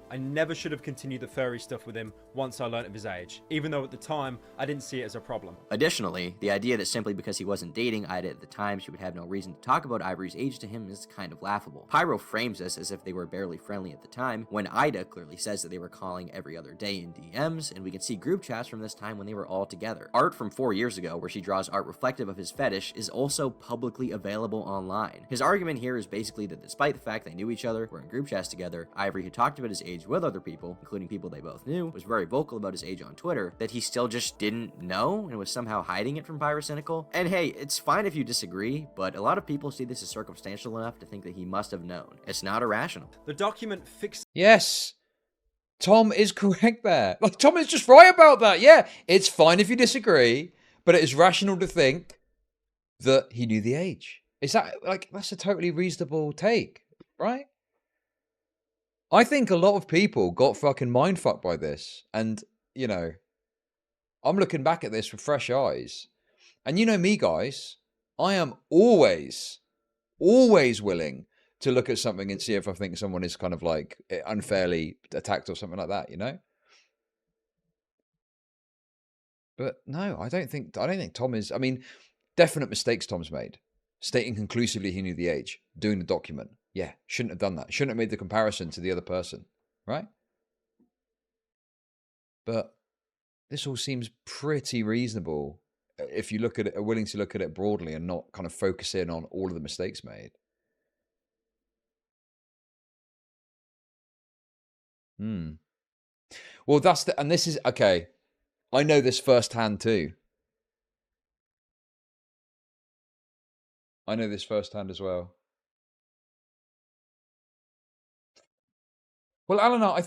I never should have continued the furry stuff with him once I learnt of his age, even though at the time I didn't see it as a problem. Additionally, the idea that simply because he wasn't dating Ida at the time, she would have no reason to talk about Ivory's age to him is kind of laughable. Pyro frames this as if they were barely friendly at the time, when Ida clearly says that they were calling every other day in DMs, and we can see group chats from this time when they were all together. Art from 4 years ago, where she draws art reflective of his fetish, is also publicly available online. His argument here is basically that despite the fact they knew each other, were in group chats together, Ivory had talked about his age with other people, including people they both knew, was very vocal about his age on Twitter, that he still just didn't know and was somehow hiding it from Pyrocynical. And hey, it's fine if you disagree, but a lot of people see this as circumstantial enough to think that he must have known. It's not irrational. The document fixed... Yes, Tom is correct there. Like, Tom is just right about that. Yeah, it's fine if you disagree, but it is rational to think that he knew the age. Is that, like, that's a totally reasonable take, right? I think a lot of people got fucking mindfucked by this. And, you know, I'm looking back at this with fresh eyes. And you know me, guys, I am always willing to look at something and see if I think someone is kind of like unfairly attacked or something like that, you know? But no, I don't think Tom is, I mean, definite mistakes Tom's made. Stating conclusively he knew the age, doing the document. Yeah, shouldn't have done that. Shouldn't have made the comparison to the other person, right? But this all seems pretty reasonable if you look at it, are willing to look at it broadly and not kind of focus in on all of the mistakes made. Well, and this is, okay, I know this firsthand too. I know this firsthand as well. Well, Alana, I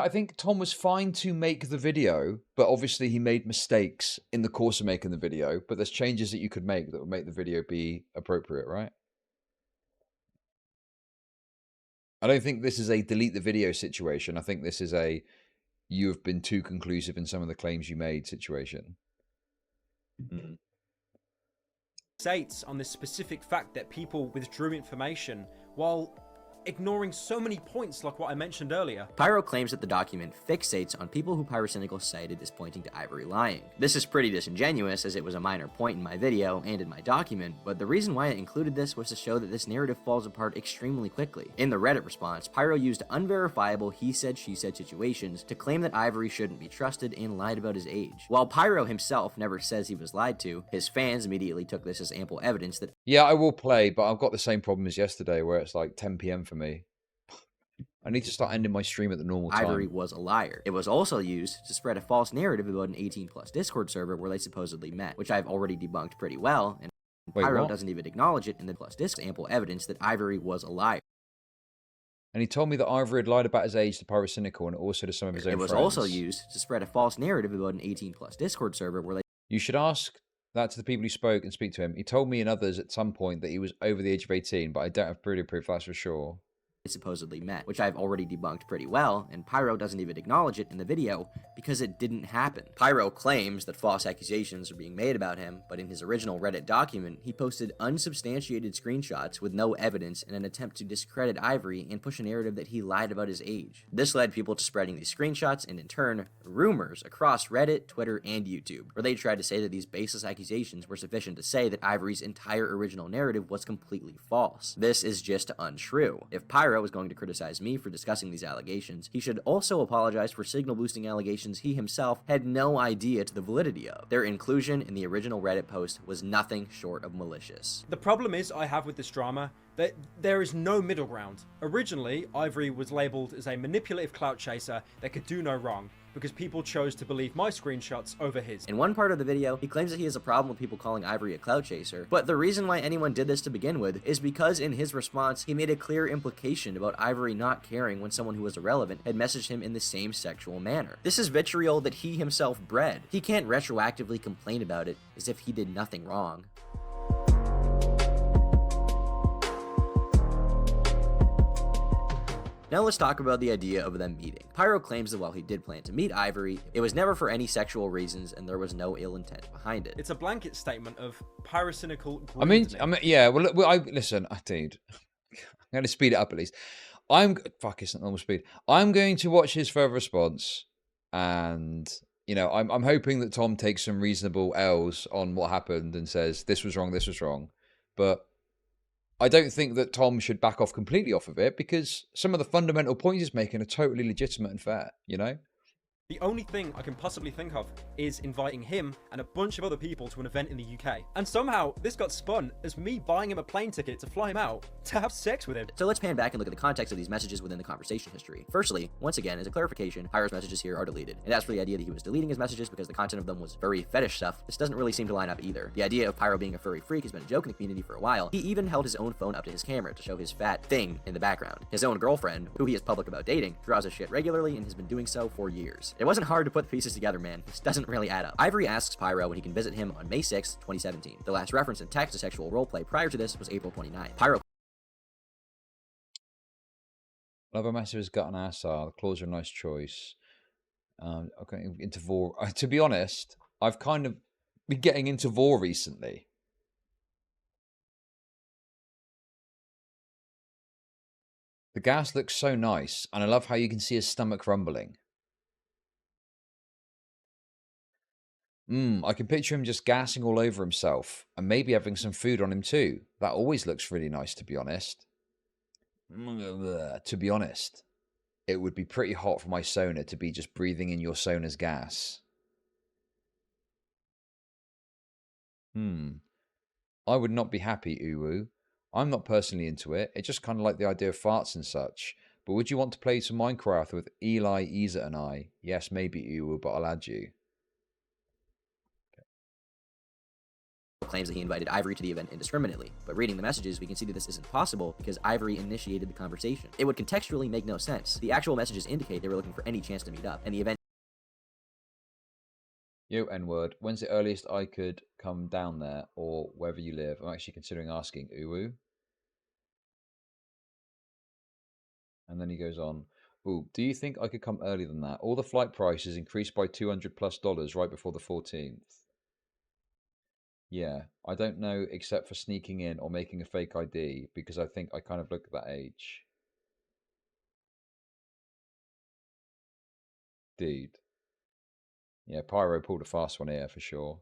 think Tom was fine to make the video, but obviously he made mistakes in the course of making the video. But there's changes that you could make that would make the video be appropriate, right? I don't think this is a delete the video situation. I think this is a you have been too conclusive in some of the claims you made situation. States on this specific fact that people withdrew information while ignoring so many points like what I mentioned earlier. Pyro claims that the document fixates on people who Pyrocynical cited as pointing to Ivory lying. This is pretty disingenuous, as it was a minor point in my video and in my document, but the reason why I included this was to show that this narrative falls apart extremely quickly. In the Reddit response, Pyro used unverifiable he said she said situations to claim that Ivory shouldn't be trusted and lied about his age. While Pyro himself never says he was lied to, his fans immediately took this as ample evidence that Yeah, I will play, but I've got the same problem as yesterday where it's like 10 p.m. for me. I need to start ending my stream at the normal time. Ivory was a liar. It was also used to spread a false narrative about an 18+ Discord server where they supposedly met, which I've already debunked pretty well, and Wait, Pyro what? doesn't even acknowledge it in the plus disc ample evidence that Ivory was a liar. And he told me that Ivory had lied about his age to Pyrocynical and also to some of his own It was friends. also used to spread a false narrative about an 18+ Discord server where they You should ask that to the people who spoke and speak to him. He told me and others at some point that he was over the age of 18, but I don't have proof, that's for sure. supposedly met, which I've already debunked pretty well, and Pyro doesn't even acknowledge it in the video because it didn't happen. Pyro claims that false accusations are being made about him, but in his original Reddit document, he posted unsubstantiated screenshots with no evidence in an attempt to discredit Ivory and push a narrative that he lied about his age. This led people to spreading these screenshots and in turn, rumors across Reddit, Twitter, and YouTube, where they tried to say that these baseless accusations were sufficient to say that Ivory's entire original narrative was completely false. This is just untrue. If Pyro is going to criticize me for discussing these allegations, he should also apologize for signal boosting allegations he himself had no idea to the validity of. Their inclusion in the original Reddit post was nothing short of malicious. The problem is I have with this drama that there is no middle ground. Originally, Ivory was labelled as a manipulative clout chaser that could do no wrong, because people chose to believe my screenshots over his. In one part of the video, he claims that he has a problem with people calling Ivory a clout chaser, but the reason why anyone did this to begin with is because in his response, he made a clear implication about Ivory not caring when someone who was irrelevant had messaged him in the same sexual manner. This is vitriol that he himself bred. He can't retroactively complain about it as if he did nothing wrong. Now let's talk about the idea of them meeting. Pyro claims that while he did plan to meet Ivory, it was never for any sexual reasons and there was no ill intent behind it. It's a blanket statement of Pyrocynical I mean, yeah, well, listen, dude, I'm going to speed it up at least. Fuck, it's not normal speed. I'm going to watch his further response and, you know, I'm hoping that Tom takes some reasonable L's on what happened and says, this was wrong, but I don't think that Tom should back off completely off of it because some of the fundamental points he's making are totally legitimate and fair, you know? The only thing I can possibly think of is inviting him and a bunch of other people to an event in the UK. And somehow, this got spun as me buying him a plane ticket to fly him out to have sex with him. So let's pan back and look at the context of these messages within the conversation history. Firstly, once again, as a clarification, Pyro's messages here are deleted. And as for the idea that he was deleting his messages because the content of them was furry fetish stuff, this doesn't really seem to line up either. The idea of Pyro being a furry freak has been a joke in the community for a while. He even held his own phone up to his camera to show his fat thing in the background. His own girlfriend, who he is public about dating, draws his shit regularly and has been doing so for years. It wasn't hard to put the pieces together, man. This doesn't really add up. Ivory asks Pyro when he can visit him on May 6, 2017. The last reference in text to sexual roleplay prior to this was April 29. Pyro Love massive has got an ass. The claws are a nice choice. Okay, into Vor. To be honest, I've kind of been getting into Vor recently. The gas looks so nice, and I love how you can see his stomach rumbling. I can picture him just gassing all over himself, and maybe having some food on him too. That always looks really nice, to be honest. To be honest, it would be pretty hot for my Sona to be just breathing in your Sona's gas. I would not be happy, Uwu. I'm not personally into it. It's just kind of like the idea of farts and such. But would you want to play some Minecraft with Eli, Isa, and I? Yes, maybe, Uwu, but I'll add you. claims that he invited Ivory to the event indiscriminately, but reading the messages we can see that this isn't possible because Ivory initiated the conversation. It would contextually make no sense. The actual messages indicate they were looking for any chance to meet up, and the event Yo, N-word, when's the earliest I could come down there, or wherever you live? I'm actually considering asking Uwu. And then he goes on, ooh, do you think I could come earlier than that? All the flight prices increased by $200+ right before the 14th. Yeah, I don't know except for sneaking in or making a fake ID because I think I kind of look at that age. Dude. Yeah, Pyro pulled a fast one here for sure.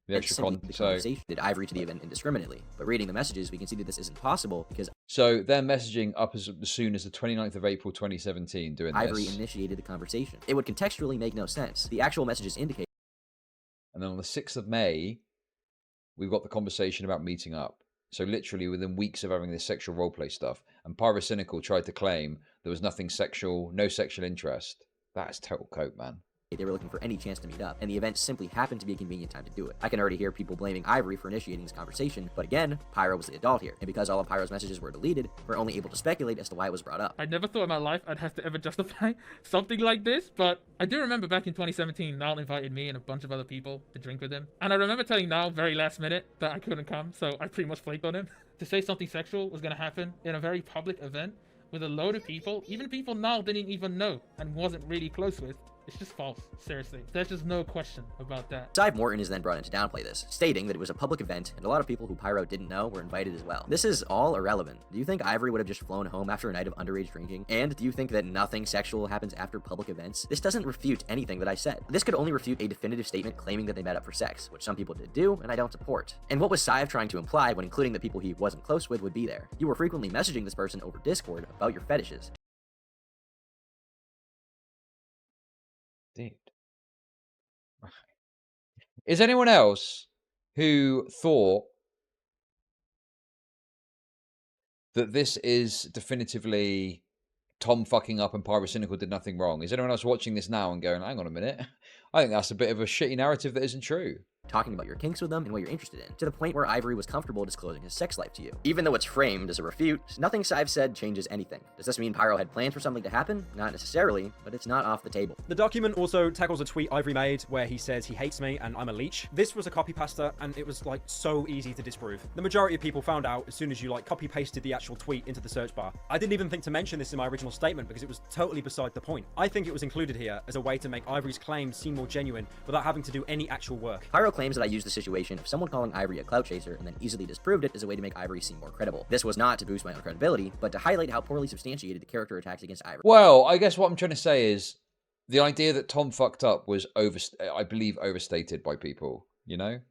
The extra simply the conversation did Ivory to the event indiscriminately. But reading the messages, we can see that this isn't possible because so they're messaging up as soon as the 29th of April 2017 doing Ivory this. initiated the conversation. It would contextually make no sense. The actual messages indicate. And then on the 6th of May, we've got the conversation about meeting up. So literally within weeks of having this sexual roleplay stuff. And Pyrocynical tried to claim there was nothing sexual, no sexual interest. That is total cope, man. They were looking for any chance to meet up, and the event simply happened to be a convenient time to do it. I can already hear people blaming Ivory for initiating this conversation, but again, Pyro was the adult here, and because all of Pyro's messages were deleted, we're only able to speculate as to why it was brought up. I never thought in my life I'd have to ever justify something like this, but I do remember back in 2017, Niall invited me and a bunch of other people to drink with him, and I remember telling Niall very last minute that I couldn't come, so I pretty much flaked on him. To say something sexual was going to happen in a very public event with a load of people, even people Niall didn't even know and wasn't really close with, it's just false. Seriously. There's just no question about that. Sive Morton is then brought in to downplay this, stating that it was a public event and a lot of people who Pyro didn't know were invited as well. This is all irrelevant. Do you think Ivory would have just flown home after a night of underage drinking? And do you think that nothing sexual happens after public events? This doesn't refute anything that I said. This could only refute a definitive statement claiming that they met up for sex, which some people did do, and I don't support. And what was Sive trying to imply when including the people he wasn't close with would be there? You were frequently messaging this person over Discord about your fetishes. Dude. Is anyone else who thought that this is definitively Tom fucking up and Pyrocynical did nothing wrong? Is anyone else watching this now and going, hang on a minute, I think that's a bit of a shitty narrative that isn't true? Talking about your kinks with them and what you're interested in, to the point where Ivory was comfortable disclosing his sex life to you. Even though it's framed as a refute, nothing Sive said changes anything. Does this mean Pyro had plans for something to happen? Not necessarily, but it's not off the table. The document also tackles a tweet Ivory made where he says he hates me and I'm a leech. This was a copy pasta and it was like so easy to disprove. The majority of people found out as soon as you like copy pasted the actual tweet into the search bar. I didn't even think to mention this in my original statement because it was totally beside the point. I think it was included here as a way to make Ivory's claims seem more genuine without having to do any actual work. Pyro claims that I used the situation of someone calling Ivory a clout chaser and then easily disproved it as a way to make Ivory seem more credible. This was not to boost my own credibility, but to highlight how poorly substantiated the character attacks against Ivory. Well, I guess what I'm trying to say is the idea that Tom fucked up was I believe overstated by people, you know,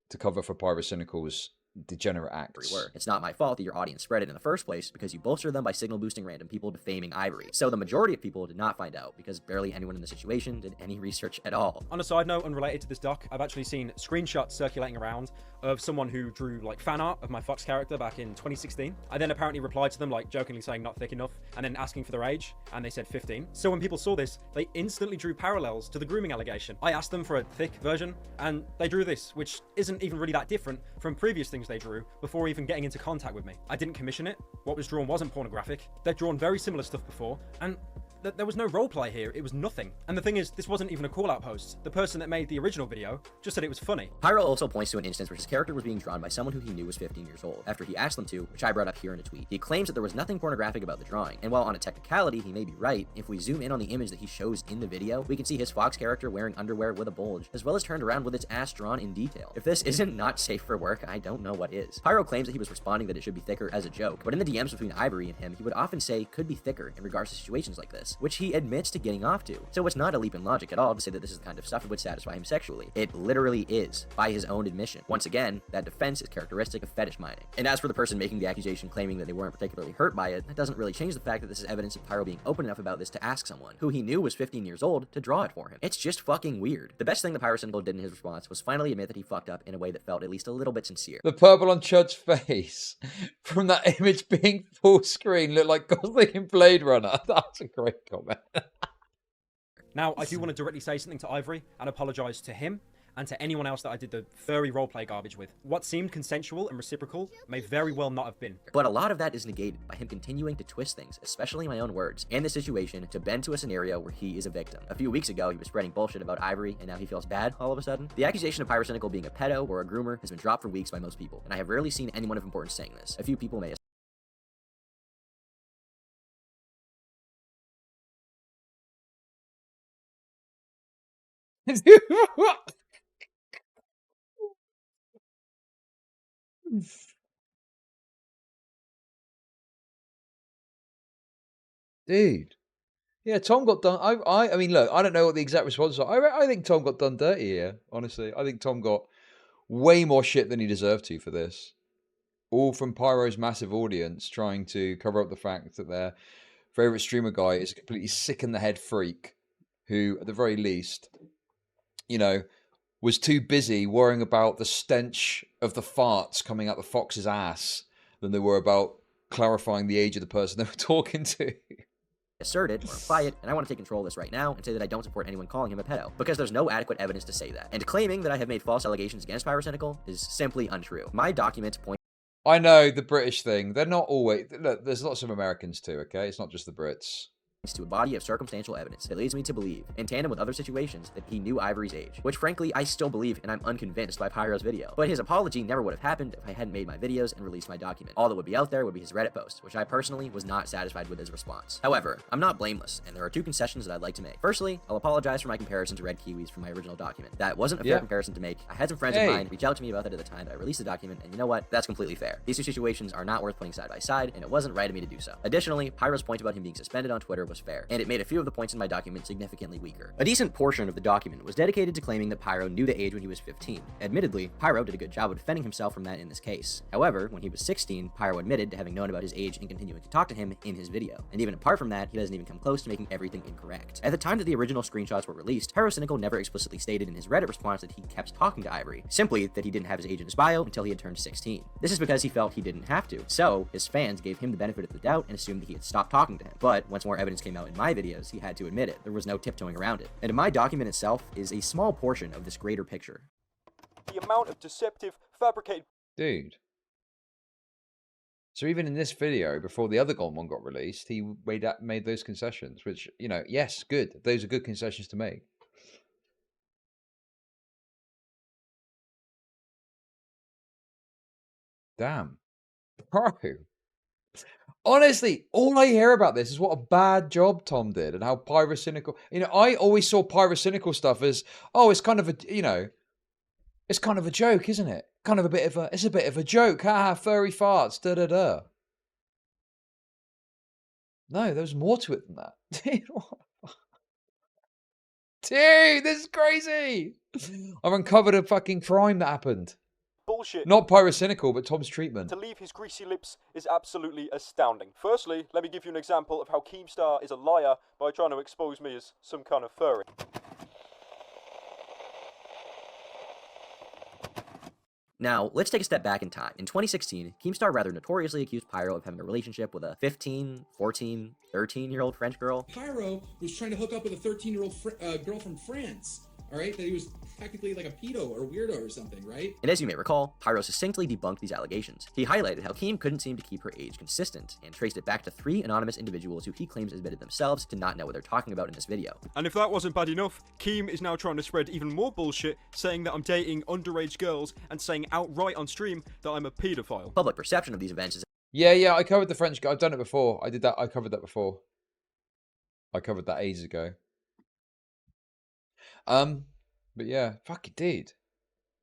to cover for Pyrocynical's degenerate acts. It's not my fault that your audience spread it in the first place because you bolstered them by signal boosting random people defaming Ivory. So the majority of people did not find out because barely anyone in the situation did any research at all. On a side note, unrelated to this doc, I've actually seen screenshots circulating around of someone who drew like fan art of my Fox character back in 2016. I then apparently replied to them like jokingly saying not thick enough and then asking for their age and they said 15. So when people saw this, they instantly drew parallels to the grooming allegation. I asked them for a thick version and they drew this, which isn't even really that different from previous things they drew before even getting into contact with me. I didn't commission it. What was drawn wasn't pornographic. They'd drawn very similar stuff before and there was no roleplay here. It was nothing. And the thing is, this wasn't even a call-out post. The person that made the original video just said it was funny. Pyro also points to an instance where his character was being drawn by someone who he knew was 15 years old, after he asked them to, which I brought up here in a tweet. He claims that there was nothing pornographic about the drawing, and while on a technicality he may be right, if we zoom in on the image that he shows in the video, we can see his Fox character wearing underwear with a bulge, as well as turned around with its ass drawn in detail. If this isn't not safe for work, I don't know what is. Pyro claims that he was responding that it should be thicker as a joke, but in the DMs between Ivory and him, he would often say could be thicker in regards to situations like this, which he admits to getting off to. So it's not a leap in logic at all to say that this is the kind of stuff that would satisfy him sexually. It literally is, by his own admission. Once again, that defense is characteristic of fetish mining. And as for the person making the accusation claiming that they weren't particularly hurt by it, that doesn't really change the fact that this is evidence of Pyro being open enough about this to ask someone, who he knew was 15 years old, to draw it for him. It's just fucking weird. The best thing that Pyrocynical did in his response was finally admit that he fucked up in a way that felt at least a little bit sincere. The purple on Chud's face from that image being full screen looked like Gosling in Blade Runner. That's a great comment. Now, I do want to directly say something to Ivory and apologize to him and to anyone else that I did the furry roleplay garbage with. What seemed consensual and reciprocal may very well not have been. But a lot of that is negated by him continuing to twist things, especially my own words, and the situation to bend to a scenario where he is a victim. A few weeks ago, he was spreading bullshit about Ivory, and now he feels bad all of a sudden. The accusation of Pyrocynical being a pedo or a groomer has been dropped for weeks by most people, and I have rarely seen anyone of importance saying this. A few people may Dude, Yeah, Tom got done. I mean, look, I don't know what the exact response was. I think Tom got done dirty here. Honestly, I think Tom got way more shit than he deserved to for this. All from Pyro's massive audience trying to cover up the fact that their favorite streamer guy is a completely sick in the head freak who, at the very least, you know, was too busy worrying about the stench of the farts coming out the fox's ass than they were about clarifying the age of the person they were talking to. Asserted or imply it, and I want to take control of this right now and say that I don't support anyone calling him a pedo, because there's no adequate evidence to say that. And claiming that I have made false allegations against Pyrocynical is simply untrue. My documents point. I know, the British thing. They're not always... Look, there's lots of Americans too, okay? It's not just the Brits. To a body of circumstantial evidence that leads me to believe, in tandem with other situations, that he knew Ivory's age, which frankly I still believe, and I'm unconvinced by Pyro's video. But his apology never would have happened if I hadn't made my videos and released my document. All that would be out there would be his Reddit post, which I personally was not satisfied with his response. However, I'm not blameless, and there are two concessions that I'd like to make. Firstly, I'll apologize for my comparison to red kiwis from my original document. That wasn't a fair comparison to make. I had some friends of mine reach out to me about that at the time that I released the document, and you know what? That's completely fair. These two situations are not worth putting side by side, and it wasn't right of me to do so. Additionally, Pyro's point about him being suspended on Twitter was fair, and it made a few of the points in my document significantly weaker. A decent portion of the document was dedicated to claiming that Pyro knew the age when he was 15. Admittedly, Pyro did a good job of defending himself from that in this case. However, when he was 16, Pyro admitted to having known about his age and continuing to talk to him in his video. And even apart from that, he doesn't even come close to making everything incorrect. At the time that the original screenshots were released, Pyrocynical never explicitly stated in his Reddit response that he kept talking to Ivory, simply that he didn't have his age in his bio until he had turned 16. This is because he felt he didn't have to, so his fans gave him the benefit of the doubt and assumed that he had stopped talking to him. But once more evidence came out in my videos, he had to admit it. There was no tiptoeing around it. And my document itself is a small portion of this greater picture. The amount of deceptive, fabricated... Dude. So even in this video, before the other Golden one got released, he made those concessions, which, you know, yes, good. Those are good concessions to make. Damn. Bro. Honestly, all I hear about this is what a bad job Tom did and how Pyrocynical... You know, I always saw Pyrocynical stuff as, oh, it's kind of a, you know, it's kind of a joke, isn't it? Kind of a bit of a, it's a bit of a joke. Haha, furry farts, da-da-da. No, there's more to it than that. Dude, this is crazy. I've uncovered a fucking crime that happened. Bullshit. Not Pyrocynical, but Tom's treatment. To leave his greasy lips is absolutely astounding. Firstly, let me give you an example of how Keemstar is a liar by trying to expose me as some kind of furry. Now, let's take a step back in time. In 2016, Keemstar rather notoriously accused Pyro of having a relationship with a 15, 14, 13-year-old French girl. Pyro was trying to hook up with a 13-year-old girl from France. All right, that he was technically like a pedo or weirdo or something, right? And as you may recall, Pyro succinctly debunked these allegations. He highlighted how Keem couldn't seem to keep her age consistent, and traced it back to 3 anonymous individuals who he claims admitted themselves to not know what they're talking about in this video. And if that wasn't bad enough, Keem is now trying to spread even more bullshit, saying that I'm dating underage girls, and saying outright on stream that I'm a paedophile. Public perception of these events is... Yeah, I covered the French guy. I've done it before. I covered that before. I covered that ages ago. But yeah, fuck it did.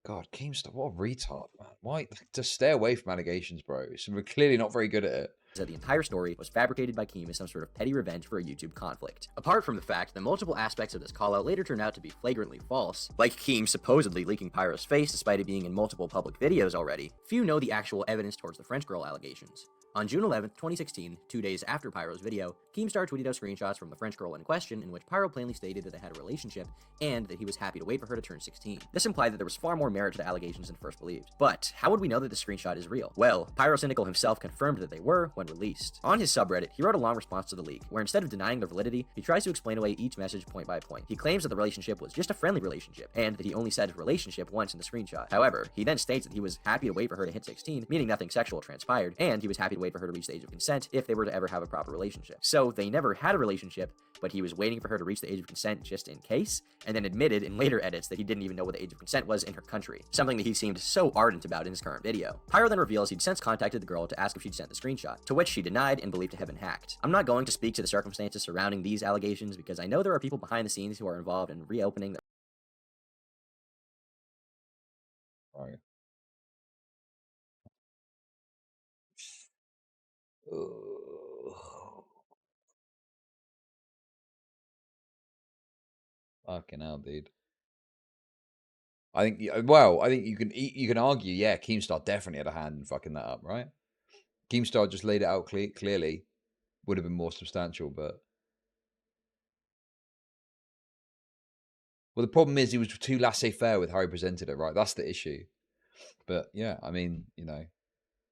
God, Keemstar, what a retard, man. Why? Just stay away from allegations, bro. So we're clearly not very good at it. That the entire story was fabricated by Keem as some sort of petty revenge for a YouTube conflict. Apart from the fact that multiple aspects of this call-out later turned out to be flagrantly false, like Keem supposedly leaking Pyro's face despite it being in multiple public videos already, few know the actual evidence towards the French girl allegations. On June 11th, 2016, 2 days after Pyro's video, Keemstar tweeted out screenshots from the French girl in question in which Pyro plainly stated that they had a relationship and that he was happy to wait for her to turn 16. This implied that there was far more merit to the allegations than first believed. But how would we know that the screenshot is real? Well, Pyrocynical himself confirmed that they were when released. On his subreddit, he wrote a long response to the leak, where instead of denying their validity, he tries to explain away each message point by point. He claims that the relationship was just a friendly relationship, and that he only said relationship once in the screenshot. However, he then states that he was happy to wait for her to hit 16, meaning nothing sexual transpired, and he was happy to wait for her to reach the age of consent if they were to ever have a proper relationship. So they never had a relationship, but he was waiting for her to reach the age of consent just in case, and then admitted in later edits that he didn't even know what the age of consent was in her country, something that he seemed so ardent about in his current video. Pyro then reveals he'd since contacted the girl to ask if she'd sent the screenshot, to which she denied and believed to have been hacked. I'm not going to speak to the circumstances surrounding these allegations because I know there are people behind the scenes who are involved in reopening their Fucking hell, dude. I think you can argue, yeah, Keemstar definitely had a hand in fucking that up, right? Keemstar just laid it out clearly. Would have been more substantial, but well, the problem is he was too laissez-faire with how he presented it, right? That's the issue. But yeah, I mean, you know, in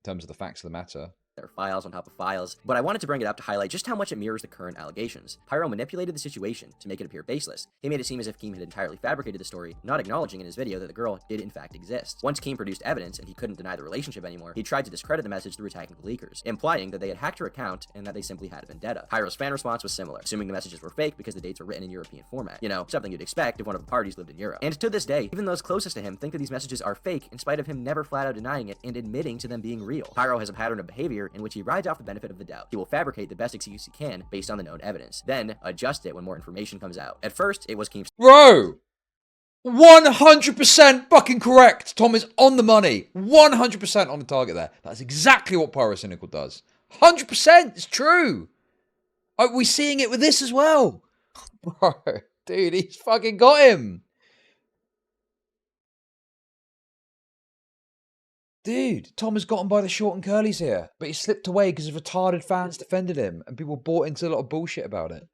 terms of the facts of the matter. There are files on top of files, but I wanted to bring it up to highlight just how much it mirrors the current allegations. Pyro manipulated the situation to make it appear baseless. He made it seem as if Keem had entirely fabricated the story, not acknowledging in his video that the girl did in fact exist. Once Keem produced evidence and he couldn't deny the relationship anymore, he tried to discredit the message through attacking the leakers, implying that they had hacked her account and that they simply had a vendetta. Pyro's fan response was similar, assuming the messages were fake because the dates were written in European format. You know, something you'd expect if one of the parties lived in Europe. And to this day, even those closest to him think that these messages are fake in spite of him never flat out denying it and admitting to them being real. Pyro has a pattern of behavior in which he rides off the benefit of the doubt. He will fabricate the best excuse he can based on the known evidence, then adjust it when more information comes out. At first, it was Keem's— Bro! 100% fucking correct. Tom is on the money. 100% on the target there. That's exactly what Pyrocynical does. 100%. It's true. Are we seeing it with this as well? Bro, dude, he's fucking got him. Dude, Tom has gotten by the short and curlies here, but he slipped away because of retarded fans defended him and people bought into a lot of bullshit about it.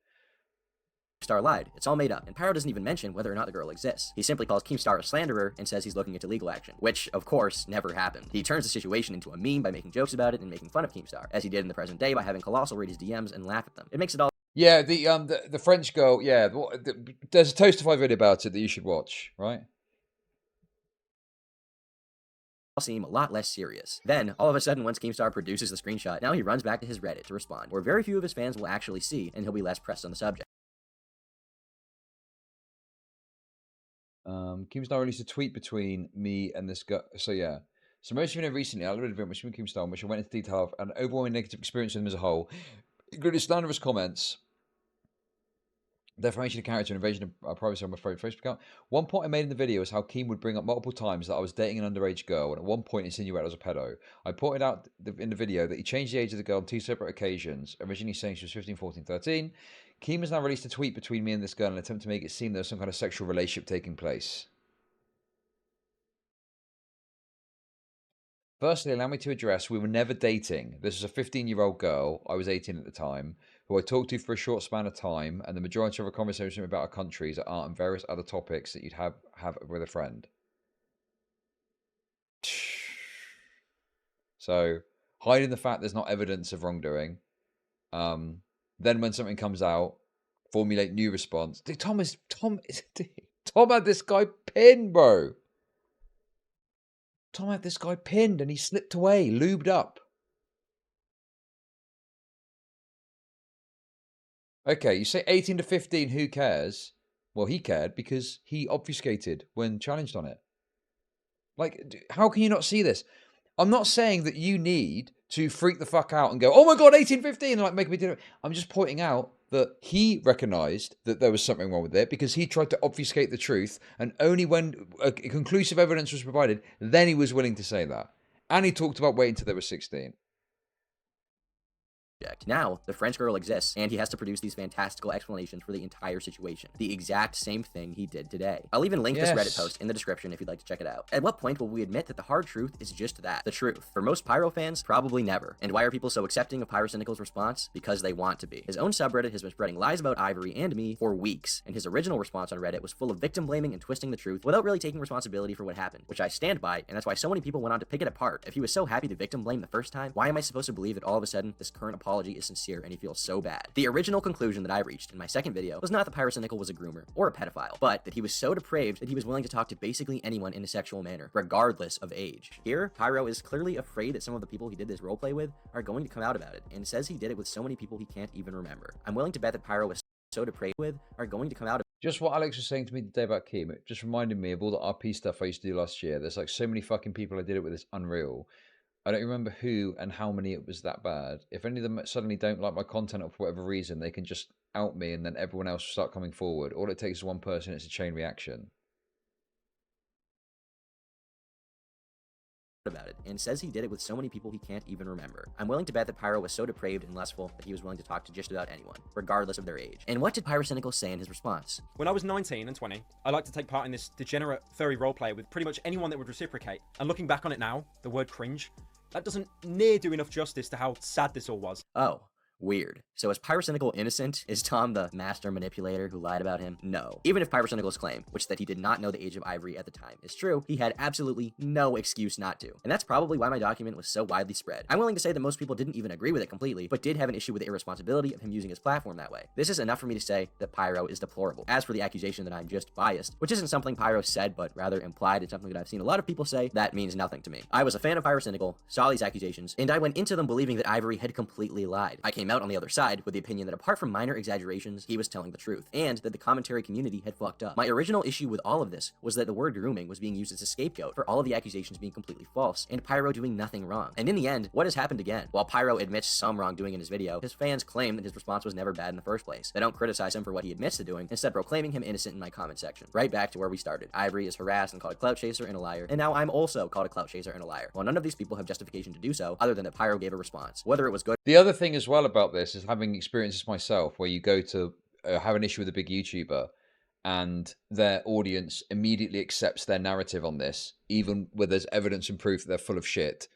Keemstar lied. It's all made up, and Pyro doesn't even mention whether or not the girl exists. He simply calls Keemstar a slanderer and says he's looking into legal action, which, of course, never happened. He turns the situation into a meme by making jokes about it and making fun of Keemstar, as he did in the present day by having Colossal read his DMs and laugh at them. It makes it all— Yeah, the French girl, yeah, there's a Toastify video about it that you should watch, right? seem a lot less serious. Then, all of a sudden, once Keemstar produces the screenshot, now he runs back to his Reddit to respond, where very few of his fans will actually see, and he'll be less pressed on the subject. Keemstar released a tweet between me and this guy. So yeah. So most of you know recently, I read a video with Keemstar, which I went into detail of an overwhelming negative experience with him as a whole, including slanderous comments, defamation of character, and invasion of privacy on my Facebook account. One point I made in the video is how Keem would bring up multiple times that I was dating an underage girl, and at one point insinuated I was a pedo. I pointed out in the video that he changed the age of the girl on 2 separate occasions, originally saying she was 15, 14, 13. Keem has now released a tweet between me and this girl in an attempt to make it seem there was some kind of sexual relationship taking place. Firstly, allow me to address we were never dating. This was a 15-year-old girl, I was 18 at the time, who I talked to for a short span of time, and the majority of our conversation about our countries, art, and various other topics that you'd have with a friend. So, hiding the fact there's not evidence of wrongdoing. Then when something comes out, formulate new response. Dude, Tom had this guy pinned, bro. Tom had this guy pinned and he slipped away, lubed up. Okay, you say 18 to 15, who cares? Well, he cared because he obfuscated when challenged on it. Like, how can you not see this? I'm not saying that you need to freak the fuck out and go, oh my god, 18, 15, and like make me do it. I'm just pointing out that he recognized that there was something wrong with it because he tried to obfuscate the truth, and only when conclusive evidence was provided, then he was willing to say that. And he talked about waiting until they were 16. Now, the French girl exists, and he has to produce these fantastical explanations for the entire situation. The exact same thing he did today. I'll even link this Reddit post in the description if you'd like to check it out. At what point will we admit that the hard truth is just that, the truth? For most Pyro fans, probably never. And why are people so accepting of Pyrocynical's response? Because they want to be. His own subreddit has been spreading lies about Ivory and me for weeks, and his original response on Reddit was full of victim blaming and twisting the truth without really taking responsibility for what happened, which I stand by, and that's why so many people went on to pick it apart. If he was so happy to victim blame the first time, why am I supposed to believe that all of a sudden this current apology is sincere and he feels so bad? The original conclusion that I reached in my second video was not that Pyrocynical was a groomer or a pedophile, but that he was so depraved that he was willing to talk to basically anyone in a sexual manner, regardless of age. Here, Pyro is clearly afraid that some of the people he did this roleplay with are going to come out about it, and says he did it with so many people he can't even remember. I'm willing to bet that Pyro was so depraved with are going to come out. Just what Alex was saying to me today about Keem, it just reminded me of all the RP stuff I used to do last year. There's like so many fucking people I did it with, it's unreal. I don't remember who and how many it was that bad. If any of them suddenly don't like my content or for whatever reason, they can just out me and then everyone else will start coming forward. All it takes is one person, it's a chain reaction. about it and says he did it with so many people he can't even remember. I'm willing to bet that Pyro was so depraved and lustful that he was willing to talk to just about anyone, regardless of their age. And what did Pyrocynical say in his response? When I was 19 and 20, I liked to take part in this degenerate furry roleplay with pretty much anyone that would reciprocate. And looking back on it now, the word cringe, that doesn't near do enough justice to how sad this all was. Oh. Weird. So is Pyrocynical innocent? Is Tom the master manipulator who lied about him? No. Even if Pyrocynical's claim, which that he did not know the age of Ivory at the time, is true, he had absolutely no excuse not to. And that's probably why my document was so widely spread. I'm willing to say that most people didn't even agree with it completely, but did have an issue with the irresponsibility of him using his platform that way. This is enough for me to say that Pyro is deplorable. As for the accusation that I'm just biased, which isn't something Pyro said, but rather implied, it's something that I've seen a lot of people say, that means nothing to me. I was a fan of Pyrocynical, saw these accusations, and I went into them believing that Ivory had completely lied. I came out on the other side with the opinion that apart from minor exaggerations, he was telling the truth, and that the commentary community had fucked up. My original issue with all of this was that the word grooming was being used as a scapegoat for all of the accusations being completely false, and Pyro doing nothing wrong. And in the end, what has happened again? While Pyro admits some wrongdoing in his video, his fans claim that his response was never bad in the first place. They don't criticize him for what he admits to doing, instead proclaiming him innocent in my comment section. Right back to where we started. Ivory is harassed and called a clout chaser and a liar, and now I'm also called a clout chaser and a liar. While none of these people have justification to do so, other than that Pyro gave a response. Whether it was good. The other thing as well about this is having experiences myself where you go to have an issue with a big YouTuber and their audience immediately accepts their narrative on this, even where there's evidence and proof that they're full of shit.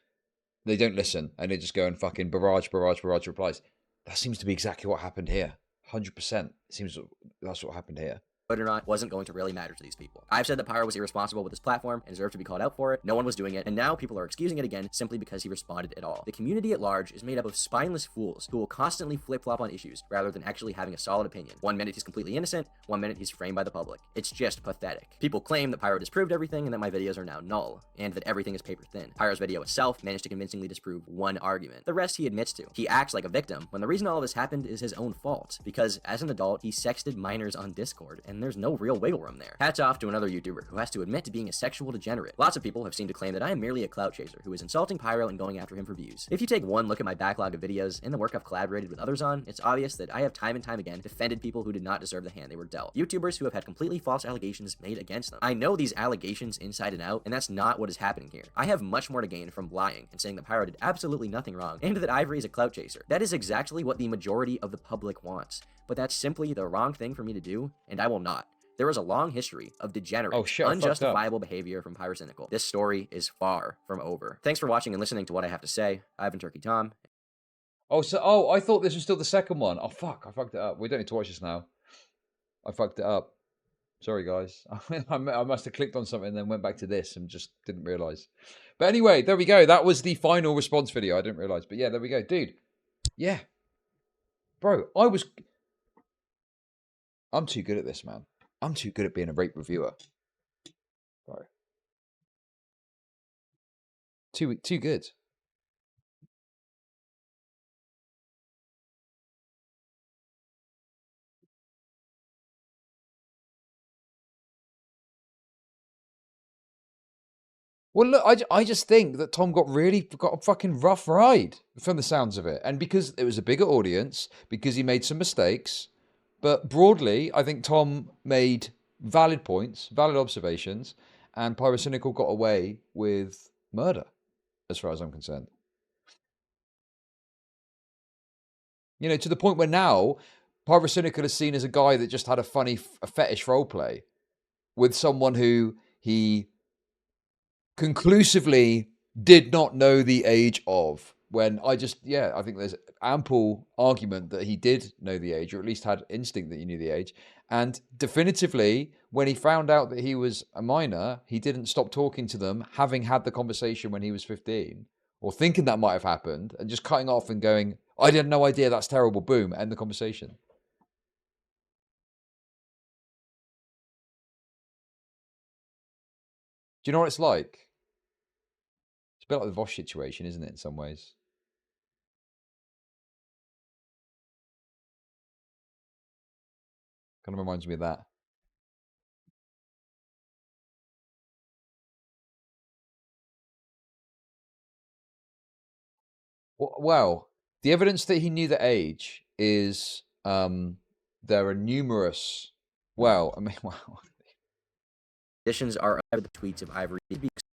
They don't listen and they just go and fucking barrage replies. That seems to be exactly what happened here. 100%. It seems that's what happened here. Good or not wasn't going to really matter to these people. I've said that Pyro was irresponsible with his platform and deserved to be called out for it. No one was doing it, and now people are excusing it again simply because he responded at all. The community at large is made up of spineless fools who will constantly flip-flop on issues rather than actually having a solid opinion. One minute he's completely innocent, one minute he's framed by the public. It's just pathetic. People claim that Pyro disproved everything and that my videos are now null, and that everything is paper thin. Pyro's video itself managed to convincingly disprove one argument. The rest he admits to. He acts like a victim when the reason all of this happened is his own fault, because as an adult he sexted minors on Discord, and there's no real wiggle room there. Hats off to another YouTuber who has to admit to being a sexual degenerate. Lots of people have seemed to claim that I am merely a clout chaser who is insulting Pyro and going after him for views. If you take one look at my backlog of videos and the work I've collaborated with others on, it's obvious that I have time and time again defended people who did not deserve the hand they were dealt. YouTubers who have had completely false allegations made against them. I know these allegations inside and out, and that's not what is happening here. I have much more to gain from lying and saying that Pyro did absolutely nothing wrong, and that Ivory is a clout chaser. That is exactly what the majority of the public wants, but that's simply the wrong thing for me to do, and I will not. There is a long history of degenerate, unjustifiable behavior from Pyrocynical. This story is far from over. Thanks for watching and listening to what I have to say. I've been TurkeyTom. I thought this was still the second one. Oh, fuck, I fucked it up. We don't need to watch this now. I fucked it up. Sorry, guys. I must have clicked on something and then went back to this and just didn't realise. But anyway, there we go. That was the final response video. I didn't realise. But yeah, there we go. Dude. Yeah. Bro, I'm too good at this, man. I'm too good at being a rape reviewer. Bro. Too good. Well, look, I just think that Tom got a fucking rough ride from the sounds of it. And because it was a bigger audience, because he made some mistakes. But broadly, I think Tom made valid points, valid observations, and Pyrocynical got away with murder, as far as I'm concerned. You know, to the point where now, Pyrocynical is seen as a guy that just had a fetish roleplay with someone who he conclusively did not know the age of. When I think there's ample argument that he did know the age, or at least had instinct that he knew the age. And definitively, when he found out that he was a minor, he didn't stop talking to them, having had the conversation when he was 15, or thinking that might have happened, and just cutting off and going, I had no idea, that's terrible, boom, end the conversation. Do you know what it's like? It's a bit like the Vosh situation, isn't it, in some ways? Kind of reminds me of that. Well, the evidence that he knew the age is there are numerous. Well, I mean, Conditions are the tweets of Ivory.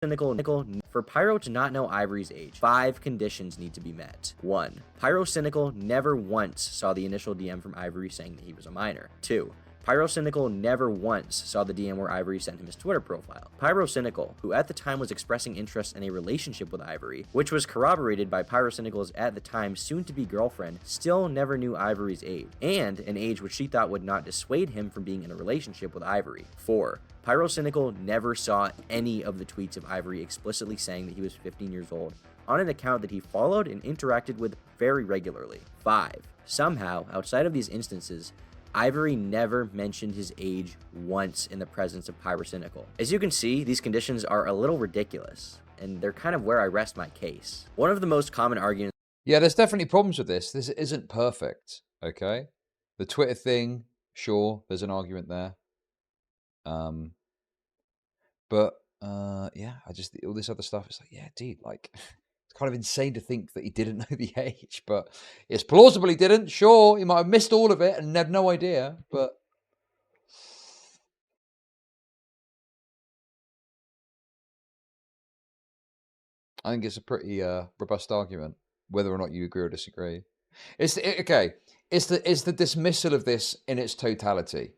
For Pyro to not know Ivory's age, 5 conditions need to be met. 1. Pyrocynical never once saw the initial DM from Ivory saying that he was a minor. 2. Pyrocynical never once saw the DM where Ivory sent him his Twitter profile. Pyrocynical, who at the time was expressing interest in a relationship with Ivory, which was corroborated by Pyrocynical's at the time soon-to-be girlfriend, still never knew Ivory's age, and an age which she thought would not dissuade him from being in a relationship with Ivory. 4. Pyrocynical never saw any of the tweets of Ivory explicitly saying that he was 15 years old, on an account that he followed and interacted with very regularly. 5. Somehow, outside of these instances, Ivory never mentioned his age once in the presence of Pyrocynical. As you can see, these conditions are a little ridiculous, and they're kind of where I rest my case. One of the most common arguments... Yeah, there's definitely problems with this. This isn't perfect, okay? The Twitter thing, sure, there's an argument there. Yeah, all this other stuff, it's like, yeah, dude, like... It's kind of insane to think that he didn't know the age, but it's plausible he didn't. Sure, he might have missed all of it and had no idea, but I think it's a pretty robust argument, whether or not you agree or disagree. It's the dismissal of this in its totality.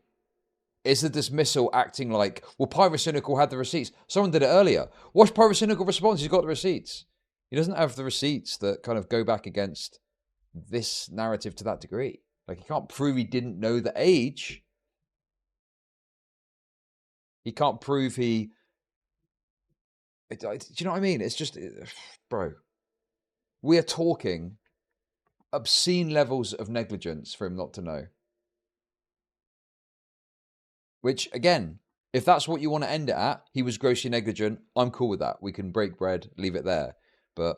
It's the dismissal acting like, well, Pyrocynical had the receipts. Someone did it earlier. Watch Pyrocynical response. He's got the receipts. He doesn't have the receipts that kind of go back against this narrative to that degree. Like, he can't prove he didn't know the age. He can't prove he... Do you know what I mean? It's just... Bro. We are talking obscene levels of negligence for him not to know. Which, again, if that's what you want to end it at, he was grossly negligent, I'm cool with that. We can break bread, leave it there. But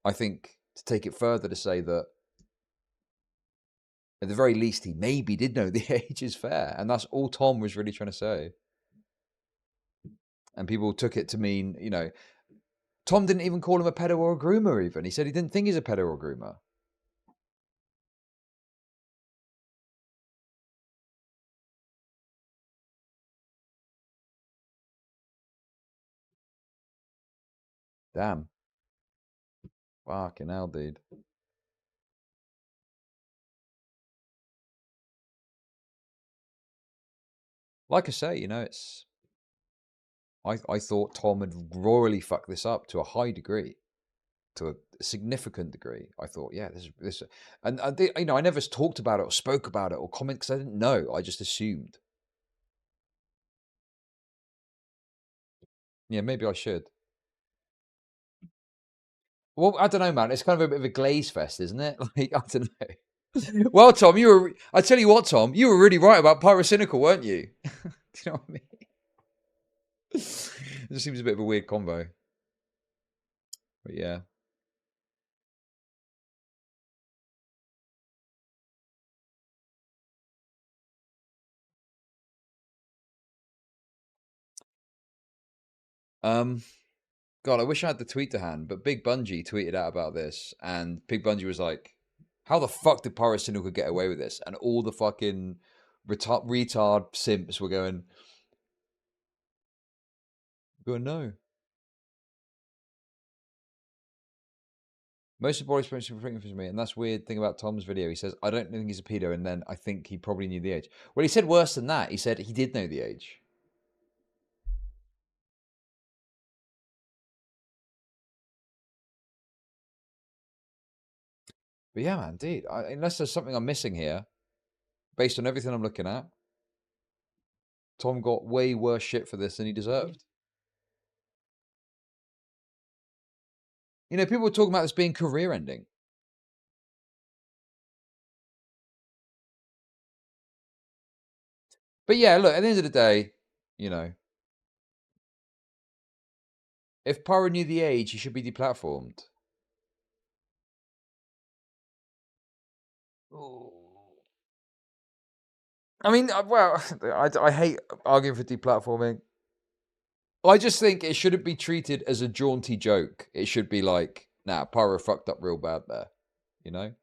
I think to take it further to say that at the very least he maybe did know the age is fair. And that's all Tom was really trying to say. And people took it to mean, you know, Tom didn't even call him a pedo or a groomer even. He said he didn't think he's a pedo or a groomer. Damn. Fucking hell, dude. Like I say, you know, it's... I thought Tom had royally fucked this up to a high degree. To a significant degree. I thought, yeah, this... And, you know, I never talked about it or spoke about it or commented because I didn't know. I just assumed. Yeah, maybe I should. Well, I don't know, man. It's kind of a bit of a glaze fest, isn't it? Like, I don't know. Well, Tom, I tell you what, Tom, you were really right about Pyrocynical, weren't you? Do you know what I mean? It just seems a bit of a weird combo. But yeah. God, I wish I had the tweet to hand, but Big Bungie tweeted out about this, and Big Bungie was like, how the fuck did Pyrocynical get away with this? And all the fucking retard simps were going, no. Most of Boris Prince for me, and that's weird thing about Tom's video. He says, I don't think he's a pedo, and then I think he probably knew the age. Well, he said worse than that. He said he did know the age. But yeah, man, dude, unless there's something I'm missing here, based on everything I'm looking at, Tom got way worse shit for this than he deserved. You know, people were talking about this being career-ending. But yeah, look, at the end of the day, you know, if Pyro knew the age, he should be deplatformed. I mean, well, I hate arguing for deplatforming. I just think it shouldn't be treated as a jaunty joke. It should be like, nah, Pyro fucked up real bad there, you know?